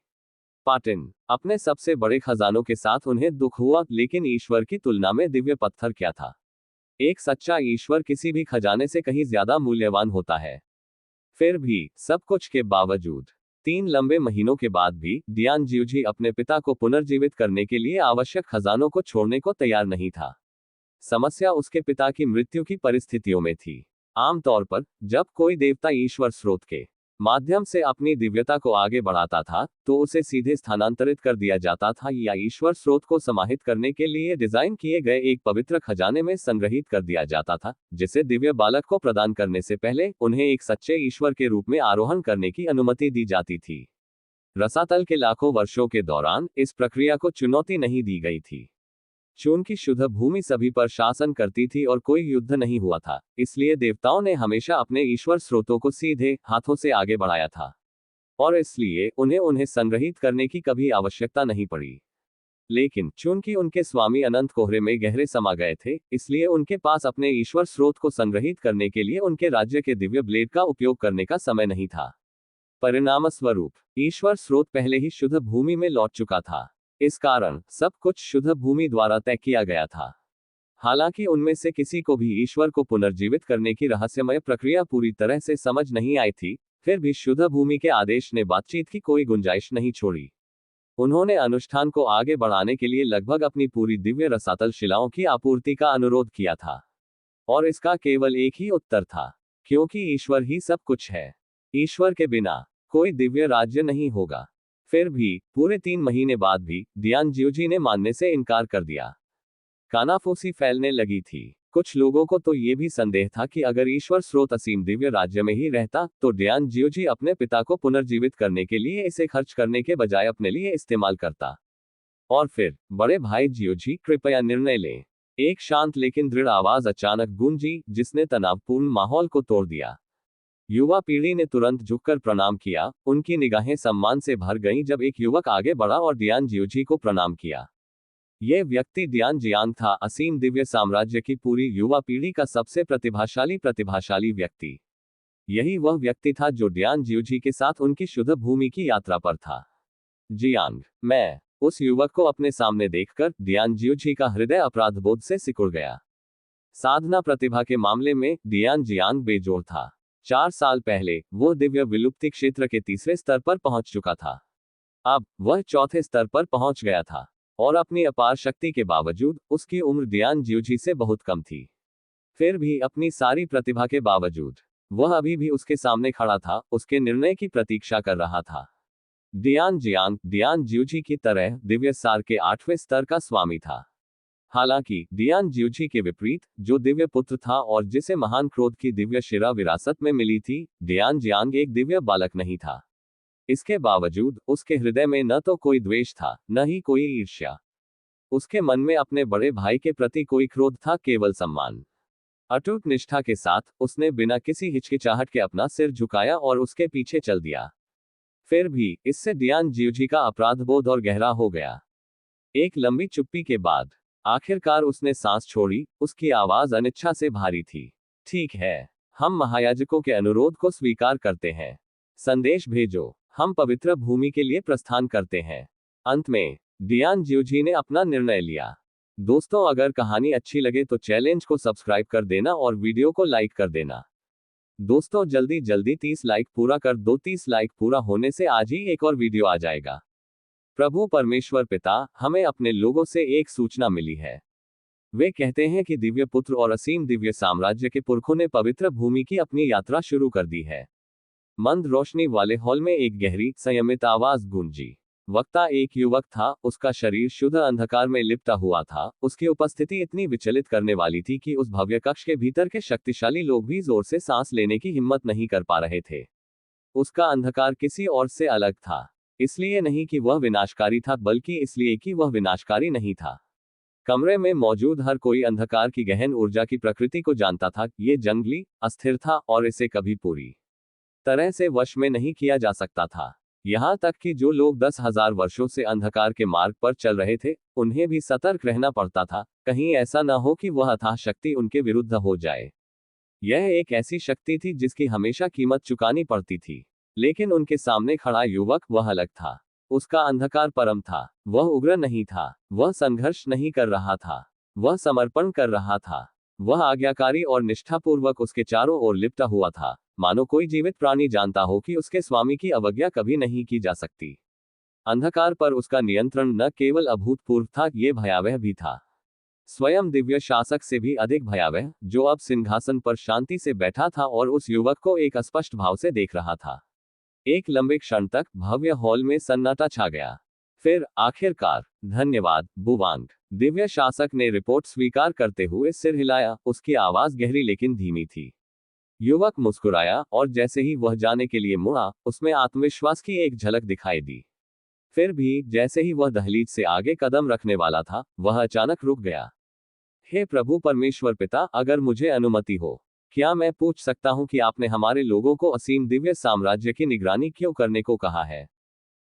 पाटिन, अपने सबसे बड़े खजानों के साथ उन्हें दुख हुआ, लेकिन ईश्वर की तुलना में दिव्य पत्थर क्या था? एक सच्चा ईश्वर किसी भी खजाने से कहीं ज्यादा मूल्यवान होता है। फिर भी, सब कुछ के बावजूद, 3 लंबे महीनों के बाद भी, डियान ज्यूजी अपने पिता को पुनर्जीवित करने के लिए आवश्यक खजानों को छोड़ने को तैयार नहीं था। समस्या उसके पिता की मृत्यु की परिस्थितियों में थी। आमतौर पर जब कोई देवता ईश्वर स्रोत के माध्यम से अपनी दिव्यता को आगे बढ़ाता था तो उसे सीधे स्थानांतरित कर दिया जाता था या ईश्वर स्रोत को समाहित करने के लिए डिजाइन किए गए एक पवित्र खजाने में संग्रहित कर दिया जाता था, जिसे दिव्य बालक को प्रदान करने से पहले उन्हें एक सच्चे ईश्वर के रूप में आरोहण करने की अनुमति दी जाती थी। रसातल के लाखों वर्षों के दौरान इस प्रक्रिया को चुनौती नहीं दी गई थी। चूंकि शुद्ध भूमि सभी पर शासन करती थी और कोई युद्ध नहीं हुआ था, इसलिए देवताओं ने हमेशा अपने ईश्वर स्रोतों को सीधे हाथों से आगे बढ़ाया था और इसलिए उन्हें संग्रहित करने की कभी आवश्यकता नहीं पड़ी। लेकिन चूंकि उनके स्वामी अनंत कोहरे में गहरे समा गए थे, इसलिए उनके पास अपने ईश्वर स्रोत को संग्रहित करने के लिए उनके राज्य के दिव्य ब्लेड का उपयोग करने का समय नहीं था। परिणामस्वरूप ईश्वर स्रोत पहले ही शुद्ध भूमि में लौट चुका था। इस कारण सब कुछ शुद्ध भूमि द्वारा तय किया गया था। हालांकि उनमें से किसी को भी ईश्वर को पुनर्जीवित करने की रहस्यमय प्रक्रिया पूरी तरह से समझ नहीं आई थी, फिर भी शुद्ध भूमि के आदेश ने बातचीत की कोई गुंजाइश नहीं छोड़ी। उन्होंने अनुष्ठान को आगे बढ़ाने के लिए लगभग अपनी पूरी दिव्य रसातल शिलाओं की आपूर्ति का अनुरोध किया था, और इसका केवल एक ही उत्तर था, क्योंकि ईश्वर ही सब कुछ है। ईश्वर के बिना कोई दिव्य राज्य नहीं होगा। फिर भी पूरे 3 महीने बाद भी डियान जियोजी ने मानने से इनकार कर दिया। कानाफूसी फैलने लगी थी। कुछ लोगों को तो ये भी संदेह था कि अगर ईश्वर स्रोत असीम दिव्य राज्य में ही रहता तो डियान जियोजी अपने पिता को पुनर्जीवित करने के लिए इसे खर्च करने के बजाय अपने लिए इस्तेमाल करता। और फिर बड़े भाई जियोजी, कृपया निर्णय लें। एक शांत लेकिन दृढ़ आवाज अचानक गूंजी, जिसने तनावपूर्ण माहौल को तोड़ दिया। युवा पीढ़ी ने तुरंत झुककर प्रणाम किया। उनकी निगाहें सम्मान से भर गईं जब एक युवक आगे बढ़ा और डियान जियोजी को प्रणाम किया। यह व्यक्ति डियान जियांग था, असीम दिव्य साम्राज्य की पूरी युवा पीढ़ी का सबसे प्रतिभाशाली व्यक्ति। यही वह व्यक्ति था जो डियान जियोजी के साथ उनकी शुद्ध भूमि की यात्रा पर था। जियांग, मैं। उस युवक को अपने सामने देखकर डियान जियोजी का हृदय अपराधबोध से सिकुड़ गया। साधना प्रतिभा के मामले में डियान जियांग बेजोड़ था। 4 साल पहले वह दिव्य विलुप्ति क्षेत्र के तीसरे स्तर पर पहुंच चुका था। अब वह चौथे स्तर पर पहुंच गया था, और अपनी अपार शक्ति के बावजूद उसकी उम्र डियान जियोजी से बहुत कम थी। फिर भी अपनी सारी प्रतिभा के बावजूद वह अभी भी उसके सामने खड़ा था, उसके निर्णय की प्रतीक्षा कर रहा था। डियान जियांग डियान जियोजी की तरह दिव्य सार के 8वें स्तर का स्वामी था। हालांकि डियान जियोजी के विपरीत, जो दिव्य पुत्र था और जिसे महान क्रोध की दिव्य शिरा विरासत में मिली थी, डियान जियांग एक दिव्य बालक नहीं था। इसके बावजूद उसके हृदय में न तो कोई द्वेष था, न ही कोई ईर्ष्या। उसके मन में अपने बड़े भाई के प्रति कोई क्रोध था, केवल सम्मान। अटूट निष्ठा के साथ उसने बिना किसी हिचकिचाहट के अपना सिर झुकाया और उसके पीछे चल दिया। फिर भी इससे डियान जियोजी का अपराधबोध और गहरा हो गया। एक लंबी चुप्पी के बाद आखिरकार उसने सांस छोड़ी। उसकी आवाज अनिच्छा से भारी थी। ठीक है, हम महायाजकों के अनुरोध को स्वीकार करते हैं। संदेश भेजो, हम पवित्र भूमि के लिए प्रस्थान करते हैं। अंत में डियान जियोजी ने अपना निर्णय लिया। दोस्तों, अगर कहानी अच्छी लगे तो चैनल को सब्सक्राइब कर देना और वीडियो को लाइक कर देना। दोस्तों, जल्दी 30 लाइक पूरा कर दो। 30 लाइक पूरा होने से आज ही एक और वीडियो आ जाएगा। प्रभु परमेश्वर पिता, हमें अपने लोगों से एक सूचना मिली है। वे कहते हैं कि दिव्य पुत्र और असीम दिव्य साम्राज्य के पुरखों ने पवित्र भूमि की अपनी यात्रा शुरू कर दी है। मंद रोशनी वाले हॉल में एक गहरी, संयमित आवाज गूंजी। वक्ता एक युवक था, उसका शरीर शुद्ध अंधकार में लिपटा हुआ था। उसकी उपस्थिति इतनी विचलित करने वाली थी कि उस भव्य कक्ष के भीतर के शक्तिशाली लोग भी जोर से सांस लेने की हिम्मत नहीं कर पा रहे थे। उसका अंधकार किसी और से अलग था, इसलिए नहीं कि वह विनाशकारी था, बल्कि इसलिए कि वह विनाशकारी नहीं था। कमरे में मौजूद हर कोई अंधकार की गहन ऊर्जा की प्रकृति को जानता था। ये जंगली, अस्थिर था और इसे कभी पूरी तरह से वश में नहीं किया जा सकता था। यहाँ तक कि जो लोग 10,000 वर्षों से अंधकार के मार्ग पर चल रहे थे, उन्हें भी सतर्क रहना पड़ता था, कहीं ऐसा न हो कि वह अथाह शक्ति उनके विरुद्ध हो जाए। यह एक ऐसी शक्ति थी जिसकी हमेशा कीमत चुकानी पड़ती थी। लेकिन उनके सामने खड़ा युवक, वह अलग था। उसका अंधकार परम था। वह उग्र नहीं था, वह संघर्ष नहीं कर रहा था, वह समर्पण कर रहा था। वह आज्ञाकारी और निष्ठापूर्वक उसके चारों ओर लिपटा हुआ था, मानो कोई जीवित प्राणी जानता हो कि उसके स्वामी की अवज्ञा कभी नहीं की जा सकती। अंधकार पर उसका नियंत्रण न केवल अभूतपूर्व था, ये भयावह भी था। स्वयं दिव्य शासक से भी अधिक भयावह, जो अब सिंहासन पर शांति से बैठा था और उस युवक को एक अस्पष्ट भाव से देख रहा था। एक लंबे क्षण तक भव्य हॉल में सन्नाटा छा गया। फिर आखिरकार, धन्यवाद बुवांग, दिव्य शासक ने रिपोर्ट स्वीकार करते हुए सिर हिलाया। उसकी आवाज गहरी लेकिन धीमी थी। युवक मुस्कुराया और जैसे ही वह जाने के लिए मुड़ा, उसमें आत्मविश्वास की एक झलक दिखाई दी। फिर भी जैसे ही वह दहलीज से आगे कदम रखने वाला था, वह अचानक रुक गया। हे प्रभु परमेश्वर पिता, अगर मुझे अनुमति हो, क्या मैं पूछ सकता हूं कि आपने हमारे लोगों को असीम दिव्य साम्राज्य की निगरानी क्यों करने को कहा है?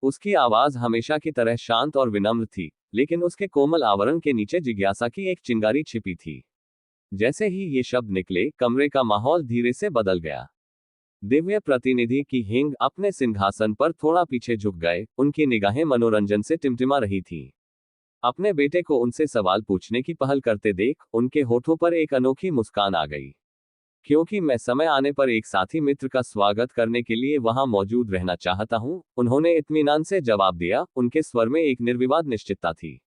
उसकी आवाज हमेशा की तरह शांत और विनम्र थी, लेकिन उसके कोमल आवरण के नीचे जिज्ञासा की एक चिंगारी छिपी थी। जैसे ही ये शब्द निकले, कमरे का माहौल धीरे से बदल गया। दिव्य प्रतिनिधि की हिंग अपने सिंहासन पर थोड़ा पीछे झुक गए, उनकी निगाहें मनोरंजन से टिमटिमा रही थीं। अपने बेटे को उनसे सवाल पूछने की पहल करते देख, उनके होठों पर एक अनोखी मुस्कान आ गई। क्योंकि मैं समय आने पर एक साथी मित्र का स्वागत करने के लिए वहां मौजूद रहना चाहता हूं, उन्होंने इत्मीनान से जवाब दिया। उनके स्वर में एक निर्विवाद निश्चितता थी।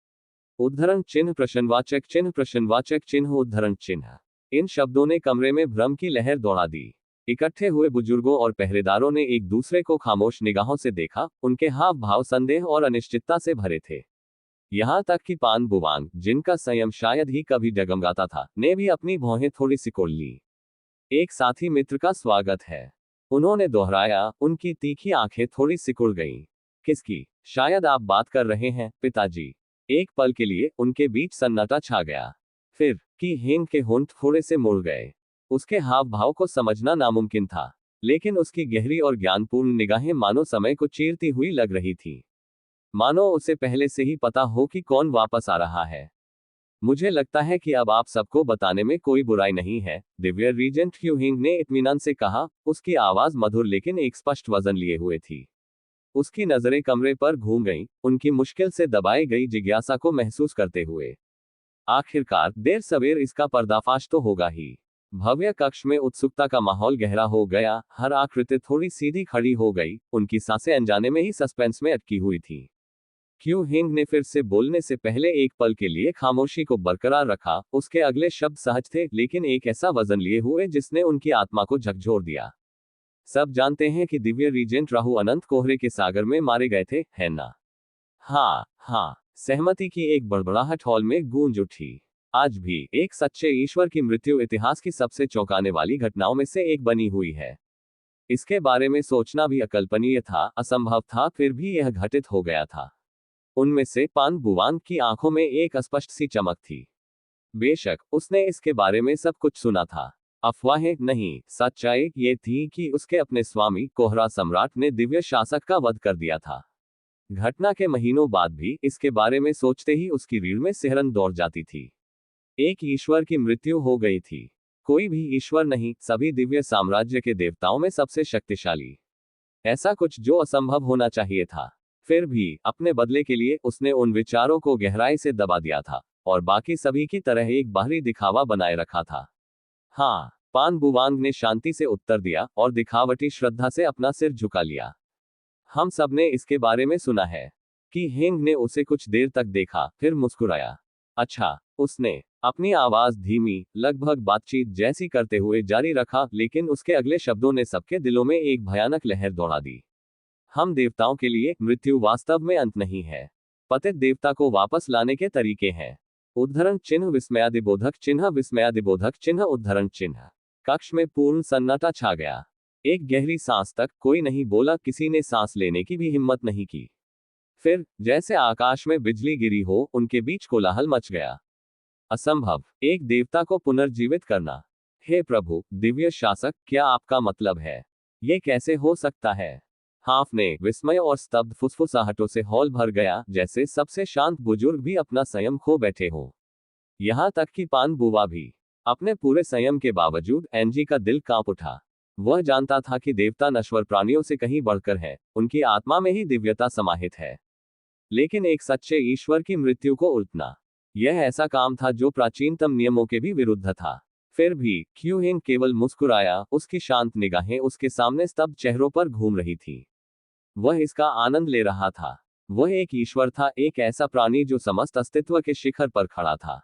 उद्धरण चिन्ह प्रश्नवाचक चिन्ह प्रश्नवाचक चिन्ह उद्धरण चिन्ह। इन शब्दों ने कमरे में भ्रम की लहर दौड़ा दी। इकट्ठे हुए बुजुर्गों और पहरेदारों ने एक दूसरे को खामोश निगाहों से देखा। उनके हाव भाव संदेह और अनिश्चितता से भरे थे। यहां तक कि पान बुवांग, जिनका संयम शायद ही कभी डगमगाता था, ने भी अपनी भौहें थोड़ी सिकोड़ ली। एक साथी मित्र का स्वागत है, उन्होंने दोहराया। उनकी तीखी आंखें थोड़ी सिकुड़ गईं। किसकी? शायद आप बात कर रहे हैं पिताजी। एक पल के लिए उनके बीच सन्नाटा छा गया। फिर की हिंग के होंठ थोड़े से मुड़ गए। उसके हाव भाव को समझना नामुमकिन था, लेकिन उसकी गहरी और ज्ञानपूर्ण निगाहें मानो समय को चीरती हुई लग रही थी। मानो उसे पहले से ही पता हो कि कौन वापस आ रहा है। मुझे लगता है कि अब आप सबको बताने में कोई बुराई नहीं है, दिव्य रीजेंट ह्यू हिंग ने इत्मीनान से कहा। उसकी आवाज मधुर लेकिन एक स्पष्ट वजन लिए हुए थी। उसकी नजरें कमरे पर घूम गईं, उनकी मुश्किल से दबाई गई जिज्ञासा को महसूस करते हुए। आखिरकार देर सवेर इसका पर्दाफाश तो होगा ही। भव्य कक्ष में उत्सुकता का माहौल गहरा हो गया। हर आकृति थोड़ी सीधी खड़ी हो गई, उनकी सांसें अनजाने में ही सस्पेंस में अटकी हुई थी। क्यू हिंग ने फिर से बोलने से पहले एक पल के लिए खामोशी को बरकरार रखा। उसके अगले शब्द सहज थे, लेकिन एक ऐसा वजन लिए हुए जिसने उनकी आत्मा को झकझोर दिया। सब जानते हैं कि दिव्य रीजेंट राहु अनंत कोहरे के सागर में मारे गए थे, है ना? हाँ हाँ, सहमति की एक बड़बड़ाहट हॉल में गूंज उठी। आज भी एक सच्चे ईश्वर की मृत्यु इतिहास की सबसे चौंकाने वाली घटनाओं में से एक बनी हुई है। इसके बारे में सोचना भी अकल्पनीय था, असंभव था, फिर भी यह घटित हो गया था। उनमें से पान बुवांग की आंखों में एक अस्पष्ट सी चमक थी। बेशक उसने इसके बारे में सब कुछ सुना था। अफवाहें नहीं, सच्चाई ये थी कि उसके अपने स्वामी कोहरा सम्राट ने दिव्य शासक का वध कर दिया था। घटना के महीनों बाद भी इसके बारे में सोचते ही उसकी रीढ़ में सिहरन दौड़ जाती थी। एक ईश्वर की मृत्यु हो गई थी। कोई भी ईश्वर नहीं, सभी दिव्य साम्राज्य के देवताओं में सबसे शक्तिशाली। ऐसा कुछ जो असंभव होना चाहिए था। फिर भी अपने बदले के लिए उसने उन विचारों को गहराई से दबा दिया था और बाकी सभी की तरह एक बाहरी दिखावा बनाए रखा था। हाँ, पान बुवांग ने शांति से उत्तर दिया और दिखावटी श्रद्धा से अपना सिर झुका लिया। हम सब ने इसके बारे में सुना है। कि हिंग ने उसे कुछ देर तक देखा, फिर मुस्कुराया। अच्छा, उसने अपनी आवाज धीमी, लगभग बातचीत जैसी करते हुए जारी रखा, लेकिन उसके अगले शब्दों ने सबके दिलों में एक भयानक लहर दौड़ा दी। हम देवताओं के लिए मृत्यु वास्तव में अंत नहीं है। पतित देवता को वापस लाने के तरीके हैं। उद्धरण चिन्ह विस्मयादिबोधक चिन्ह विस्मयादिबोधक चिन्ह उद्धरण चिन्ह। कक्ष में पूर्ण सन्नाटा छा गया। एक गहरी सांस तक कोई नहीं बोला, किसी ने सांस लेने की भी हिम्मत नहीं की। फिर जैसे आकाश में बिजली गिरी हो, उनके बीच कोलाहल मच गया। असंभव, एक देवता को पुनर्जीवित करना। हे प्रभु दिव्य शासक, क्या आपका मतलब है? ये कैसे हो सकता है? हाफ ने विस्मय और स्तब्ध फुसफुसाहटों से हॉल भर गया, जैसे सबसे शांत बुजुर्ग भी अपना संयम खो बैठे हो। यहां तक कि पान बुवा भी। अपने पूरे संयम के बावजूद एनजी का दिल कांप उठा। वह जानता था कि देवता नश्वर प्राणियों से कहीं बढ़कर है, उनकी आत्मा में ही दिव्यता समाहित है। लेकिन एक सच्चे ईश्वर की मृत्यु को उल्टना, यह ऐसा काम था जो प्राचीनतम नियमों के भी विरुद्ध था। फिर भी क्यू हिंग केवल मुस्कुराया, उसकी शांत निगाहें उसके सामने स्तब्ध चेहरों पर घूम रही थी। वह इसका आनंद ले रहा था। वह एक ईश्वर था, एक ऐसा प्राणी जो समस्त अस्तित्व के शिखर पर खड़ा था।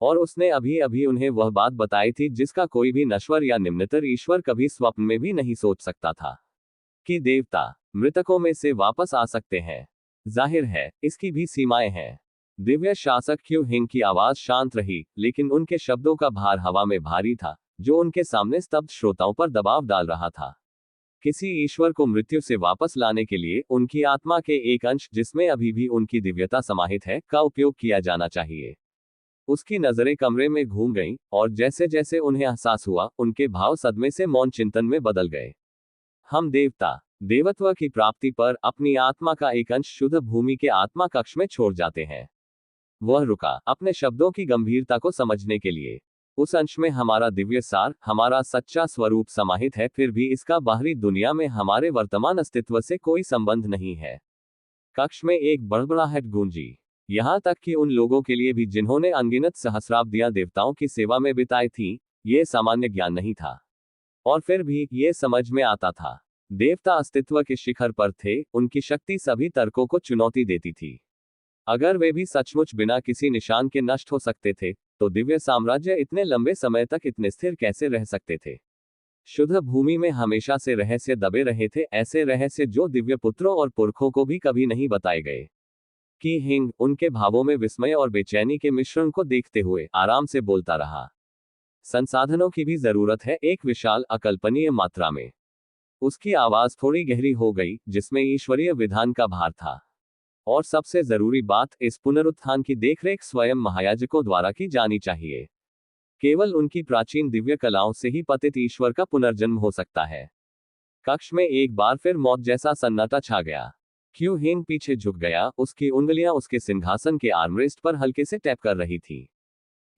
और उसने अभी अभी उन्हें वह बात बताई थी जिसका कोई भी नश्वर या निम्नतर ईश्वर कभी स्वप्न में भी नहीं सोच सकता था, कि देवता मृतकों में से वापस आ सकते हैं। जाहिर है, इसकी भी सीमाएं हैं। दिव्य शासक क्यू हिंग की आवाज शांत रही, लेकिन उनके शब्दों का भार हवा में भारी था, जो उनके सामने स्तब्ध श्रोताओं पर दबाव डाल रहा था। किसी ईश्वर को मृत्यु से वापस लाने के लिए उनकी आत्मा के एक अंश, जिसमें अभी भी उनकी दिव्यता समाहित है, का उपयोग किया जाना चाहिए। उसकी नजरें कमरे में घूम गईं, और जैसे जैसे उन्हें एहसास हुआ, उनके भाव सदमे से मौन चिंतन में बदल गए। हम देवता देवत्व की प्राप्ति पर अपनी आत्मा का एक अंश शुद्ध भूमि के आत्मा कक्ष में छोड़ जाते हैं। वह रुका, अपने शब्दों की गंभीरता को समझने के लिए। उस अंश में हमारा दिव्य सार, हमारा सच्चा स्वरूप समाहित है, फिर भी इसका बाहरी दुनिया में हमारे वर्तमान अस्तित्व से कोई संबंध नहीं है। कक्ष में एक बड़बड़ाहट गूंजी, यहां तक कि उन लोगों के लिए भी जिन्होंने अनगिनत सहस्राब्दियां देवताओं की सेवा में बिताई थीं। यह सामान्य ज्ञान नहीं था, और फिर भी यह समझ में आता था। देवता अस्तित्व के शिखर पर थे, उनकी शक्ति सभी तर्कों को चुनौती देती थी। अगर वे भी सचमुच बिना किसी निशान के नष्ट हो सकते थे, तो दिव्य साम्राज्य इतने लंबे समय तक इतने स्थिर कैसे रह सकते थे? शुद्ध भूमि में हमेशा से रहस्य दबे रहे थे, ऐसे रहस्य जो दिव्य पुत्रों और पुरखों को भी कभी नहीं बताए गए। कि हिंग उनके भावों में विस्मय और बेचैनी के मिश्रण को देखते हुए आराम से बोलता रहा। संसाधनों की भी जरूरत है, एक विशाल अकल्पनीय मात्रा में। उसकी आवाज थोड़ी गहरी हो गई, जिसमें ईश्वरीय विधान का भार था। और सबसे जरूरी बात, इस पुनरुत्थान की देखरेख स्वयं महायाजकों द्वारा की जानी चाहिए। केवल उनकी प्राचीन दिव्य कलाओं से ही पतित ईश्वर का पुनर्जन्म हो सकता है। कक्ष में एक बार फिर मौत जैसा सन्नाटा छा गया। क्यू हिंग पीछे झुक गया, उसकी उंगलियां उसके सिंहासन के आर्मरेस्ट पर हल्के से टैप कर रही थी।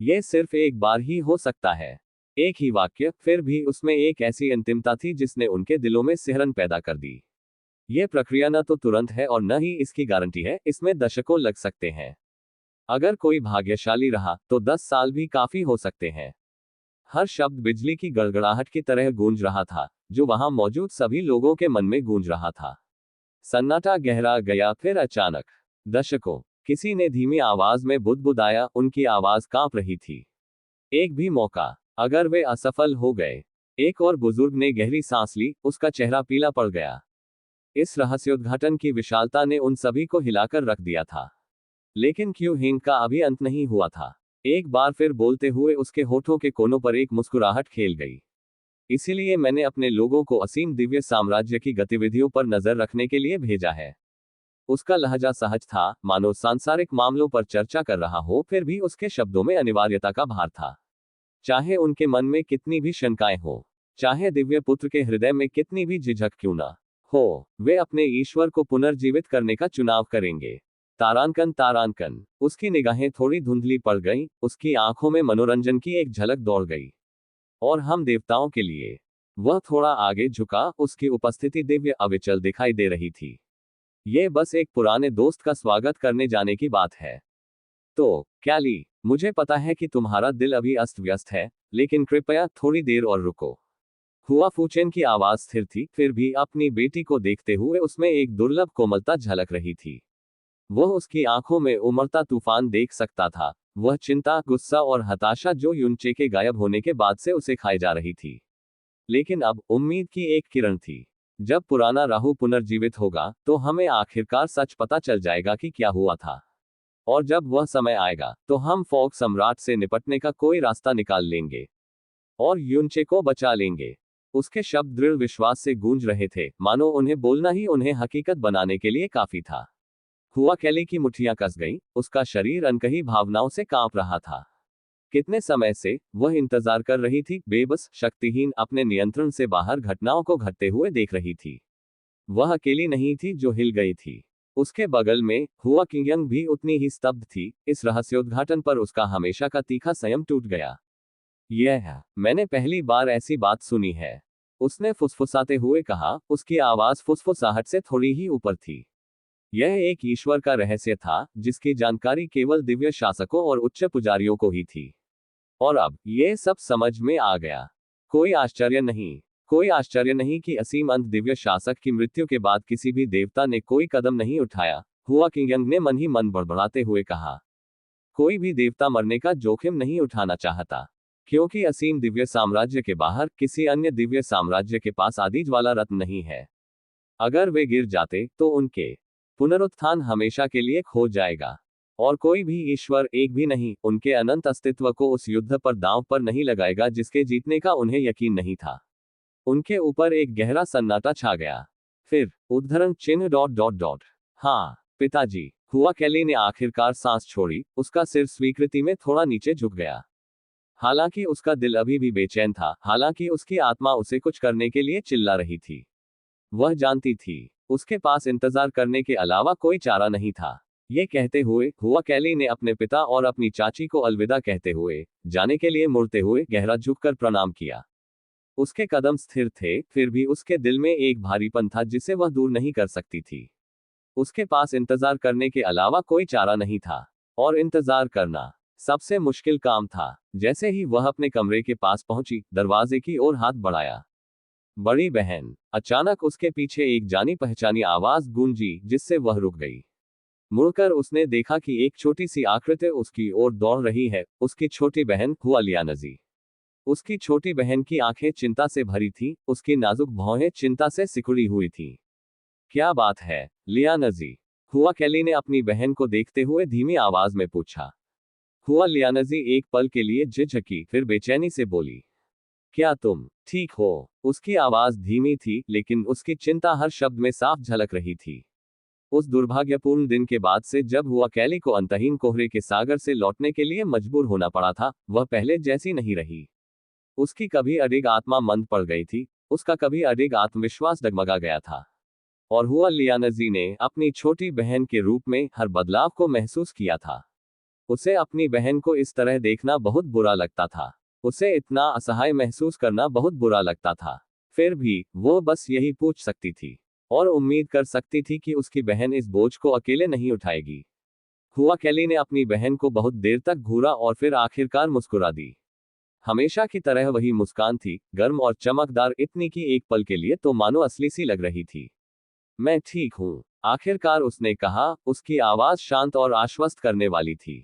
यह सिर्फ एक बार ही हो सकता है, एक ही वाक्य, फिर भी उसमें एक ऐसी अंतिमता थी जिसने उनके दिलों में सिहरन पैदा कर दी। यह प्रक्रिया न तो तुरंत है और न ही इसकी गारंटी है, इसमें दशकों लग सकते हैं। अगर कोई भाग्यशाली रहा तो 10 साल भी काफी हो सकते हैं। हर शब्द बिजली की गड़गड़ाहट की तरह गूंज रहा था, जो वहां मौजूद सभी लोगों के मन में गूंज रहा था। सन्नाटा गहरा गया, फिर अचानक दशकों, किसी ने धीमी आवाज में बुदबुदाया, उनकी आवाज कांप रही थी। एक भी मौका, अगर वे असफल हो गए। एक और बुजुर्ग ने गहरी सांस ली, उसका चेहरा पीला पड़ गया। इस रहस्योद्घाटन की विशालता ने उन सभी को हिलाकर रख दिया था। लेकिन क्यू हिंग का अभी अंत नहीं हुआ था। एक बार फिर बोलते हुए उसके होठों के कोनों पर एक मुस्कुराहट खेल गई। इसीलिए मैंने अपने लोगों को असीम दिव्य साम्राज्य की गतिविधियों पर नजर रखने के लिए भेजा है। उसका लहजा सहज था, मानो सांसारिक मामलों पर चर्चा कर रहा हो, फिर भी उसके शब्दों में अनिवार्यता का भार था। चाहे उनके मन में कितनी भी शंकाएं हो, चाहे दिव्य पुत्र के हृदय में कितनी भी झिझक क्यों ना हो, वे अपने ईश्वर को पुनर्जीवित करने का चुनाव करेंगे। तारांकन तारांकन। उसकी निगाहें थोड़ी धुंधली पड़ गईं, उसकी आंखों में मनोरंजन की एक झलक दौड़ गई। और हम देवताओं के लिए। वह थोड़ा आगे झुका, उसकी उपस्थिति दिव्य अविचल दिखाई दे रही थी। यह बस एक पुराने दोस्त का स्वागत करने जाने की बात है। तो कैली, मुझे पता है कि तुम्हारा दिल अभी अस्त व्यस्त है, लेकिन कृपया थोड़ी देर और रुको। हुआ फूचेन की आवाज स्थिर थी, फिर भी अपनी बेटी को देखते हुए उसमें एक दुर्लभ कोमलता झलक रही थी। वह उसकी आंखों में उमड़ता तूफान देख सकता था, वह चिंता, गुस्सा और हताशा जो युनचे के गायब होने के बाद से उसे खाई जा रही थी। लेकिन अब उम्मीद की एक किरण थी। जब पुराना राहु पुनर्जीवित होगा, तो हमें आखिरकार सच पता चल जाएगा कि क्या हुआ था। और जब वह समय आएगा, तो हम फॉग सम्राट से निपटने का कोई रास्ता निकाल लेंगे और युनचे को बचा लेंगे। उसके शब्द दृढ़ विश्वास से गूंज रहे थे, मानो उन्हें बोलना ही उन्हें हकीकत बनाने के लिए काफी था। हुआ कैली की मुट्ठियां कस गईं, उसका शरीर अनकही भावनाओं से कांप रहा था। कितने समय से वह इंतजार कर रही थी, बेबस, शक्तिहीन, अपने नियंत्रण से बाहर घटनाओं को घटते हुए देख रही थी। वह अकेली नहीं थी जो हिल गई थी। उसके बगल में हुआ किंगयंग भी उतनी ही स्तब्ध थी। इस रहस्योद्घाटन पर उसका हमेशा का तीखा संयम टूट गया। यह मैंने पहली बार ऐसी बात सुनी है, उसने फुसफुसाते हुए कहा, उसकी आवाज फुसफुसाहट से थोड़ी ही ऊपर थी। यह एक ईश्वर का रहस्य था, जिसकी जानकारी केवल दिव्य शासकों और उच्च पुजारियों को ही थी। और अब यह सब समझ में आ गया। कोई आश्चर्य नहीं कि असीम अंत दिव्य शासक की मृत्यु के बाद किसी भी देवता ने कोई कदम नहीं उठाया। हुआ किंगयंग ने मन ही मन बड़बड़ाते हुए कहा। कोई भी देवता मरने का जोखिम नहीं उठाना चाहता, क्योंकि असीम दिव्य साम्राज्य के बाहर किसी अन्य दिव्य साम्राज्य के पास आदिज वाला रत्न नहीं है। अगर वे गिर जाते तो उनके पुनरुत्थान हमेशा के लिए खो जाएगा, और कोई भी ईश्वर एक भी नहीं उनके अनंत अस्तित्व को उस युद्ध पर दांव पर नहीं लगाएगा जिसके जीतने का उन्हें यकीन नहीं था। उनके ऊपर एक गहरा सन्नाटा छा गया। फिर उद्धरण चिन्ह डॉट डॉट डॉट। हाँ पिताजी, हुआ कैली ने आखिरकार सांस छोड़ी, उसका सिर स्वीकृति में थोड़ा नीचे झुक गया। हालांकि उसका दिल अभी भी बेचैन था, हालांकि उसकी आत्मा उसे कुछ करने के लिए चिल्ला रही थी। वह जानती थी उसके पास इंतजार करने के अलावा कोई चारा नहीं था। ये कहते हुए हुआ कैली ने अपने पिता और अपनी चाची को अलविदा कहते हुए जाने के लिए मुड़ते हुए गहरा झुककर प्रणाम किया। उसके कदम स्थिर थे, फिर भी उसके दिल में एक भारीपन था जिसे वह दूर नहीं कर सकती थी। उसके पास इंतजार करने के अलावा कोई चारा नहीं था, और इंतजार करना सबसे मुश्किल काम था। जैसे ही वह अपने कमरे के पास पहुंची, दरवाजे की ओर हाथ बढ़ाया। बड़ी बहन। अचानक उसके पीछे एक जानी पहचानी आवाज गूंजी, जिससे वह रुक गई। मुड़कर उसने देखा कि एक छोटी सी आकृति उसकी ओर दौड़ रही है, उसकी छोटी बहन हुआ लियानजी। उसकी छोटी बहन की आंखें चिंता से भरी थी, उसकी नाजुक भौहें चिंता से सिकुड़ी हुई थी। क्या बात है लियानजी? हुआ कैली ने अपनी बहन को देखते हुए धीमी आवाज में पूछा। हुआ लियानजी एक पल के लिए झिझकी, फिर बेचैनी से बोली, क्या तुम ठीक हो? उसकी आवाज धीमी थी, लेकिन उसकी चिंता हर शब्द में साफ झलक रही थी। उस दुर्भाग्यपूर्ण दिन के बाद से जब हुआ कैली को अंतहीन कोहरे के सागर से लौटने के लिए मजबूर होना पड़ा था, वह पहले जैसी नहीं रही। उसकी कभी अडिग आत्मा मंद पड़ गई थी, उसका कभी अडिग आत्मविश्वास डगमगा गया था। और हुआ लियानजी ने अपनी छोटी बहन के रूप में हर बदलाव को महसूस किया था। उसे अपनी बहन को इस तरह देखना बहुत बुरा लगता था। उसे इतना असहाय महसूस करना बहुत बुरा लगता था। फिर भी वो बस यही पूछ सकती थी, और उम्मीद कर सकती थी कि उसकी बहन इस बोझ को अकेले नहीं उठाएगी। हुआ कैली ने अपनी बहन को बहुत देर तक घूरा और फिर आखिरकार मुस्कुरा दी। हमेशा की तरह वही मुस्कान थी, गर्म और चमकदार, इतनी कि एक पल के लिए तो मानो असली सी लग रही थी। मैं ठीक हूं, आखिरकार उसने कहा, उसकी आवाज शांत और आश्वस्त करने वाली थी।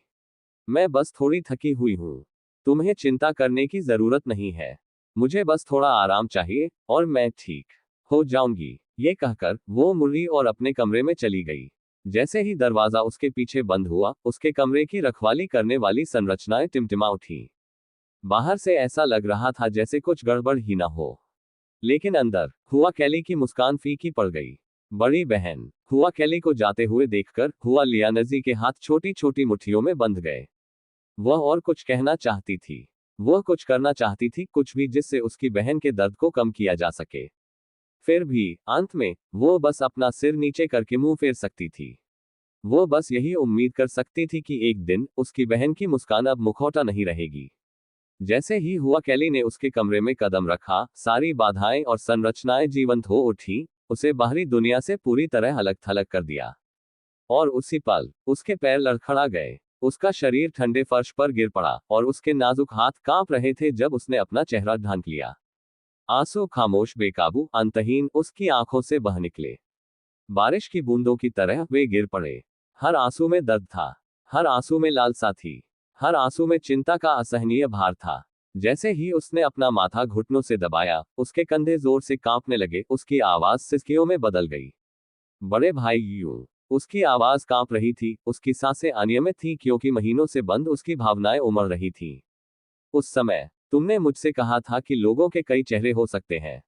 मैं बस थोड़ी थकी हुई हूं। तुम्हें चिंता करने की जरूरत नहीं है। मुझे बस थोड़ा आराम चाहिए, और मैं ठीक हो जाऊंगी। ये कहकर वो मुड़ी और अपने कमरे में चली गई। जैसे ही दरवाजा उसके पीछे बंद हुआ, उसके कमरे की रखवाली करने वाली संरचनाएं टिमटिमा उठी। बाहर से ऐसा लग रहा था जैसे कुछ गड़बड़ ही ना हो, लेकिन अंदर हुआ कैली की मुस्कान फीकी पड़ गई। बड़ी बहन। हुआ कैली को जाते हुए देखकर हुआ लियानजी के हाथ छोटी छोटी मुट्ठियों में बंध गए। वह और कुछ कहना चाहती थी, वह कुछ करना चाहती थी, कुछ भी जिससे उसकी बहन के दर्द को कम किया जा सके। फिर भी अंत में वो बस अपना सिर नीचे करके मुंह फेर सकती थी। वो बस यही उम्मीद कर सकती थी कि एक दिन उसकी बहन की मुस्कान अब मुखौटा नहीं रहेगी। जैसे ही हुआ कैली ने उसके कमरे में कदम रखा, सारी बाधाएं और संरचनाएं जीवंत हो उठी, उसे बाहरी दुनिया से पूरी तरह अलग थलग कर दिया। और उसी पल उसके पैर लड़खड़ा गए, उसका शरीर ठंडे फर्श पर गिर पड़ा, और उसके नाजुक हाथ कांप रहे थे जब उसने अपना चेहरा ढांक लिया। आंसू खामोश, बेकाबू, अंतहीन उसकी आंखों से बह निकले। बारिश की बूंदों की तरह वे गिर पड़े। हर आंसू में दर्द था, हर आंसू में लालसा थी, हर आंसू में चिंता का असहनीय भार था। जैसे ही उसने अपना माथा घुटनों से दबाया, उसके कंधे जोर से कांपने लगे, उसकी आवाज सिसकियों में बदल गई। बड़े भाई यूं। उसकी आवाज कांप रही थी, उसकी सांसें अनियमित थी, क्योंकि महीनों से बंद उसकी भावनाएं उमड़ रही थीं। उस समय तुमने मुझसे कहा था कि लोगों के कई चेहरे हो सकते हैं,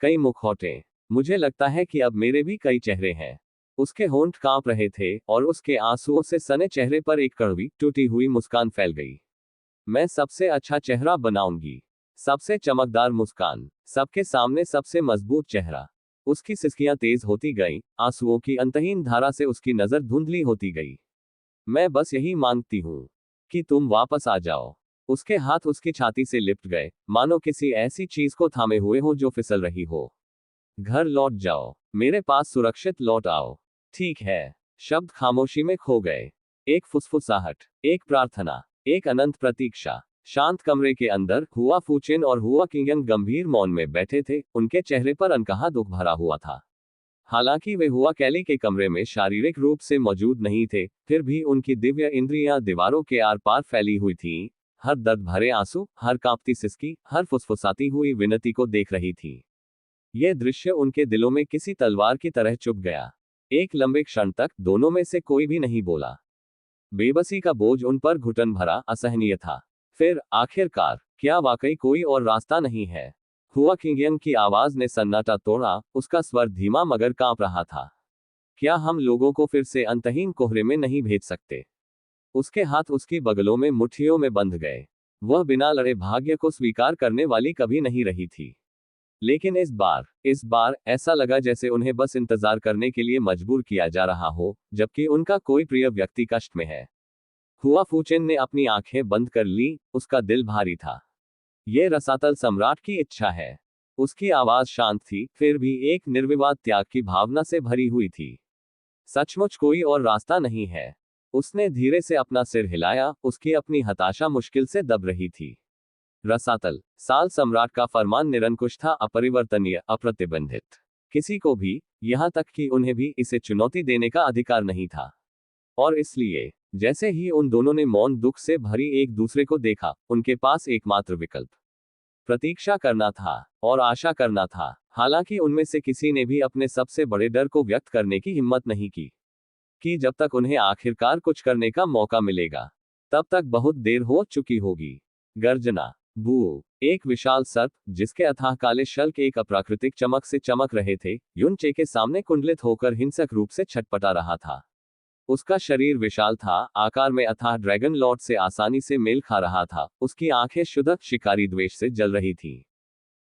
कई मुखौटे। मुझे लगता है कि अब मेरे भी कई चेहरे हैं। उसके होंठ कांप रहे थे, और उसके आंसुओं से सने चेहरे पर एक कड़वी, टूटी हुई मुस्कान फैल गई। मैं सबसे अच्छा चेहरा बनाऊंगी, सबसे चमकदार मुस्कान, सबके सामने सबसे मजबूत चेहरा। उसकी सिसकियां तेज होती गईं, आंसुओं की अंतहीन धारा से उसकी नजर धुंधली होती गई। मैं बस यही मांगती हूं कि तुम वापस आ जाओ। उसके हाथ उसकी छाती से लिपट गए, मानो किसी ऐसी चीज को थामे हुए हो जो फिसल रही हो। घर लौट जाओ, मेरे पास सुरक्षित लौट आओ। ठीक है। शब्द खामोशी में खो गए। एक फुसफुसाहट, एक प्रार्थना, एक अनंत प्रतीक्षा। शांत कमरे के अंदर हुआ फूचिन और हुआ किंगन गंभीर मौन में बैठे थे, उनके चेहरे पर अनकहा दुख भरा हुआ था। हालांकि वे हुआ कैली के कमरे में शारीरिक रूप से मौजूद नहीं थे, फिर भी उनकी दिव्य इंद्रियां दीवारों के आर पार फैली हुई थीं, हर दर्द भरे आंसू, हर कांपती सिसकी, हर फुसफुसाती हुई विनती को देख रही थी। यह दृश्य उनके दिलों में किसी तलवार की तरह चुभ गया। एक लंबे क्षण तक दोनों में से कोई भी नहीं बोला। बेबसी का बोझ उन पर घुटन भरा, असहनीय था। फिर आखिरकार, क्या वाकई कोई और रास्ता नहीं है? हुआ किंगयंग की आवाज ने सन्नाटा तोड़ा, उसका स्वर धीमा मगर कांप रहा था। क्या हम लोगों को फिर से अंतहीन कोहरे में नहीं भेज सकते? उसके हाथ उसकी बगलों में मुट्ठियों में बंध गए। वह बिना लड़े भाग्य को स्वीकार करने वाली कभी नहीं रही थी। लेकिन इस बार ऐसा लगा जैसे उन्हें बस इंतजार करने के लिए मजबूर किया जा रहा हो, जबकि उनका कोई प्रिय व्यक्ति कष्ट में है। हुआ फूचेन ने अपनी आंखें बंद कर ली, उसका दिल भारी था। ये रसातल सम्राट की इच्छा है। उसकी आवाज शांत थी, फिर भी एक निर्विवाद त्याग की भावना से भरी हुई थी। सचमुच कोई और रास्ता नहीं है। उसने धीरे से अपना सिर हिलाया, उसकी अपनी हताशा मुश्किल से दब रही थी। रसातल साल सम्राट का फरमान निरंकुश था, अपरिवर्तनीय, अप्रतिबंधित। किसी को भी, यहां तक कि उन्हें भी, इसे चुनौती देने का अधिकार नहीं था। और इसलिए जैसे ही उन दोनों ने मौन दुख से भरी एक दूसरे को देखा, उनके पास एकमात्र विकल्प प्रतीक्षा करना था और आशा करना था। हालांकि उनमें से किसी ने भी अपने सबसे बड़े डर को व्यक्त करने की हिम्मत नहीं की कि जब तक उन्हें आखिरकार कुछ करने का मौका मिलेगा, तब तक बहुत देर हो चुकी होगी। गर्जना, बू, एक विशाल सर्प, जिसके अथाह काले शल्क एक अप्राकृतिक चमक से चमक रहे थे, युनचे के सामने कुंडलित होकर हिंसक रूप से छटपटा रहा था। उसका शरीर विशाल था, आकार में अथाह ड्रैगन लॉर्ड से आसानी से मेल खा रहा था, उसकी आंखें शुद्ध शिकारी द्वेष से जल रही थीं।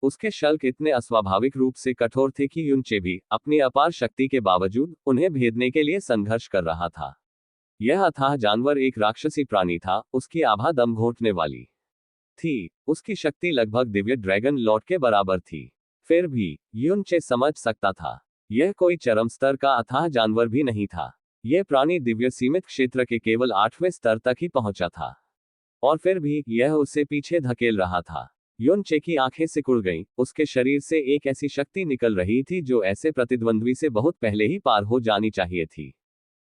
उसके शल्क इतने अस्वाभाविक रूप से कठोर थे कि युनचे भी, अपनी अपार शक्ति के बावजूद, उन्हें भेदने के लिए संघर्ष कर रहा था। यह अथाह जानवर एक राक्षसी प्राणी था, उसकी आभा दम घोंटने वाली थी, उसकी शक्ति लगभग दिव्य ड्रैगन लॉर्ड के बराबर थी। फिर भी युनचे समझ सकता था, यह कोई चरम स्तर का अथाह जानवर भी नहीं था। यह प्राणी दिव्य सीमित क्षेत्र के केवल 8वें स्तर तक ही पहुंचा था। और फिर भी यह उसे पीछे धकेल रहा था। युनचे की आंखें सिकुड़ गईं, उसके शरीर से एक ऐसी शक्ति निकल रही थी जो ऐसे प्रतिद्वंद्वी से बहुत पहले ही पार हो जानी चाहिए थी।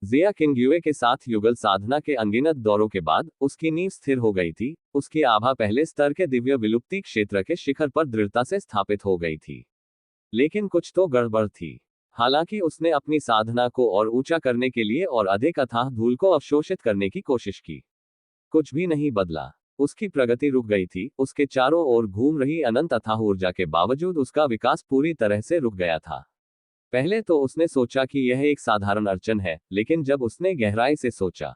जिया किंगयुए के साथ युगल साधना के अनगिनत दौरों के बाद उसकी नींव स्थिर हो गई थी, उसकी आभा पहले स्तर के दिव्य विलुप्ति क्षेत्र के शिखर पर दृढ़ता से स्थापित हो गई थी। लेकिन कुछ तो गड़बड़ थी। हालांकि उसने अपनी साधना को और ऊंचा करने के लिए और अधिक अथाह धूल को अवशोषित करने की कोशिश की, कुछ भी नहीं बदला। उसकी प्रगति रुक गई थी, उसके चारों ओर घूम रही अनंत अथाह ऊर्जा के बावजूद उसका विकास पूरी तरह से रुक गया था। पहले तो उसने सोचा कि यह एक साधारण अड़चन है, लेकिन जब उसने गहराई से सोचा,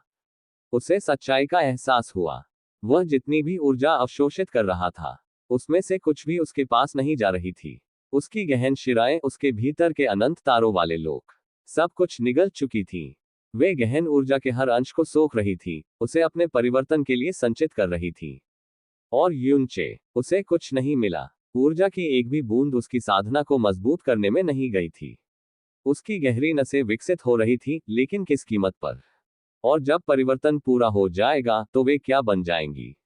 उसे सच्चाई का एहसास हुआ। वह जितनी भी ऊर्जा अवशोषित कर रहा था, उसमें से कुछ भी उसके पास नहीं जा रही थी। उसकी गहन शिराएं, उसके भीतर के अनंत तारों वाले लोक, सब कुछ निगल चुकी थीं। वे गहन ऊर्जा के हर अंश को सोख रही थी, उसे अपने परिवर्तन के लिए संचित कर रही थी। और युनचे, उसे कुछ नहीं मिला। ऊर्जा की एक भी बूंद उसकी साधना को मजबूत करने में नहीं गई थी। उसकी गहरी नसें विकसित हो रही थी, लेकिन किस कीमत पर? और जब परिवर्तन पूरा हो जाएगा तो वे क्या बन जाएंगी,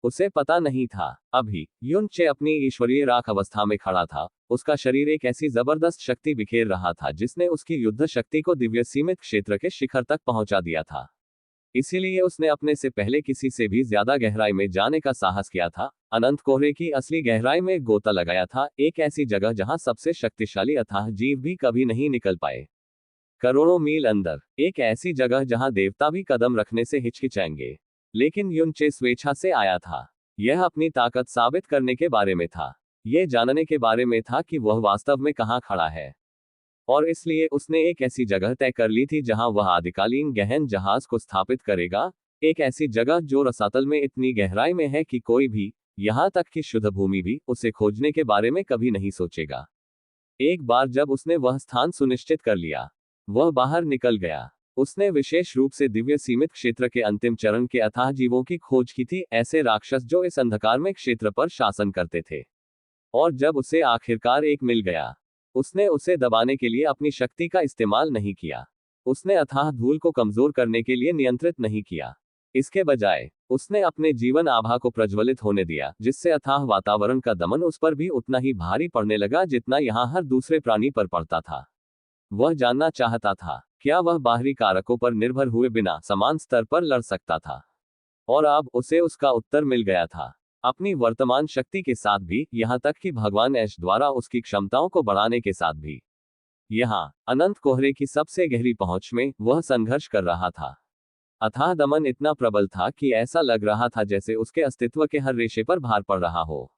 उसे पता नहीं था। अभी युनचे अपनी ईश्वरीय राख अवस्था में खड़ा था। उसका शरीर एक ऐसी जबरदस्त शक्ति बिखेर रहा था जिसने उसकी युद्ध शक्ति को दिव्य सीमित क्षेत्र के शिखर तक पहुंचा दिया था। इसीलिए उसने अपने से पहले किसी से भी ज्यादा गहराई में जाने का साहस किया था, अनंत कोहरे की असली गहराई में गोता लगाया था, एक ऐसी जगह जहां सबसे शक्तिशाली अथाह जीव भी कभी नहीं निकल पाए। करोड़ों मील अंदर, एक ऐसी जगह जहां देवता भी कदम रखने से हिचकिचाएंगे। लेकिन युनचे स्वेच्छा से आया था। यह अपनी ताकत साबित करने के बारे में था। यह जानने के बारे में था कि वह वास्तव में कहां खड़ा है। और इसलिए उसने एक ऐसी जगह तय कर ली थी जहां वह आदिकालीन गहन जहाज को स्थापित करेगा, एक ऐसी जगह जो रसातल में इतनी गहराई में है कि कोई भी, यहां तक कि शुद्ध भूमि भी, उसे खोजने के बारे में कभी नहीं सोचेगा। एक बार जब उसने वह स्थान सुनिश्चित कर लिया, वह बाहर निकल गया। उसने विशेष रूप से दिव्य सीमित क्षेत्र के अंतिम चरण के अथाह जीवों की खोज की थी, ऐसे राक्षस जो इस अंधकार में क्षेत्र पर शासन करते थे। और जब उसे आखिरकार एक मिल गया, उसने उसे दबाने के लिए अपनी शक्ति का इस्तेमाल नहीं किया। उसने अथाह धूल को कमजोर करने के लिए नियंत्रित नहीं किया। इसके बजाय उसने अपने जीवन आभा को प्रज्वलित होने दिया, जिससे अथाह वातावरण का दमन उस पर भी उतना ही भारी पड़ने लगा जितना यहां हर दूसरे प्राणी पर पड़ता था। वह जानना चाहता था, क्या वह बाहरी कारकों पर निर्भर हुए बिना समान स्तर पर लड़ सकता था? और अब उसे उसका उत्तर मिल गया था। अपनी वर्तमान शक्ति के साथ भी, यहां तक कि भगवान ऐश द्वारा उसकी क्षमताओं को बढ़ाने के साथ भी। यहाँ अनंत कोहरे की सबसे गहरी पहुंच में वह संघर्ष कर रहा था। अथाह दमन इतना प्रबल था कि ऐसा लग रहा था जैसे उसके अस्तित्व के हर रेशे पर भार पड़ रहा हो।